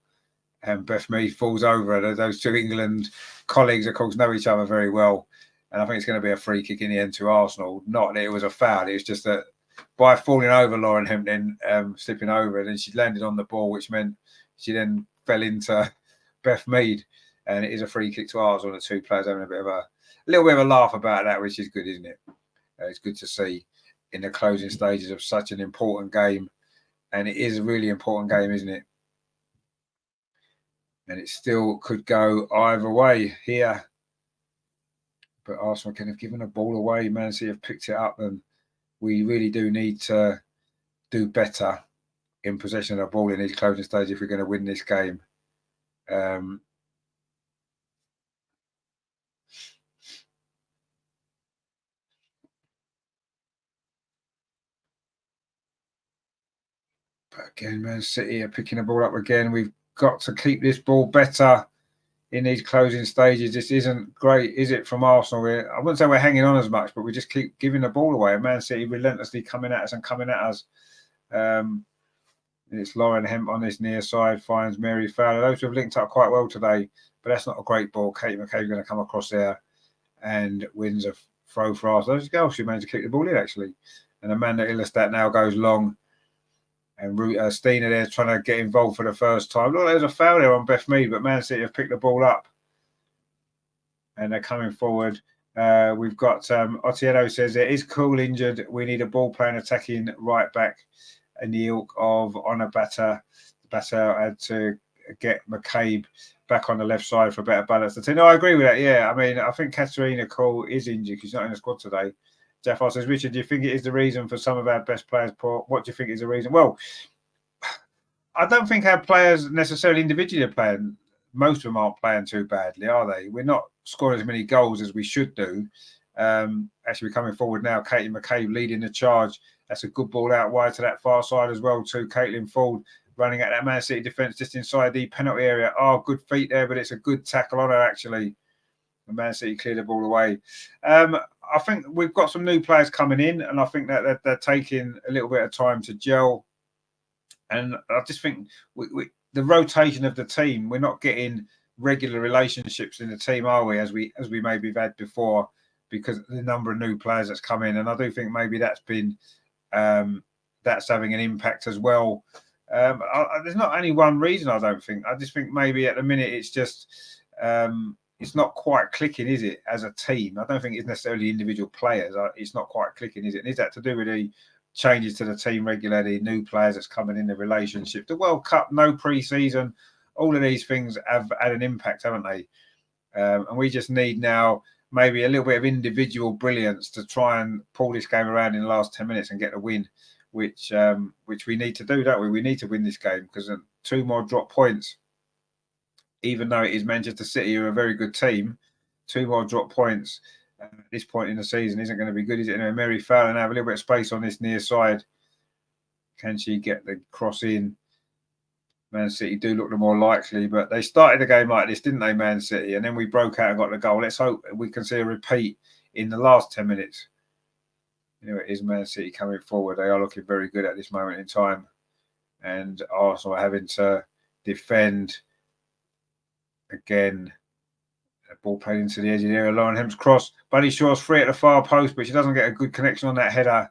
and Beth Mead falls over. Those two England colleagues, of course, know each other very well. And I think it's going to be a free kick in the end to Arsenal. Not that it was a foul. It was just that by falling over Lauren Hemp, then slipping over, and then she landed on the ball, which meant she then fell into Beth Mead. And it is a free kick to Arsenal. The two players having a little bit of a laugh about that, which is good, isn't it? It's good to see in the closing stages of such an important game. And it is a really important game, isn't it? And it still could go either way here. But Arsenal can have given the ball away. Man City have picked it up, and we really do need to do better in possession of the ball in these closing stages if we're going to win this game. But again, Man City are picking the ball up again. We've got to keep this ball better in these closing stages. This isn't great, is it, from Arsenal? I wouldn't say we're hanging on as much, but we just keep giving the ball away. And Man City relentlessly coming at us. It's Lauren Hemp on this near side, finds Mary Fowler. Those who have linked up quite well today, but that's not a great ball. Kate McCabe's going to come across there and wins a throw for Arsenal. She managed to kick the ball in, actually. And Amanda Illestat now goes long. And Stina there trying to get involved for the first time. Look, there's a foul there on Beth Mead, but Man City have picked the ball up. And they're coming forward. We've got Otieno says, it is Cool injured. We need a ball playing attacking right back in the ilk of Honor Batter. Batter had to get McCabe back on the left side for a better balance. No, I agree with that. Yeah, I mean, I think Katerina Cole is injured because she's not in the squad today. Jeff says, Richard, do you think it is the reason for some of our best players poor? What do you think is the reason? Well, I don't think our players necessarily individually are playing. Most of them aren't playing too badly, are they? We're not scoring as many goals as we should do. Actually, we're coming forward now. Katie McCabe leading the charge. That's a good ball out wide to that far side as well, too. Caitlin Ford running at that Man City defence just inside the penalty area. Oh, good feet there, but it's a good tackle on her, actually. And Man City cleared the ball away. I think we've got some new players coming in, and I think that they're taking a little bit of time to gel. And I just think the rotation of the team, we're not getting regular relationships in the team, are we? As we maybe have had before, because of the number of new players that's come in, and I do think maybe that's been that's having an impact as well. There's not only one reason. I don't think. I just think maybe at the minute it's just. It's not quite clicking, is it, as a team? I don't think it's necessarily individual players. It's not quite clicking, is it? And is that to do with the changes to the team regularly, new players that's coming in the relationship? The World Cup, no pre-season, all of these things have had an impact, haven't they? And we just need now maybe a little bit of individual brilliance to try and pull this game around in the last 10 minutes and get a win, which we need to do, don't we? We need to win this game because 2 more drop points even though it is Manchester City, who are a very good team, 2 more drop points at this point in the season isn't going to be good, is it? Anyway, Mary Fallon have a little bit of space on this near side. Can she get the cross in? Man City do look the more likely, but they started the game like this, didn't they, Man City? And then we broke out and got the goal. Let's hope we can see a repeat in the last 10 minutes. You know, it is Man City coming forward. They are looking very good at this moment in time. And Arsenal are having to defend again. A ball played into the edge of the area. Lauren Hemp's cross. Bunny Shaw's free at the far post, but she doesn't get a good connection on that header.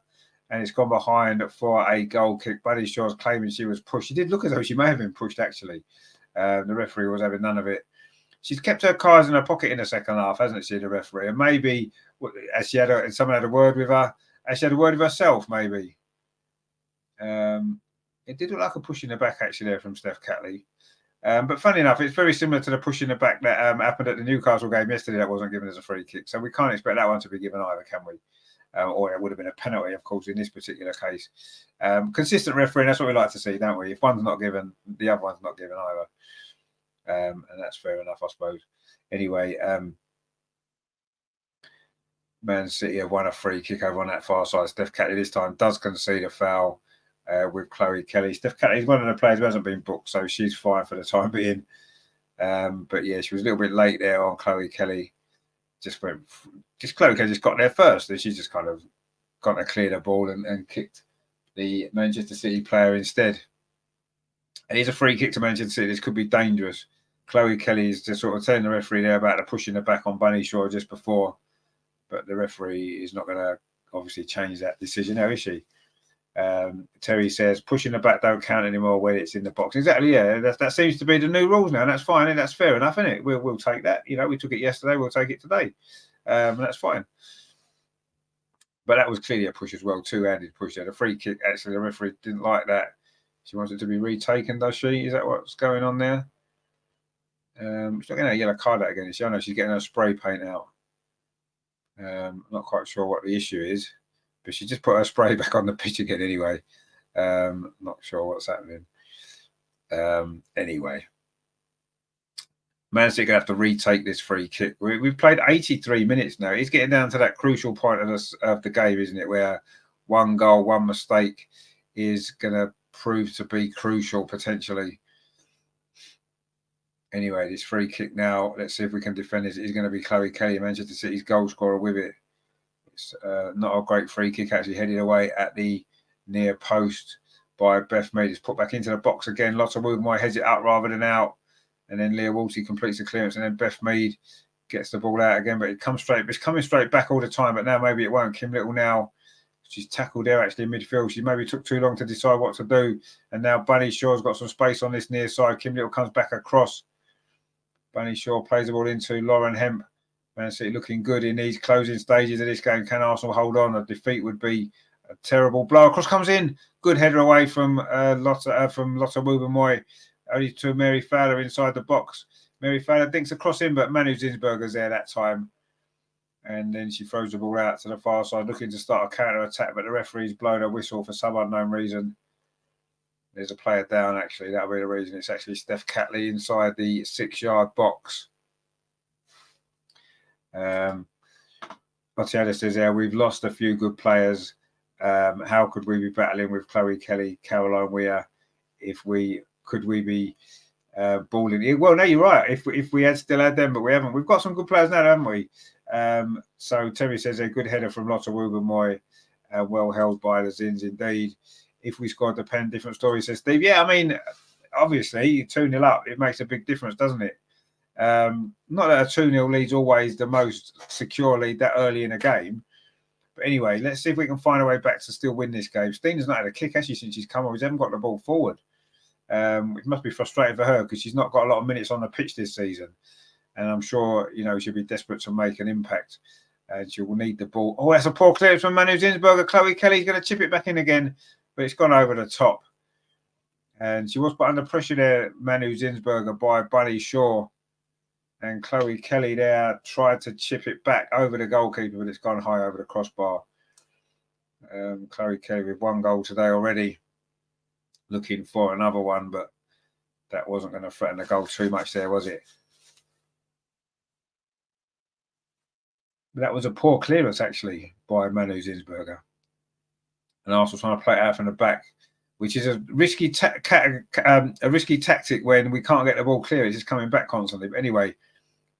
And it's gone behind for a goal kick. Buddy Shaw's claiming she was pushed. She did look as though she may have been pushed, actually. The referee was having none of it. She's kept her cards in her pocket in the second half, hasn't she, the referee? And maybe, as she had someone had a word with her, as she had a word with herself, maybe. It did look like a push in the back, actually, there from Steph Catley. But funny enough, it's very similar to the push in the back that happened at the Newcastle game yesterday that wasn't given as a free kick. So we can't expect that one to be given either, can we? Or it would have been a penalty, of course, in this particular case. Consistent refereeing, that's what we like to see, don't we? If one's not given, the other one's not given either. And that's fair enough, I suppose. Anyway, Man City have won a free kick over on that far side. Steph Catley this time does concede a foul with Chloe Kelly. Steph Catley is one of the players who hasn't been booked, so she's fine for the time being. But yeah, she was a little bit late there on Chloe Kelly. Chloe Kelly just got there first, and she just kind of got to clear the ball and kicked the Manchester City player instead. It is a free kick to Manchester City. This could be dangerous. Chloe Kelly is just sort of telling the referee there about the pushing the back on Bunny Shaw just before, but the referee is not going to obviously change that decision now, is she? Terry says pushing the back don't count anymore when it's in the box. Exactly, yeah. That seems to be the new rules now, and that's fine, and that's fair enough, isn't it? We'll take that. You know, we took it yesterday, we'll take it today, and that's fine. But that was clearly a push as well, two-handed push there. The free kick, actually, the referee didn't like that. She wants it to be retaken, does she? Is that what's going on there? She's not getting a yellow card out again, is she? I know she's getting her spray paint out. Not quite sure what the issue is, but she just put her spray back on the pitch again anyway. Not sure what's happening. Anyway, Man City going to have to retake this free kick. We've played 83 minutes now. It's getting down to that crucial point of the game, isn't it, where one goal, one mistake is going to prove to be crucial potentially. Anyway, this free kick now, let's see if we can defend it. It's going to be Chloe Kelly, Manchester City's goal scorer, with it. It's not a great free kick, actually headed away at the near post by Beth Mead. It's put back into the box again. Lots of movement, heads it out rather than out. And then Leah Wolsey completes the clearance, and then Beth Mead gets the ball out again, but it comes straight. It's coming straight back all the time, but now maybe it won't. Kim Little now, she's tackled there actually in midfield. She maybe took too long to decide what to do. And now Bunny Shaw's got some space on this near side. Kim Little comes back across. Bunny Shaw plays the ball into Lauren Hemp. Man City looking good in these closing stages of this game. Can Arsenal hold on? A defeat would be a terrible blow. Across comes in. Good header away from Lotte Wubben-Moy. Only to Mary Fowler inside the box. Mary Fowler dinks across in, but Manu Zinsberger's there that time. And then she throws the ball out to the far side, looking to start a counter-attack, but the referee's blown a whistle for some unknown reason. There's a player down, actually. That'll be the reason. It's actually Steph Catley inside the 6-yard box. Matiana says, yeah, we've lost a few good players. How could we be battling with Chloe Kelly, Caroline Weir, could we be balling? Well, no, you're right. If we had still had them, but we haven't. We've got some good players now, haven't we? So Terry says a good header from Lotte Wubben-Moy, well held by the Zins indeed. If we scored the pen, different story, says Steve. Yeah, I mean, obviously, you 2-0 up, it makes a big difference, doesn't it? Not that a 2-0 lead's always the most secure lead that early in a game. But anyway, let's see if we can find a way back to still win this game. Steen's not had a kick, actually, since she's come on. We haven't got the ball forward. It must be frustrating for her because she's not got a lot of minutes on the pitch this season. And I'm sure, you know, she'll be desperate to make an impact. And she will need the ball. Oh, that's a poor clearance from Manu Zinsberger. Chloe Kelly's going to chip it back in again. But it's gone over the top. And she was put under pressure there, Manu Zinsberger, by Bunny Shaw. And Chloe Kelly there tried to chip it back over the goalkeeper, but it's gone high over the crossbar. Chloe Kelly with 1 goal today already. Looking for another one, but That wasn't going to threaten the goal too much there, was it? But that was a poor clearance, actually, by Manu Zinsberger. And Arsenal trying to play it out from the back, which is a risky tactic when we can't get the ball clear. It's just coming back constantly. But anyway,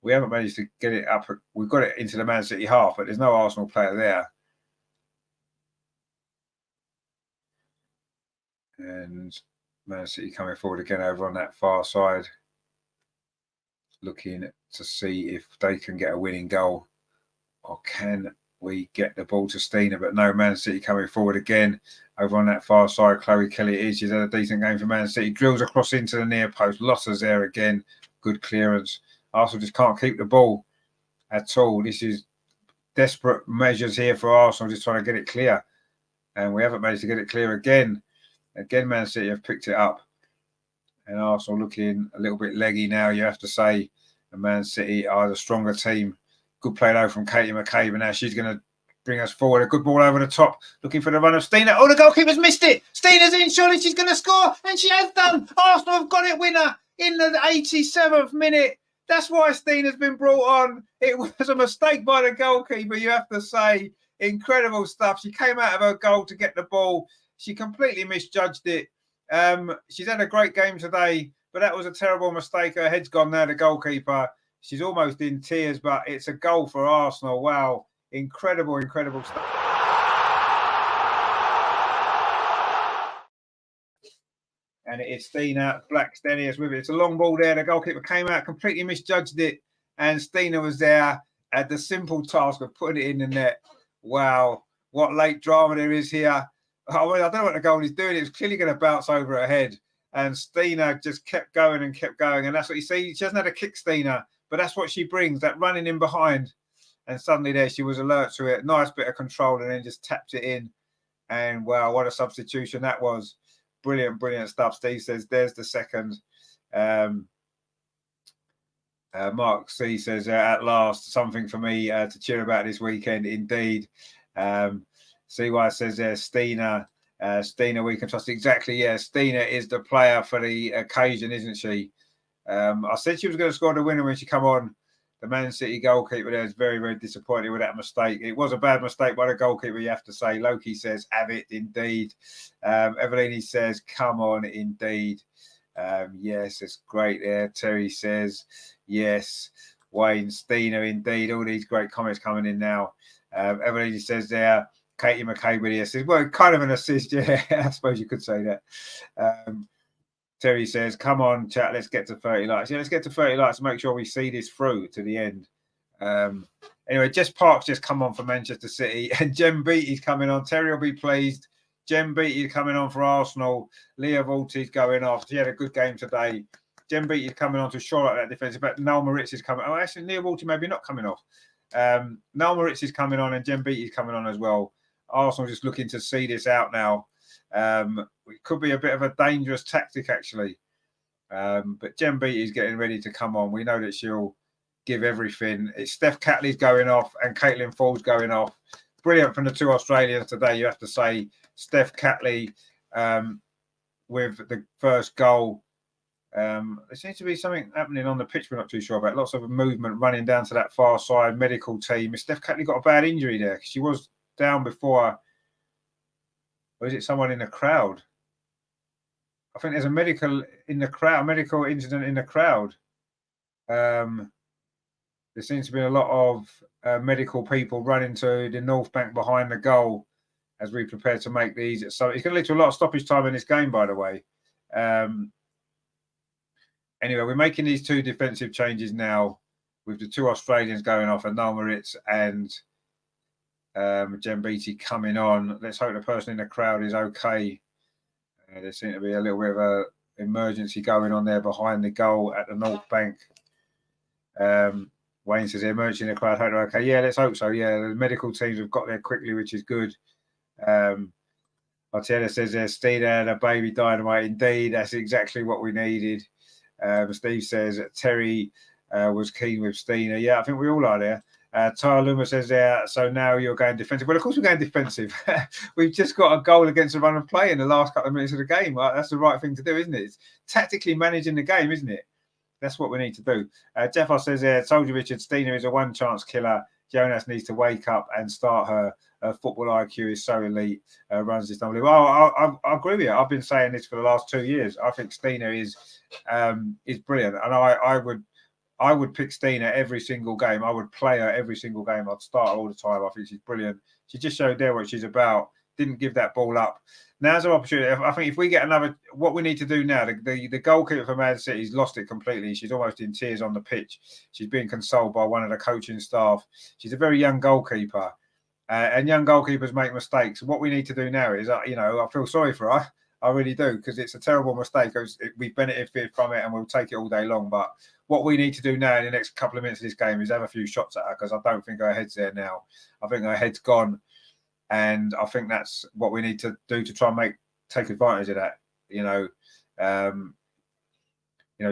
we haven't managed to get it up. We've got it into the Man City half, but there's no Arsenal player there. And Man City coming forward again over on that far side, looking to see if they can get a winning goal, or can we get the ball to Steiner. But no, Man City coming forward again over on that far side. Chloe Kelly it is. She's had a decent game for Man City. Drills across into the near post. Losses there again. Good clearance. Arsenal just can't keep the ball at all. This is desperate measures here for Arsenal, just trying to get it clear. And we haven't managed to get it clear again. Again, Man City have picked it up. And Arsenal looking a little bit leggy now, you have to say. And Man City are the stronger team. Good play though from Katie McCabe, and now she's going to bring us forward. A good ball over the top, looking for the run of Steiner. Oh, the goalkeeper's missed it. Steiner's in, surely she's going to score, and she has done. Arsenal have got it winner in the 87th minute. That's why Steiner's been brought on. It was a mistake by the goalkeeper, you have to say. Incredible stuff. She came out of her goal to get the ball. She completely misjudged it. She's had a great game today, but that was a terrible mistake. Her head's gone now, the goalkeeper. She's almost in tears, but it's a goal for Arsenal. Wow. Incredible, incredible stuff. And it is Steiner Blackstenius with it. It's a long ball there. The goalkeeper came out, completely misjudged it. And Steiner was there at the simple task of putting it in the net. Wow. What late drama there is here. I mean, I don't know what the goalie's doing. It was clearly going to bounce over her head. And Steiner just kept going and kept going. And that's what you see. She hasn't had a kick, Steiner. But that's what she brings, that running in behind. And suddenly there she was alert to it. Nice bit of control and then just tapped it in. And wow, what a substitution that was. Brilliant, brilliant stuff. Steve says, there's the second. Mark C says, at last, something for me to cheer about this weekend. Indeed. CY says there, Steiner, we can trust. Exactly, yeah. Steiner is the player for the occasion, isn't she? I said she was going to score the winner when she come on. The Man City goalkeeper there is very, very disappointed with that mistake. It was a bad mistake by the goalkeeper, you have to say. Loki says, have it, indeed. Evelini says, come on, indeed. Yes, it's great there. Terry says, yes. Wayne, Steiner, indeed. All these great comments coming in now. Evelini says there, Katie McCabe with the assist. Well, kind of an assist, yeah. I suppose you could say that. Terry says, come on, chat, let's get to 30 likes. Yeah, let's get to 30 likes to make sure we see this through to the end. Anyway, Jess Park's just come on for Manchester City, and Jem Beattie's coming on. Terry will be pleased. Jem Beattie's coming on for Arsenal. Leah Volti's going off. She had a good game today. Jem Beattie's coming on to shore up that defence. But Noel Moritz is coming. Oh, actually, Leah Volti maybe not coming off. Noel Moritz is coming on, and Jem Beattie's coming on as well. Arsenal just looking to see this out now. It could be a bit of a dangerous tactic, actually. But Jem Beattie's getting ready to come on. We know that she'll give everything. It's Steph Catley's going off and Caitlin Fall's going off. Brilliant from the two Australians today, you have to say. Steph Catley with the first goal. There seems to be something happening on the pitch we're not too sure about. Lots of movement running down to that far side medical team. Steph Catley got a bad injury there. She was down before. Or is it someone in the crowd? I think there's a medical in the crowd, medical incident in the crowd. There seems to be a lot of medical people running to the North Bank behind the goal as we prepare to make these. So it's going to lead to a lot of stoppage time in this game, by the way. Anyway, we're making these two defensive changes now with the two Australians going off, and Noel Moritz and Jem Beattie coming on. Let's hope the person in the crowd is okay. There seems to be a little bit of an emergency going on there behind the goal at the North Bank. Wayne says the emergency in the crowd. Hope they're okay. Yeah, let's hope so. Yeah, the medical teams have got there quickly, which is good. Arteta says there's Steiner, the baby dynamite. Indeed, that's exactly what we needed. Steve says Terry was keen with Steiner. Yeah, I think we all are there. Tyler Luma says there, so now you're going defensive. Well, of course we're going defensive. We've just got a goal against a run of play in the last couple of minutes of the game. That's the right thing to do, isn't it? It's tactically managing the game, isn't it? That's what we need to do. Jeff says there, told you, Richard, Stina is a one-chance killer. Jonas needs to wake up and start her. Football IQ is so elite. Runs this number. Well, I agree with you. I've been saying this for the last 2 years. I think Stina is brilliant, and I would pick Stina every single game. I would play her every single game. I'd start her all the time. I think she's brilliant. She just showed there what she's about. Didn't give that ball up. Now's an opportunity. I think if we get another, what we need to do now, the goalkeeper for Man City's lost it completely. She's almost in tears on the pitch. She's being consoled by one of the coaching staff. She's a very young goalkeeper, and young goalkeepers make mistakes. What we need to do now is, I feel sorry for her. I really do, because it's a terrible mistake. We benefited from it and we'll take it all day long. But what we need to do now in the next couple of minutes of this game is have a few shots at her, because I don't think her head's there now. I think her head's gone. And I think that's what we need to do to try and take advantage of that.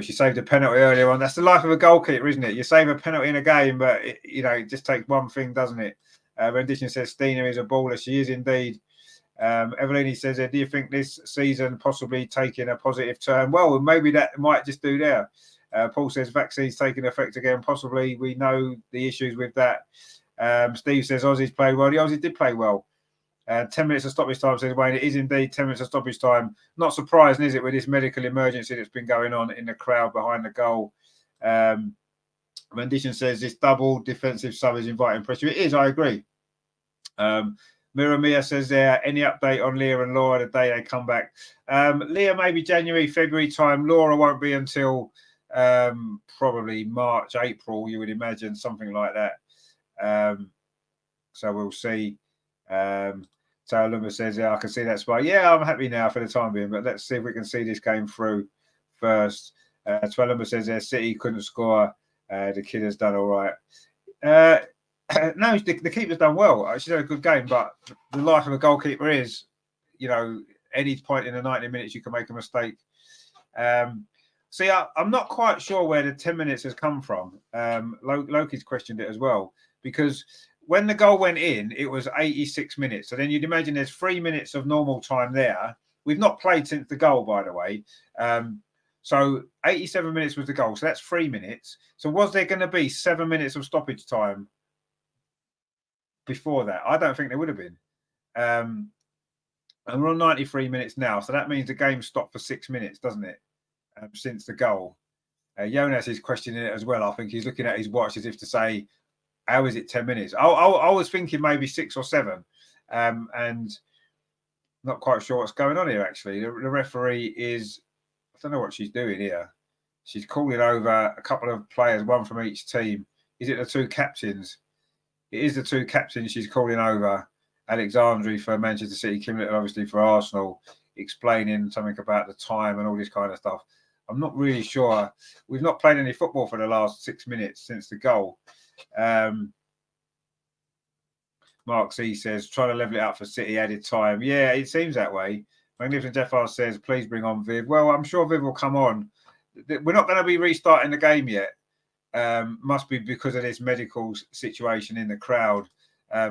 She saved a penalty earlier on. That's the life of a goalkeeper, isn't it? You save a penalty in a game, but it just takes one thing, doesn't it? Rendition says Stina is a baller. She is indeed. Evelini says, do you think this season possibly taking a positive turn? Well, maybe that might just do there. Paul says vaccines taking effect again. Possibly. We know the issues with that. Steve says Aussies played well. The Aussies did play well. 10 minutes of stoppage time, says Wayne. It is indeed 10 minutes of stoppage time. Not surprising, is it, with this medical emergency that's been going on in the crowd behind the goal. Rendition says this double defensive sub is inviting pressure. It is, I agree. Miramia says there, any update on Leah and Laura the day they come back? Leah maybe January, February time. Laura won't be until probably March, April, you would imagine, something like that. So we'll see. Lumber says, yeah, I can see that spot. Yeah, I'm happy now for the time being, but let's see if we can see this game through first. Lumber says there, City couldn't score. The kid has done all right. No, the keeper's done well. She's had a good game, but the life of a goalkeeper is, any point in the 90 minutes you can make a mistake. See, I'm not quite sure where the 10 minutes has come from. Loki's questioned it as well, because when the goal went in, it was 86 minutes. So then you'd imagine there's 3 minutes of normal time there. We've not played since the goal, by the way. So 87 minutes was the goal. So that's 3 minutes. So was there going to be 7 minutes of stoppage time before that? I don't think there would have been. And we're on 93 minutes now. So that means the game stopped for 6 minutes, doesn't it? Since the goal. Jonas is questioning it as well. I think he's looking at his watch as if to say, how is it 10 minutes? I was thinking maybe 6 or 7. And not quite sure what's going on here, actually. The referee is, I don't know what she's doing here. She's calling over a couple of players, one from each team. Is it the two captains? It is the two captains she's calling over. Alexandri for Manchester City, Kim Little obviously for Arsenal, explaining something about the time and all this kind of stuff. I'm not really sure. We've not played any football for the last 6 minutes since the goal. Mark C says, trying to level it up for City, added time. Yeah, it seems that way. Magnificent Jeff R says, please bring on Viv. Well, I'm sure Viv will come on. We're not going to be restarting the game yet. Must be because of this medical situation in the crowd.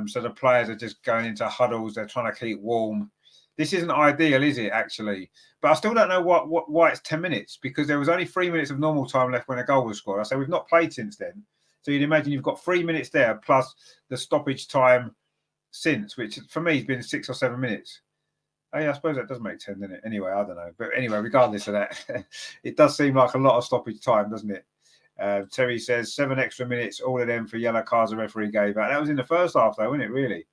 So the players are just going into huddles. They're trying to keep warm. This isn't ideal, is it, actually? But I still don't know why it's 10 minutes, because there was only 3 minutes of normal time left when a goal was scored. I say we've not played since then. So you'd imagine you've got 3 minutes there plus the stoppage time since, which for me has been 6 or 7 minutes. Oh, yeah, I suppose that does make 10, doesn't it? Anyway, I don't know. But anyway, regardless of that, it does seem like a lot of stoppage time, doesn't it? Terry says 7 extra minutes, all of them for yellow cards the referee gave out. That was in the first half, though, wasn't it, really?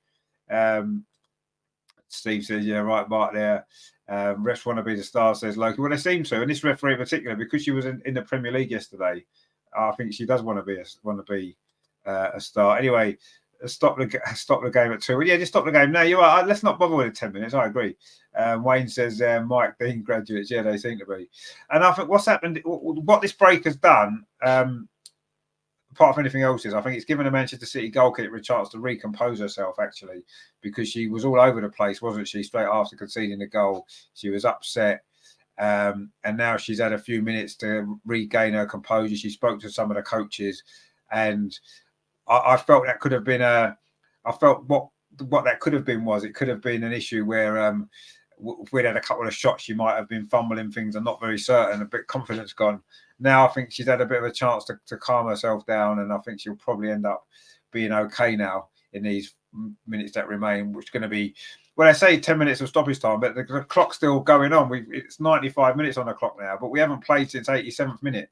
Steve says, yeah, right, Mark there. Refs want to be the star, says Loki. Well, they seem to. And this referee in particular, because she was in the Premier League yesterday, I think she does want to be a star. Anyway, stop the game at 2. Well, yeah, just stop the game. No, you are. Let's not bother with the 10 minutes. I agree. Wayne says Mike Dean graduates. Yeah, they seem to be. And I think what's happened, what this break has done, apart from anything else, is I think it's given the Manchester City goalkeeper a chance to recompose herself, actually, because she was all over the place, wasn't she? Straight after conceding the goal, she was upset. And now she's had a few minutes to regain her composure. She spoke to some of the coaches, and I felt that could have been I felt what that could have been was it could have been an issue where if we'd had a couple of shots, she might have been fumbling things and not very certain, a bit confidence gone. Now I think she's had a bit of a chance to calm herself down, and I think she'll probably end up being okay now in these minutes that remain, which is going to be, well, I say 10 minutes of stoppage time, but the clock's still going on. It's 95 minutes on the clock now, but we haven't played since 87th minute,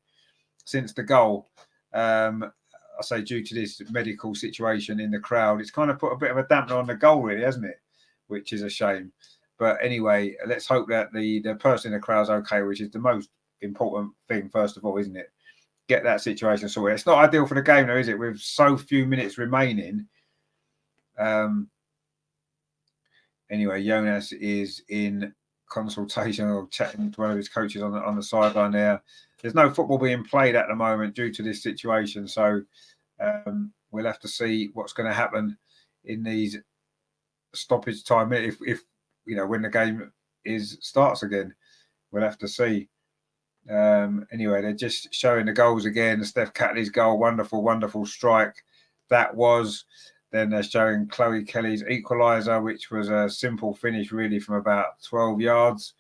since the goal. I say due to this medical situation in the crowd, it's kind of put a bit of a dampener on the goal, really, hasn't it? Which is a shame. But anyway, let's hope that the person in the crowd's okay, which is the most important thing, first of all, isn't it? Get that situation sorted. It's not ideal for the game, though, is it? With so few minutes remaining. Anyway, Jonas is in consultation or chatting to one of his coaches on the sideline there. There's no football being played at the moment due to this situation, so we'll have to see what's going to happen in these stoppage time. If you know, when the game starts again, we'll have to see. Anyway, they're just showing the goals again. Steph Catley's goal, wonderful strike. That was. Then they're showing Chloe Kelly's equalizer, which was a simple finish, really, from about 12 yards.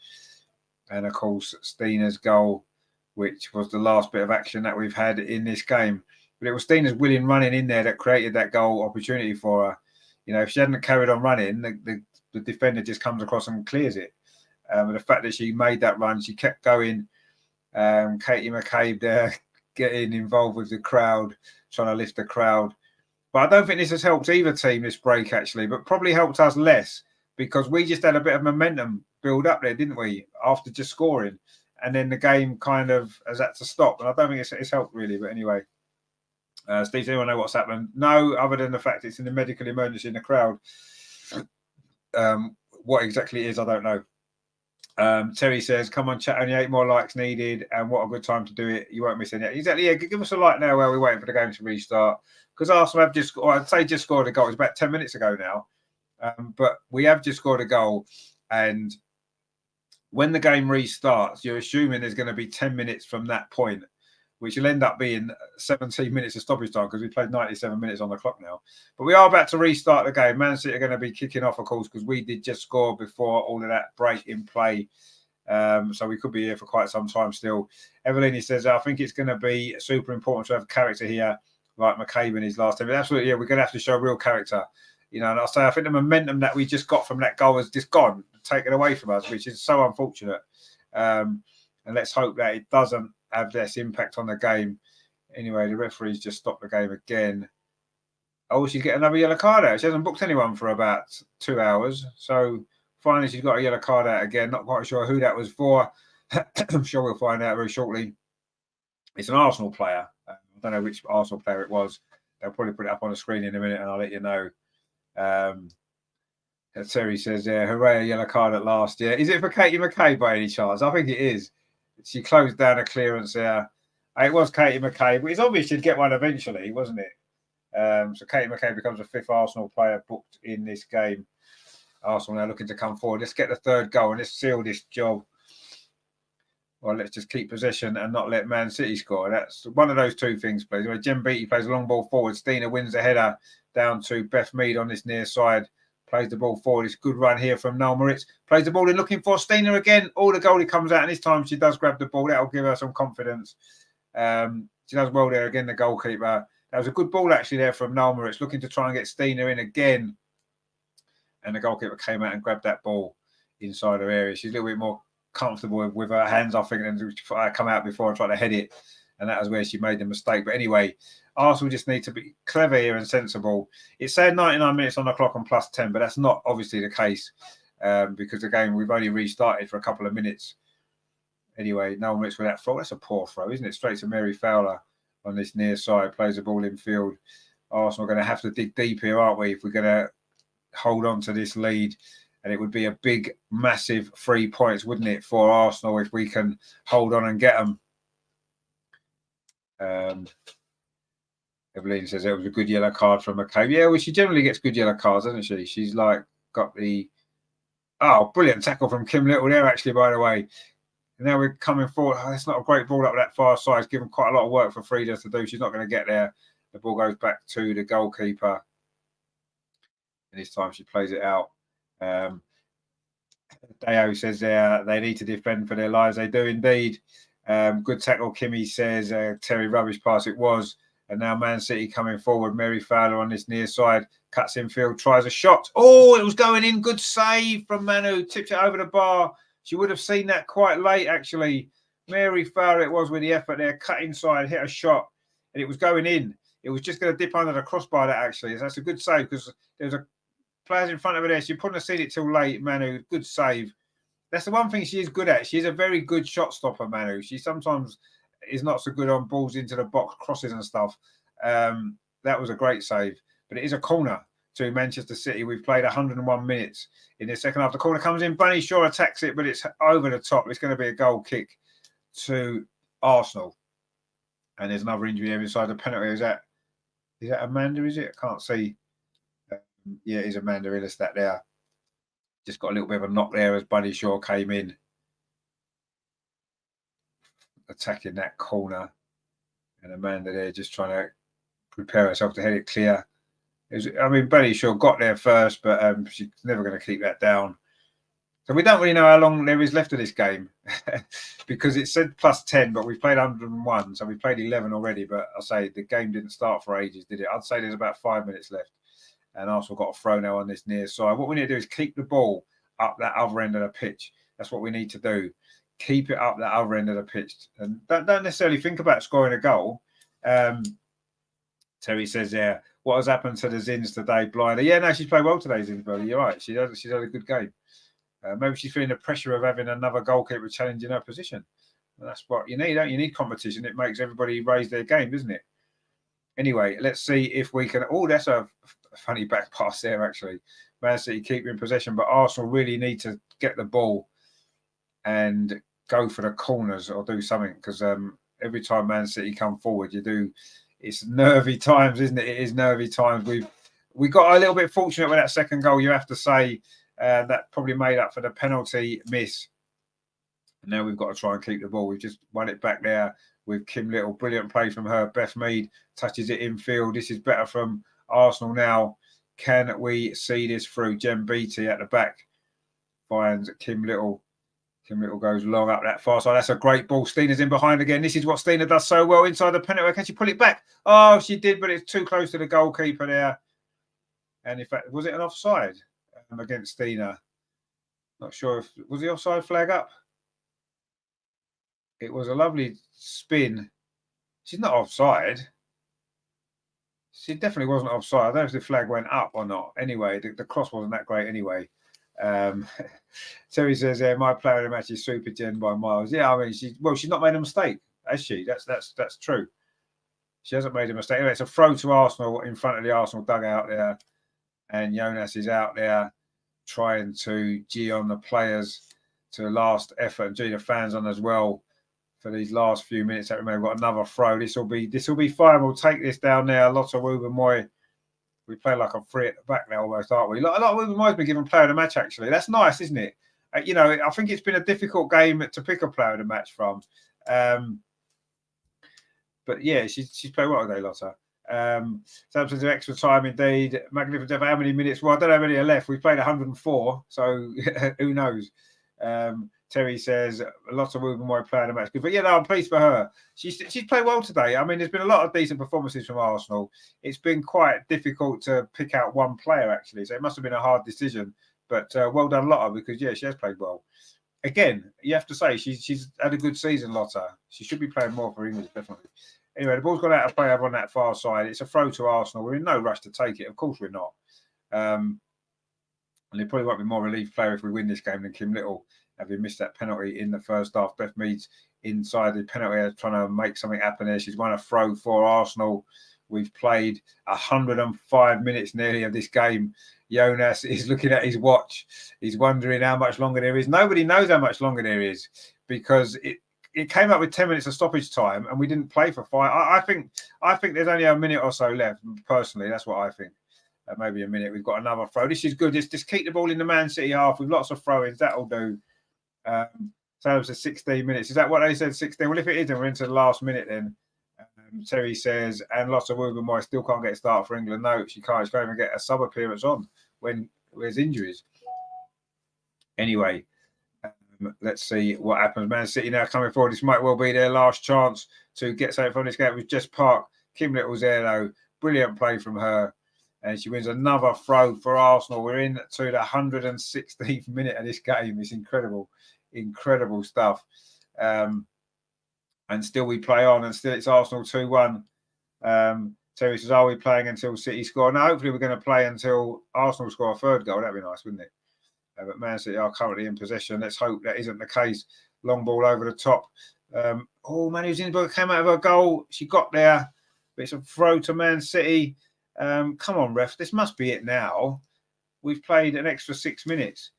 And of course, Stina's goal, which was the last bit of action that we've had in this game. But it was Stina's willing running in there that created that goal opportunity for her. You know, if she hadn't carried on running, the defender just comes across and clears it. The fact that she made that run, she kept going. Katie McCabe there getting involved with the crowd, trying to lift the crowd. But I don't think this has helped either team, this break, actually, but probably helped us less because we just had a bit of momentum build up there, didn't we, after just scoring. And then the game kind of has had to stop. And I don't think it's helped, really. But anyway, Steve, does anyone know what's happened? No, other than the fact it's in a medical emergency in the crowd. What exactly it is, I don't know. Terry says, come on, chat, only 8 more likes needed. And what a good time to do it. You won't miss any. Exactly, yeah, give us a like now while we're waiting for the game to restart. Because Arsenal have just, or I'd say just scored a goal. It's about 10 minutes ago now. But we have just scored a goal. And when the game restarts, you're assuming there's going to be 10 minutes from that point, which will end up being 17 minutes of stoppage time because we played 97 minutes on the clock now. But we are about to restart the game. Man City are going to be kicking off, of course, because we did just score before all of that break in play. So we could be here for quite some time still. Evelini says, I think it's going to be super important to have character here, like McCabe in his last time. Absolutely, yeah, we're going to have to show real character. You know, and I'll say I think the momentum that we just got from that goal has just gone, taken away from us, which is so unfortunate. And let's hope that it doesn't have less impact on the game. Anyway, the referee's just stopped the game again. Oh, she's getting another yellow card out. She hasn't booked anyone for about 2 hours. So finally, she's got a yellow card out again. Not quite sure who that was for. I'm sure we'll find out very shortly. It's an Arsenal player. I don't know which Arsenal player it was. They'll probably put it up on the screen in a minute and I'll let you know. Terry says, yeah, hooray, a yellow card at last. Yeah, is it for Katie McCabe by any chance? I think it is. She closed down a clearance there. It was Katie McCabe, but it's obvious she'd get one eventually, wasn't it? So Katie McCabe becomes the 5th Arsenal player booked in this game. Arsenal now looking to come forward. Let's get the 3rd goal and let's seal this job. Well, let's just keep possession and not let Man City score. That's one of those 2 things, please. Jem Beattie plays a long ball forward. Stina wins the header down to Beth Mead on this near side. Plays the ball forward. It's a good run here from Noel Moritz. Plays the ball in looking for Stina again. The goalie comes out, and this time she does grab the ball. That'll give her some confidence. She does well there again, the goalkeeper. That was a good ball actually there from Noel Moritz, looking to try and get Stina in again. And the goalkeeper came out and grabbed that ball inside her area. She's a little bit more comfortable with her hands, I think, than to come out before and try to head it. And that was where she made the mistake. But anyway, Arsenal just need to be clever here and sensible. It said 99 minutes on the clock and plus 10, but that's not obviously the case because the game, we've only restarted for a couple of minutes. Anyway, no one with that throw. That's a poor throw, isn't it? Straight to Mary Fowler on this near side. Plays the ball in field. Arsenal are going to have to dig deep here, aren't we, if we're going to hold on to this lead. And it would be a big, massive 3 points, wouldn't it, for Arsenal if we can hold on and get them. Evelyn says it was a good yellow card from McCabe. Yeah, well, she generally gets good yellow cards, doesn't she? She's like got the brilliant tackle from Kim Little there, actually, by the way. And now we're coming forward. That's not a great ball up that far side. It's given quite a lot of work for Frida to do. She's not going to get there. The ball goes back to the goalkeeper. And this time she plays it out. Deo says they need to defend for their lives. They do indeed. Good tackle, Kimmy says. Terry, rubbish pass it was. And now Man City coming forward. Mary Fowler on this near side. Cuts in field, tries a shot. Oh, it was going in. Good save from Manu. Tipped it over the bar. She would have seen that quite late, actually. Mary Fowler it was with the effort there. Cut inside, hit a shot. And it was going in. It was just going to dip under the crossbar, that actually. That's a good save because there's a players in front of her there. She couldn't have seen it till late, Manu. Good save. That's the one thing she is good at. She's a very good shot stopper, Manu. She sometimes is not so good on balls into the box, crosses and stuff. That was a great save. But it is a corner to Manchester City. We've played 101 minutes in the second half. The corner comes in. Bunny Shaw attacks it, but it's over the top. It's going to be a goal kick to Arsenal. And there's another injury here inside the penalty. Is that Amanda, is it? I can't see. Yeah, it is Amanda Illistat there. Just got a little bit of a knock there as Bunny Shaw came in. Attacking that corner. And Amanda there just trying to prepare herself to head it clear. Bunny Shaw got there first, but she's never going to keep that down. So we don't really know how long there is left of this game because it said plus 10, but we've played 101. So we played 11 already. But I say the game didn't start for ages, did it? I'd say there's about 5 minutes left. And Arsenal got a throw now on this near side. What we need to do is keep the ball up that other end of the pitch. That's what we need to do. Keep it up that other end of the pitch. And don't necessarily think about scoring a goal. Terry says there, what has happened to the Zins today, Blinder? Yeah, no, she's played well today, Zinsberg. You're right. She's had a good game. Maybe she's feeling the pressure of having another goalkeeper challenging her position. And that's what you need, don't you? You need competition. It makes everybody raise their game, doesn't it? Anyway, let's see if we can... Oh, that's a funny back pass there, actually. Man City keep in possession, but Arsenal really need to get the ball and go for the corners or do something because every time Man City come forward, it's nervy times, isn't it? It is nervy times. We got a little bit fortunate with that second goal, you have to say. That probably made up for the penalty miss. And now we've got to try and keep the ball. We've just won it back there with Kim Little. Brilliant play from her. Beth Mead touches it in field. This is better from Arsenal now. Can we see this through? Jem Beattie at the back finds Kim Little. Kim Little goes long up that far side. That's a great ball. Stina's in behind again. This is what Stina does so well inside the penalty. Can she pull it back? Oh, she did, but it's too close to the goalkeeper there. And in fact, was it an offside against Stina? Not sure if was the offside flag up. It was a lovely spin. She's not offside. She definitely wasn't offside. I don't know if the flag went up or not. Anyway, the cross wasn't that great anyway. Terry says, my player of the match is Super Jen by miles. Yeah, I mean, she's not made a mistake, has she? That's true. She hasn't made a mistake. Anyway, it's a throw to Arsenal in front of the Arsenal dugout there. And Jonas is out there trying to G on the players to last effort and G the fans on as well for these last few minutes. That remember, we've got another throw. This will be fine. We'll take this down there. Lots of Ruben. We play like a three at the back now, almost, aren't we? A lot of Ruben Moy's been given player of the match, actually. That's nice, isn't it? I think it's been a difficult game to pick a player of the match from. But yeah, she's played well today, Lotta. Samson to extra time indeed. Magnificent. How many minutes? Well, I don't know how many are left. We played 104, so who knows? Terry says a lot of Ruben Moy player of the match. But yeah, no, I'm pleased for her. She's played well today. I mean, there's been a lot of decent performances from Arsenal. It's been quite difficult to pick out one player, actually. So it must have been a hard decision. But well done, Lotta, because yeah, she has played well. Again, you have to say she's had a good season, Lotta. She should be playing more for England, definitely. Anyway, the ball's gone out of play over on that far side. It's a throw to Arsenal. We're in no rush to take it. Of course we're not. And there probably won't be more relief player if we win this game than Kim Little, having missed that penalty in the first half. Beth Mead's inside the penalty area trying to make something happen there. She's won a throw for Arsenal. We've played 105 minutes nearly of this game. Jonas is looking at his watch. He's wondering how much longer there is. Nobody knows how much longer there is because it came up with 10 minutes of stoppage time and we didn't play for 5. I think there's only a minute or so left. Personally, that's what I think. Maybe a minute. We've got another throw. This is good. Just keep the ball in the Man City half with lots of throw-ins. That'll do. So it was 16 minutes. Is that what they said, 16? Well, if it is, then we're into the last minute then. Terry says, and lots of Wilburn Moy still can't get a start for England. No, she can't. She can't even get a sub appearance on when there's injuries. Anyway, let's see what happens. Man City now coming forward. This might well be their last chance to get something from this game. It was just Park. Kim Little's there, though. Brilliant play from her. And she wins another throw for Arsenal. We're in to the 116th minute of this game. It's incredible. Incredible stuff. And still we play on, and still it's Arsenal 2-1. Terry says, are we playing until City score? No, hopefully we're going to play until Arsenal score a third goal. That'd be nice, wouldn't it? But Man City are currently in possession. Let's hope that isn't the case. Long ball over the top. Manu Zinsberg came out of her goal. She got there. But it's a throw to Man City. Come on, ref. This must be it now. We've played an extra 6 minutes.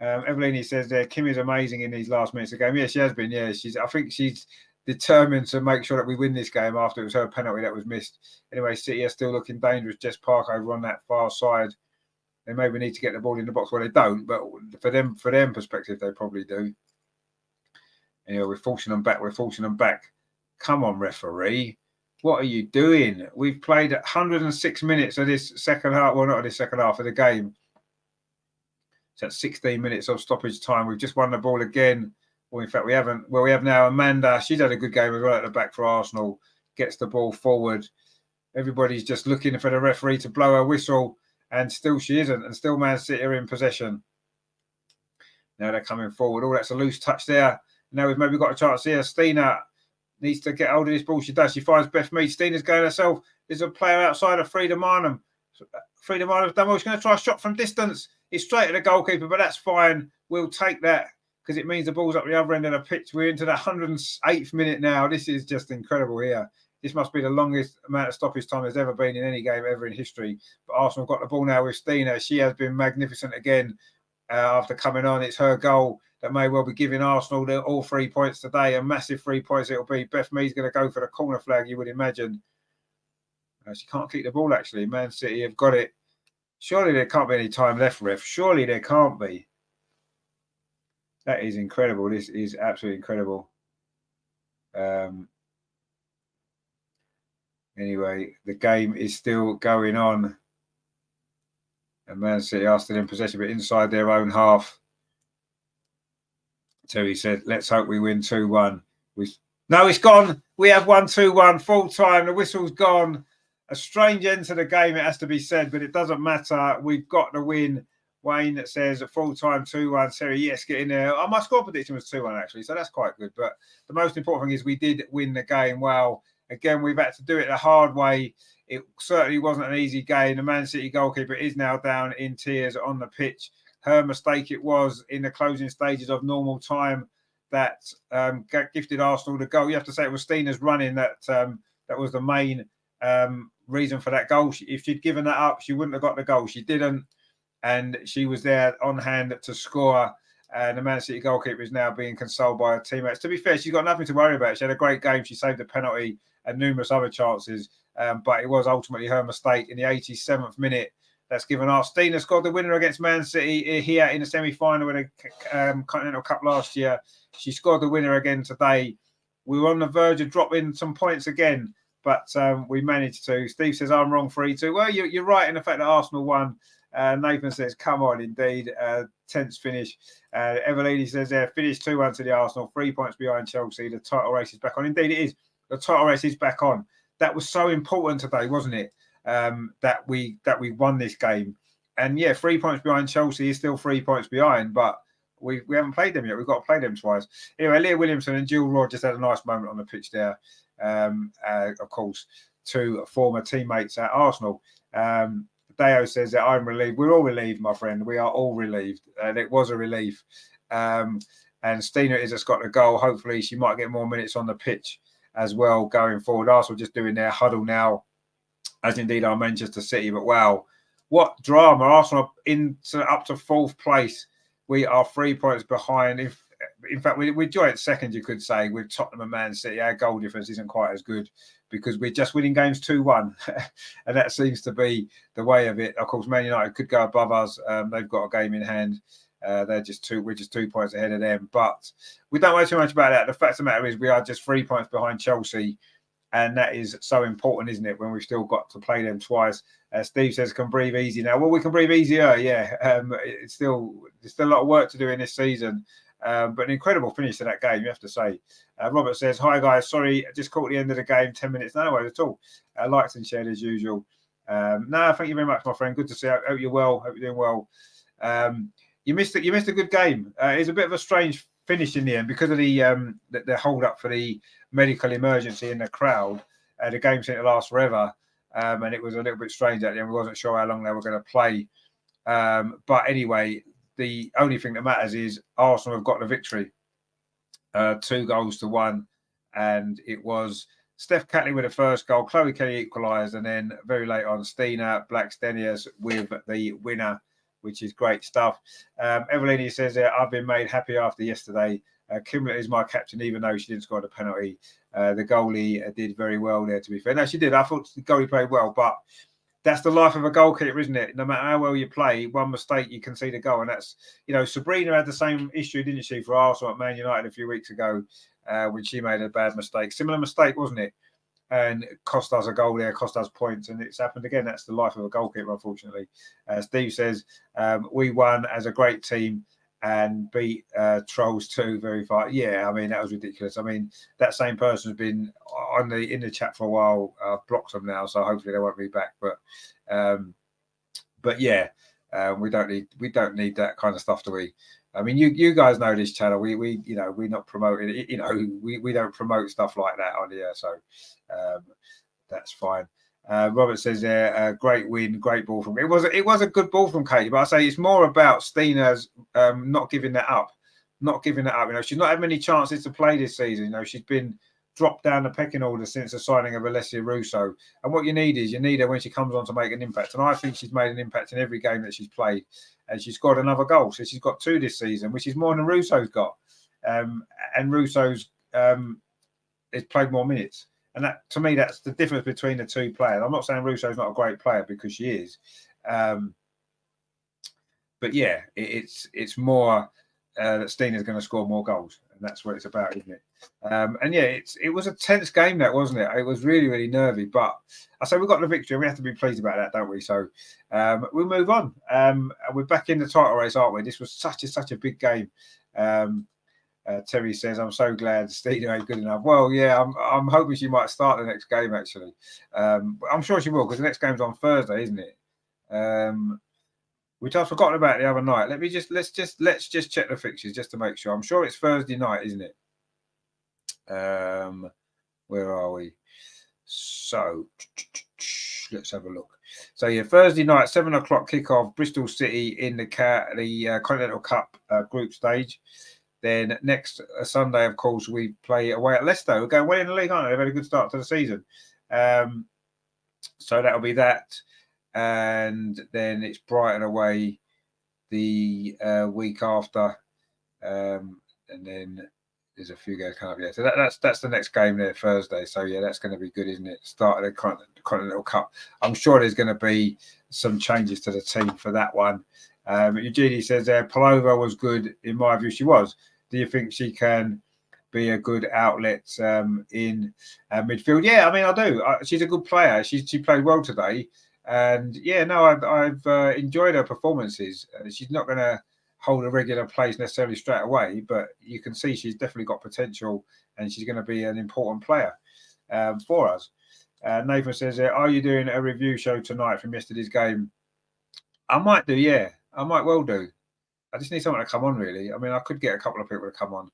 Evelini says there, Kim is amazing in these last minutes of the game. Yeah, she has been. Yeah, I think she's determined to make sure that we win this game after it was her penalty that was missed. Anyway, City are still looking dangerous. Jess Park over on that far side. They maybe need to get the ball in the box. Well, they don't, but for them perspective, they probably do. Anyway, we're forcing them back. We're forcing them back. Come on, referee. What are you doing? We've played 106 minutes of this second half. Well, not of this second half of the game. So that's 16 minutes of stoppage time. We've just won the ball again. Well, in fact, we haven't. Well, we have now Amanda. She's had a good game as well at the back for Arsenal. Gets the ball forward. Everybody's just looking for the referee to blow her whistle. And still she isn't. And still Man City are in possession. Now they're coming forward. Oh, that's a loose touch there. Now we've maybe got a chance here. Stina needs to get hold of this ball. She does. She finds Beth Mead. Stina's going herself. There's a player outside of Frida Marnham. Frida Marnham's done well. She's going to try a shot from distance. It's straight at the goalkeeper, but that's fine. We'll take that because it means the ball's up the other end of the pitch. We're into the 108th minute now. This is just incredible here. This must be the longest amount of stoppage time there's ever been in any game ever in history. But Arsenal got the ball now with Stina. She has been magnificent again after coming on. It's her goal that may well be giving Arsenal all 3 points today. A massive 3 points it'll be. Beth Mead's going to go for the corner flag, you would imagine. She can't keep the ball, actually. Man City have got it. Surely there can't be any time left, ref. Surely there can't be. That is incredible. This is absolutely incredible. Anyway, the game is still going on. And Man City are still in possession, but inside their own half. Terry said, let's hope we win 2-1. No, it's gone. We have won 2-1, full time. The whistle's gone. A strange end to the game, it has to be said, but it doesn't matter. We've got the win. Wayne says a full time 2-1. Terry, yes, get in there. My score prediction was 2-1, actually, so that's quite good. But the most important thing is we did win the game. Well, again, we've had to do it the hard way. It certainly wasn't an easy game. The Man City goalkeeper is now down in tears on the pitch. Her mistake it was in the closing stages of normal time that gifted Arsenal the goal. You have to say it was Stina's running that was the main reason for that goal. If she'd given that up, she wouldn't have got the goal. She didn't, and she was there on hand to score. And the Man City goalkeeper is now being consoled by her teammates. To be fair, she's got nothing to worry about. She had a great game. She saved a penalty and numerous other chances, but it was ultimately her mistake in the 87th minute. That's given us. Stina scored the winner against Man City here in the semi-final in the Continental Cup last year. She scored the winner again today. We were on the verge of dropping some points again, but we managed to. Steve says, I'm wrong 3-2. Well, you're right in the fact that Arsenal won. Nathan says, come on, indeed. Tense finish. Evelini says, finished 2-1 to the Arsenal, 3 points behind Chelsea. The title race is back on. Indeed, it is. The title race is back on. That was so important today, wasn't it? That we won this game. And yeah, 3 points behind Chelsea is still 3 points behind, but we haven't played them yet. We've got to play them twice. Anyway, Leah Williamson and Jill Rodd just had a nice moment on the pitch there. Of course, two former teammates at Arsenal. Deo says that I'm relieved. We're all relieved, my friend. We are all relieved. And it was a relief. And Stina has just got the goal. Hopefully she might get more minutes on the pitch as well going forward. Arsenal just doing their huddle now, as indeed are Manchester City. But wow, what drama. Arsenal up to fourth place. We are 3 points behind. In fact, we're joint second, you could say, with Tottenham and Man City. Our goal difference isn't quite as good because we're just winning games 2-1. And that seems to be the way of it. Of course, Man United could go above us. They've got a game in hand. We're just 2 points ahead of them. But we don't worry too much about that. The fact of the matter is we are just 3 points behind Chelsea. And that is so important, isn't it, when we've still got to play them twice. Steve says, can breathe easy now. Well, we can breathe easier, yeah. There's still a lot of work to do in this season. But an incredible finish to that game, you have to say. Robert says, hi, guys. Sorry, I just caught the end of the game, 10 minutes. No worries at all. Liked and shared as usual. No, thank you very much, my friend. Good to see you. Hope you're well. Hope you're doing well. You missed a good game. It was a bit of a strange finish in the end because of the hold up for the medical emergency in the crowd. The game seemed to last forever, and it was a little bit strange at the end. We wasn't sure how long they were going to play. But anyway, the only thing that matters is Arsenal have got the victory, 2-1, and it was Steph Catley with the first goal, Chloe Kelly equalised, and then very late on, Stina Blackstenius with the winner, which is great stuff. Evelini says, I've been made happy after yesterday. Kimberley is my captain, even though she didn't score the penalty. The goalie did very well there, to be fair. No, she did. I thought the goalie played well, but that's the life of a goalkeeper, isn't it? No matter how well you play, one mistake, you concede a goal. And that's, Sabrina had the same issue, didn't she, for Arsenal at Man United a few weeks ago when she made a bad mistake. Similar mistake, wasn't it? And it cost us a goal there, cost us points, and it's happened again. That's the life of a goalkeeper, unfortunately. Steve says, we won as a great team and beat Trolls too very far. Yeah, I mean, that was ridiculous. I mean, that same person has been in the chat for a while. I've blocked them now, so hopefully they won't be back. But yeah, we don't need that kind of stuff, do we? I mean, you guys know this channel. We're not promoting it. We don't promote stuff like that on here, so that's fine. Robert says there, great win, great ball from it was a good ball from Katie, but I say it's more about Stina's not giving that up. She's not had many chances to play this season. She's been dropped down the pecking order since the signing of Alessia Russo. And what you need her when she comes on to make an impact. And I think she's made an impact in every game that she's played. And she's scored another goal. So she's got 2 this season, which is more than Russo's got. And Russo's has played more minutes. And that, to me, that's the difference between the two players. I'm not saying Russo's not a great player, because she is. But yeah, it's more that Stina's going to score more goals. And that's what it's about, isn't it? And yeah, it was a tense game, that, wasn't it? It was really, really nervy. But I say we got the victory. We have to be pleased about that, don't we? So we'll move on. And we're back in the title race, aren't we? This was such a big game. Terry says, I'm so glad Stina ain't good enough. Well, yeah, I'm hoping she might start the next game, actually. I'm sure she will, because the next game's on Thursday, isn't it? Which I've forgotten about the other night. Let's just check the fixtures just to make sure. I'm sure it's Thursday night, isn't it? Where are we? So let's have a look. So yeah, Thursday night, 7:00 kickoff, Bristol City in the Continental Cup group stage. Then next Sunday, of course, we play away at Leicester. We're going well in the league, aren't they? They've had a good start to the season. So that'll be that. And then it's Brighton away the week after. And then there's a few games coming up. Yeah, so that's the next game there, Thursday. So yeah, that's going to be good, isn't it? Start of the Continental Cup. I'm sure there's going to be some changes to the team for that one. Eugenie says Palova was good, in my view. She was. Do you think she can be a good outlet in midfield? Yeah, I mean, I do. She's a good player. She played well today. And yeah, no, I've enjoyed her performances. She's not going to hold a regular place necessarily straight away, but you can see she's definitely got potential, and she's going to be an important player for us. Nathan says, are you doing a review show tonight from yesterday's game? I might do, yeah. I might well do. I just need someone to come on, really. I mean, I could get a couple of people to come on.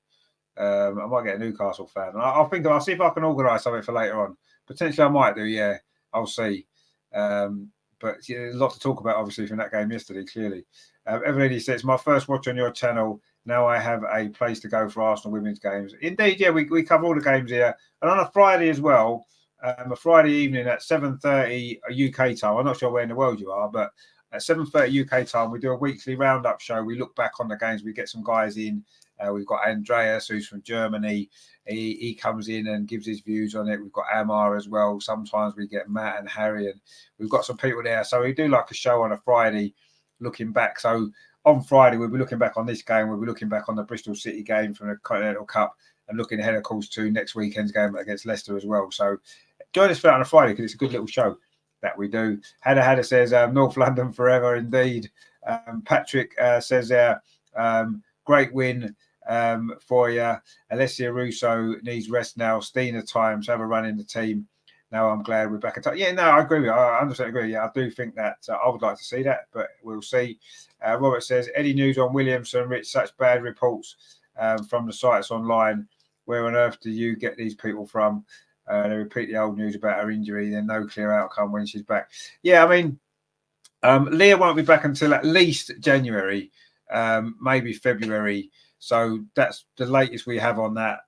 I might get a Newcastle fan. I'll see if I can organise something for later on. Potentially I might do, yeah. I'll see. But yeah, there's a lot to talk about, obviously, from that game yesterday, clearly. Everybody says, my first watch on your channel. Now I have a place to go for Arsenal women's games. Indeed, yeah, we cover all the games here. And on a Friday as well, a Friday evening at 7:30 UK time. I'm not sure where in the world you are, but at 7:30 UK time, we do a weekly roundup show. We look back on the games. We get some guys in. We've got Andreas, who's from Germany. He comes in and gives his views on it. We've got Amar as well. Sometimes we get Matt and Harry, and we've got some people there. So we do like a show on a Friday looking back. So on Friday, we'll be looking back on this game. We'll be looking back on the Bristol City game from the Continental Cup. and looking ahead, of course, to next weekend's game against Leicester as well. So join us for that on a Friday because it's a good little show that we do. Hadda says North London forever indeed. Patrick says there, great win for you. Alessia Russo needs rest now. Stina time to have a run in the team. Now I'm glad we're back in touch. Yeah, no, I agree with you. I 100% agree. Yeah, I do think that I would like to see that, but we'll see. Robert says, any news on Williamson, Rich? Such bad reports from the sites online. Where on earth do you get these people from? They repeat the old news about her injury, then no clear outcome when she's back. Yeah, I mean, Leah won't be back until at least January, maybe February. So that's the latest we have on that.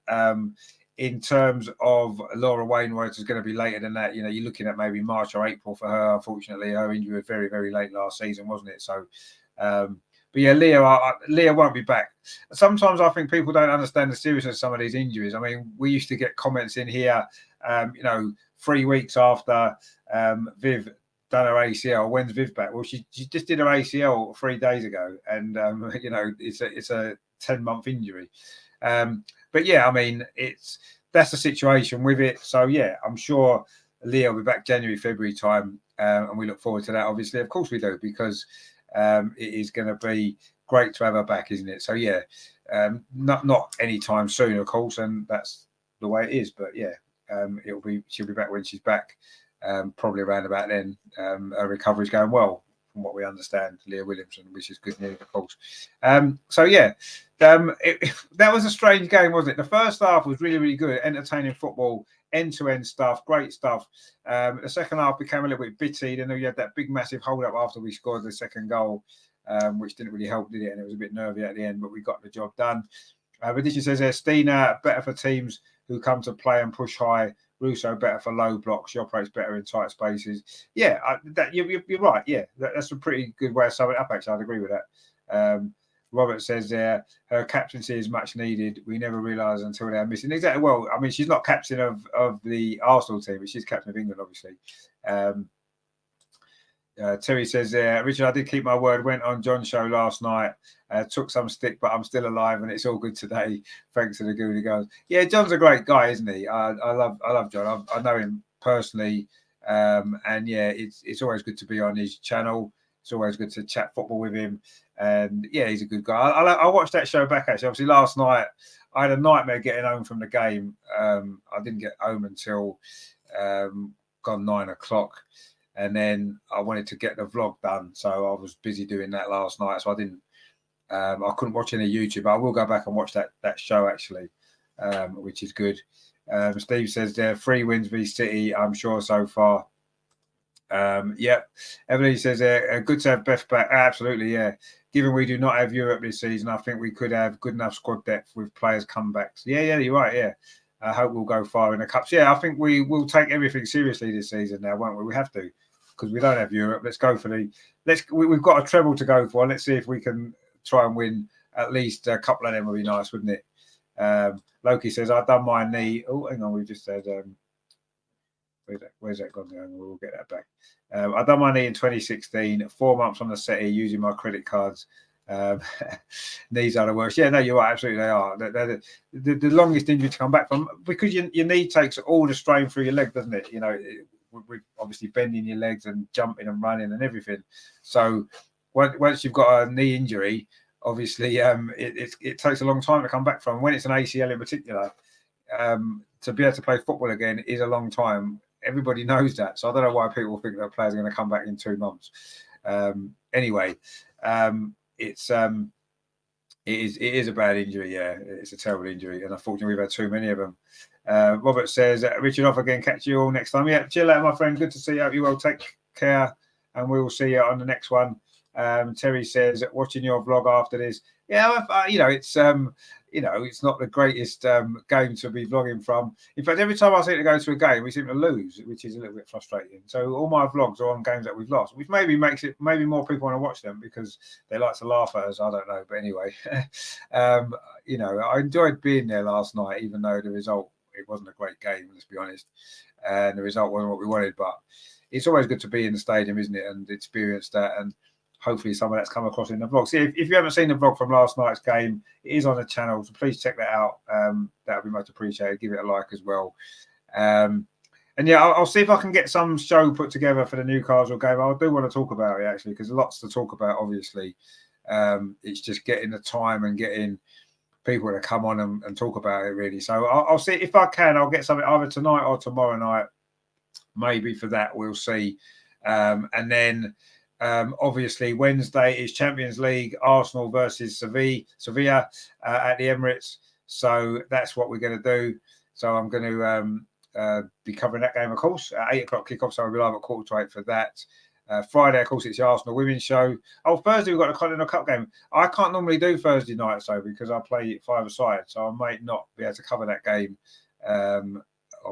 In terms of Laura Wainwright is going to be later than that. You know, you're looking at maybe March or April for her. Unfortunately, her injury was very, very late last season, wasn't it? So, but yeah, Leah won't be back. Sometimes I think people don't understand the seriousness of some of these injuries. I mean, we used to get comments in here, 3 weeks after Viv done her ACL. When's Viv back? Well, she just did her ACL 3 days ago, and it's a 10-month injury. But yeah, I mean, that's the situation with it. So yeah, I'm sure Leah will be back January, February time, and we look forward to that. Obviously, of course we do, because it is going to be great to have her back, isn't it? So yeah, not anytime soon, of course, and that's the way it is. But yeah, she'll be back when she's back, probably around about then. Her recovery's going well, from what we understand, Leah Williamson, which is good news, of course. So yeah. That was a strange game, wasn't it? The first half was really, really good, entertaining football, end-to-end stuff, great stuff. The second half became a little bit bitty. Then you had that big, massive hold-up after we scored the second goal, which didn't really help, did it? And it was a bit nervy at the end, but we got the job done. Addition says, Stina, better for teams who come to play and push high. Russo, better for low blocks. She operates better in tight spaces. Yeah, you're right. Yeah, that's a pretty good way of summing it up, actually. I'd agree with that. Robert says there, her captaincy is much needed. We never realise until they're missing. Exactly. Well, I mean, she's not captain of the Arsenal team, but she's captain of England, obviously. Terry says there, Richard, I did keep my word. Went on John's show last night. Took some stick, but I'm still alive, and it's all good today. Thanks to the Goody Girls. Yeah, John's a great guy, isn't he? I love John. I know him personally, and yeah, it's always good to be on his channel. It's always good to chat football with him. And yeah, he's a good guy. I watched that show back, actually. Obviously, last night I had a nightmare getting home from the game. I didn't get home until gone 9 o'clock. And then I wanted to get the vlog done. So I was busy doing that last night. So I couldn't watch any YouTube. I will go back and watch that show, actually, which is good. Steve says there, 3 wins v City, I'm sure, so far. Yep. Emily says good to have Beth back. Absolutely, yeah. Given we do not have Europe this season, I think we could have good enough squad depth with players comebacks. Yeah, you're right. Yeah, I hope we'll go far in the cups. Yeah, I think we will take everything seriously this season now, won't we? We have to, because we don't have Europe. Let's go for we've got a treble to go for. Let's see if we can try and win at least a couple of them. Would be nice, wouldn't it? Loki says I've done my knee. Oh, hang on, we just said. Where's that gone? We'll get that back. I've done my knee in 2016, 4 months on the settee using my credit cards. Knees are the worst. Yeah, no, you're right. Absolutely, they are. They're the longest injury to come back from, because your knee takes all the strain through your leg, doesn't it? You know, with obviously bending your legs and jumping and running and everything. So once you've got a knee injury, obviously it takes a long time to come back from. When it's an ACL in particular, to be able to play football again is a long time. Everybody knows that. So I don't know why people think that players are going to come back in 2 months. Anyway, it is a bad injury. Yeah, it's a terrible injury, and unfortunately we've had too many of them. Robert says, Richard off again. Catch you all next time. Yeah, chill out, my friend. Good to see you. Hope you well. Take care, and we will see you on the next one. Terry says, watching your vlog after this. Yeah, it's not the greatest game to be vlogging from. In fact, every time I seem to go to a game, we seem to lose, which is a little bit frustrating. So all my vlogs are on games that we've lost, which maybe makes it, maybe more people want to watch them because they like to laugh at us. I don't know. But anyway, I enjoyed being there last night, even though the result, it wasn't a great game, let's be honest. And the result wasn't what we wanted, but it's always good to be in the stadium, isn't it? And experience that. And hopefully some of that's come across in the vlog. See, if you haven't seen the vlog from last night's game, it is on the channel, so please check that out. That would be much appreciated. Give it a like as well. And yeah, I'll see if I can get some show put together for the Newcastle game. I do want to talk about it actually, because there's lots to talk about. Obviously, it's just getting the time and getting people to come on and talk about it really. So I'll see if I can. I'll get something either tonight or tomorrow night. Maybe for that, we'll see. And then obviously Wednesday is Champions League, Arsenal versus Sevilla at the Emirates. So that's what we're going to do. So I'm going to be covering that game, of course, at 8 o'clock kickoff. So I'll be live at 7:45 for that. Friday, of course, it's the Arsenal women's show. Oh, Thursday we've got a Continental Cup game. I can't normally do Thursday nights though, because I play 5-a-side, so I might not be able to cover that game. I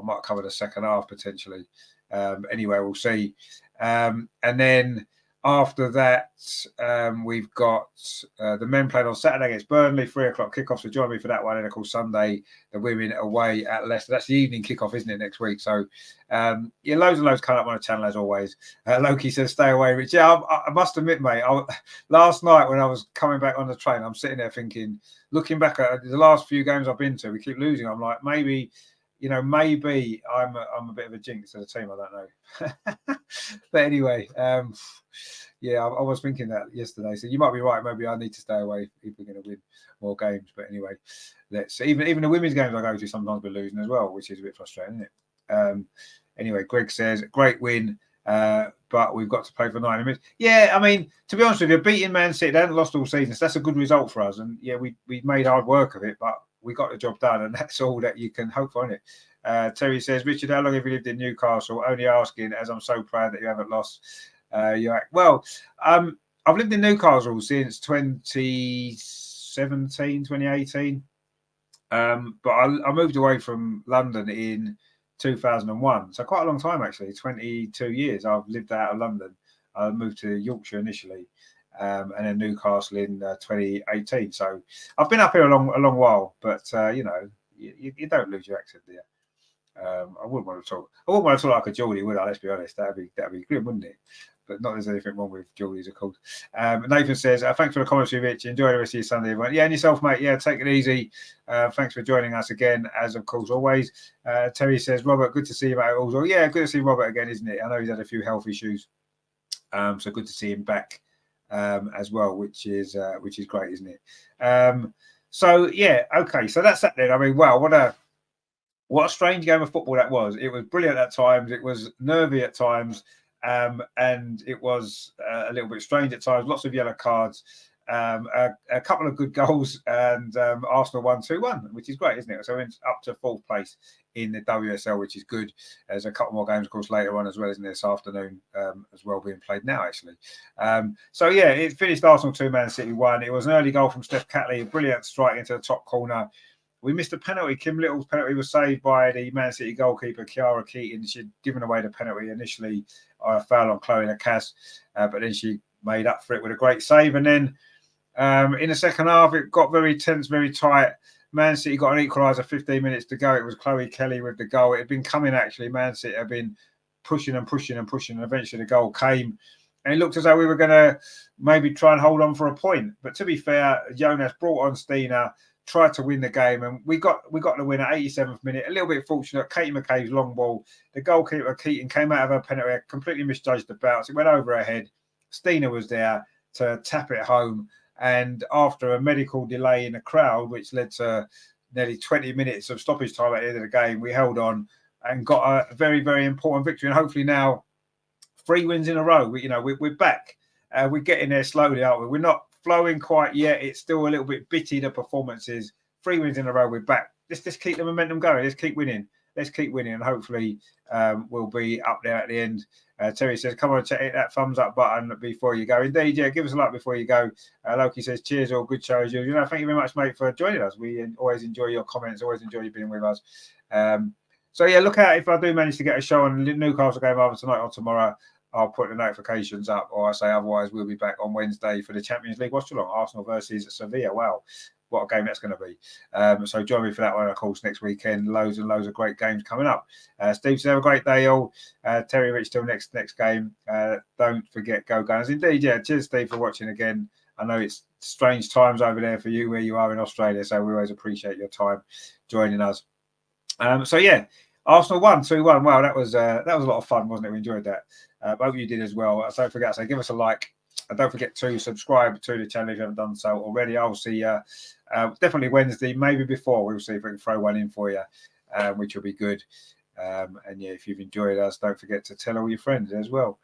might cover the second half potentially. Anyway, we'll see. And then after that, we've got the men playing on Saturday against Burnley, 3 o'clock kickoff. So join me for that one. And of course, Sunday, the women away at Leicester. That's the evening kickoff, isn't it, next week? So, yeah, loads and loads coming up on the channel as always. Loki says, stay away, Rich. Yeah, I must admit, mate, last night when I was coming back on the train, I'm sitting there thinking, looking back at the last few games I've been to, we keep losing. I'm like, maybe I'm a bit of a jinx to the team. I don't know. But anyway, yeah, I was thinking that yesterday. So you might be right. Maybe I need to stay away if we're going to win more games. But anyway, let's even the women's games I go to, sometimes we're losing as well, which is a bit frustrating, isn't it? Anyway, Greg says, great win, but we've got to play for 90 minutes. Yeah, I mean, to be honest with you, beating Man City, they haven't lost all season. So that's a good result for us. And yeah, we made hard work of it, but we got the job done, and that's all that you can hope for, isn't it? Terry says, Richard, how long have you lived in Newcastle? Only asking, as I'm so proud that you haven't lost. Well, I've lived in Newcastle since 2017, 2018. But I moved away from London in 2001. So quite a long time, actually, 22 years I've lived out of London. I moved to Yorkshire initially. And then Newcastle in 2018. So I've been up here a long while, but you don't lose your accent, do you? I wouldn't want to talk like a Geordie, would I? Let's be honest. That'd be grim, wouldn't it? But not there's anything wrong with Geordies, of course. Nathan says, thanks for the commentary, Rich. Enjoy the rest of your Sunday, everyone. Yeah, and yourself, mate. Yeah, take it easy. Thanks for joining us again, as of course always. Terry says, Robert, good to see you, mate. Also, yeah, good to see Robert again, isn't it? I know he's had a few health issues, so good to see him back. As well, which is great, isn't it? So yeah, okay. So that's that then. I mean, wow, what a strange game of football that was. It was brilliant at times. It was nervy at times, and it was a little bit strange at times. Lots of yellow cards, a couple of good goals, and Arsenal won 2-1, which is great, isn't it? So we're up to 4th place in the WSL, which is good. There's a couple more games, of course, later on as well, isn't there, this afternoon, as well, being played now, actually. So, yeah, it finished Arsenal 2, Man City 1. It was an early goal from Steph Catley, a brilliant strike into the top corner. We missed a penalty. Kim Little's penalty was saved by the Man City goalkeeper, Kiara Keaton. She'd given away the penalty initially, a foul on Chloe Lacasse, but then she made up for it with a great save. And then in the second half, it got very tense, very tight. Man City got an equaliser, 15 minutes to go. It was Chloe Kelly with the goal. It had been coming, actually. Man City had been pushing and eventually the goal came. And it looked as though we were going to maybe try and hold on for a point. But to be fair, Jonas brought on Stina, tried to win the game, and we got the win at 87th minute. A little bit fortunate. Katie McKay's long ball. The goalkeeper, Keaton, came out of her penalty, completely misjudged the bounce. It went over her head. Stina was there to tap it home. And after a medical delay in the crowd, which led to nearly 20 minutes of stoppage time at the end of the game, we held on and got a very, very important victory. And hopefully now 3 wins in a row. We're back. We're getting there slowly, aren't we? We're not flowing quite yet. It's still a little bit bitty, the performances. 3 wins in a row, we're back. Let's just keep the momentum going. Let's keep winning. And hopefully we'll be up there at the end. Terry says, come on, hit that thumbs up button before you go. Indeed, yeah, give us a like before you go. Loki says, cheers, all good show as usual. Thank you very much, mate, for joining us. We always enjoy your comments, always enjoy you being with us. So, yeah, look out if I do manage to get a show on the Newcastle game either tonight or tomorrow. I'll put the notifications up, or I say otherwise we'll be back on Wednesday for the Champions League watch-along. Arsenal versus Sevilla. Wow, what a game that's going to be. So join me for that one, of course, next weekend. Loads and loads of great games coming up. Steve said, have a great day, all. Terry Rich, till next game. Don't forget, go Gunners. Indeed, yeah. Cheers, Steve, for watching again. I know it's strange times over there for you where you are in Australia, so we always appreciate your time joining us. So yeah, Arsenal won 2-1. Wow, that was a lot of fun, wasn't it? We enjoyed that. Hope you did as well. So don't forget, give us a like, and don't forget to subscribe to the channel if you haven't done so already. I'll see you definitely Wednesday, maybe before. We'll see if we can throw one in for you, which will be good. And yeah, if you've enjoyed us, don't forget to tell all your friends as well.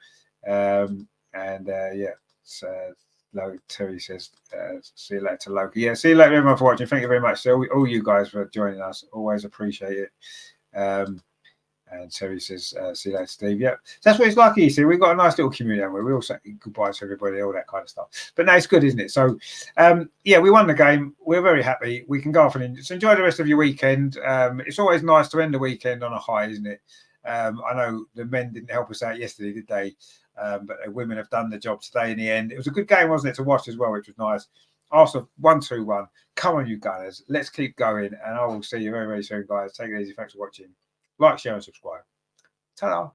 Yeah, Terry says, see you later, Loki. Yeah, see you later, everyone, for watching. Thank you very much. So all you guys for joining us. Always appreciate it. And Terry says, see you later, Steve. Yeah, so that's what it's like. You see, we've got a nice little community where we all say goodbye to everybody, all that kind of stuff. But no, it's good, isn't it? So, yeah, we won the game. We're very happy. We can go off and so enjoy the rest of your weekend. It's always nice to end the weekend on a high, isn't it? I know the men didn't help us out yesterday, did they? But the women have done the job today in the end. It was a good game, wasn't it, to watch as well, which was nice. Arsenal 1-2-1. Come on, you Gunners. Let's keep going. And I will see you very, very soon, guys. Take it easy. Thanks for watching. Like, share, and subscribe. Ta-da.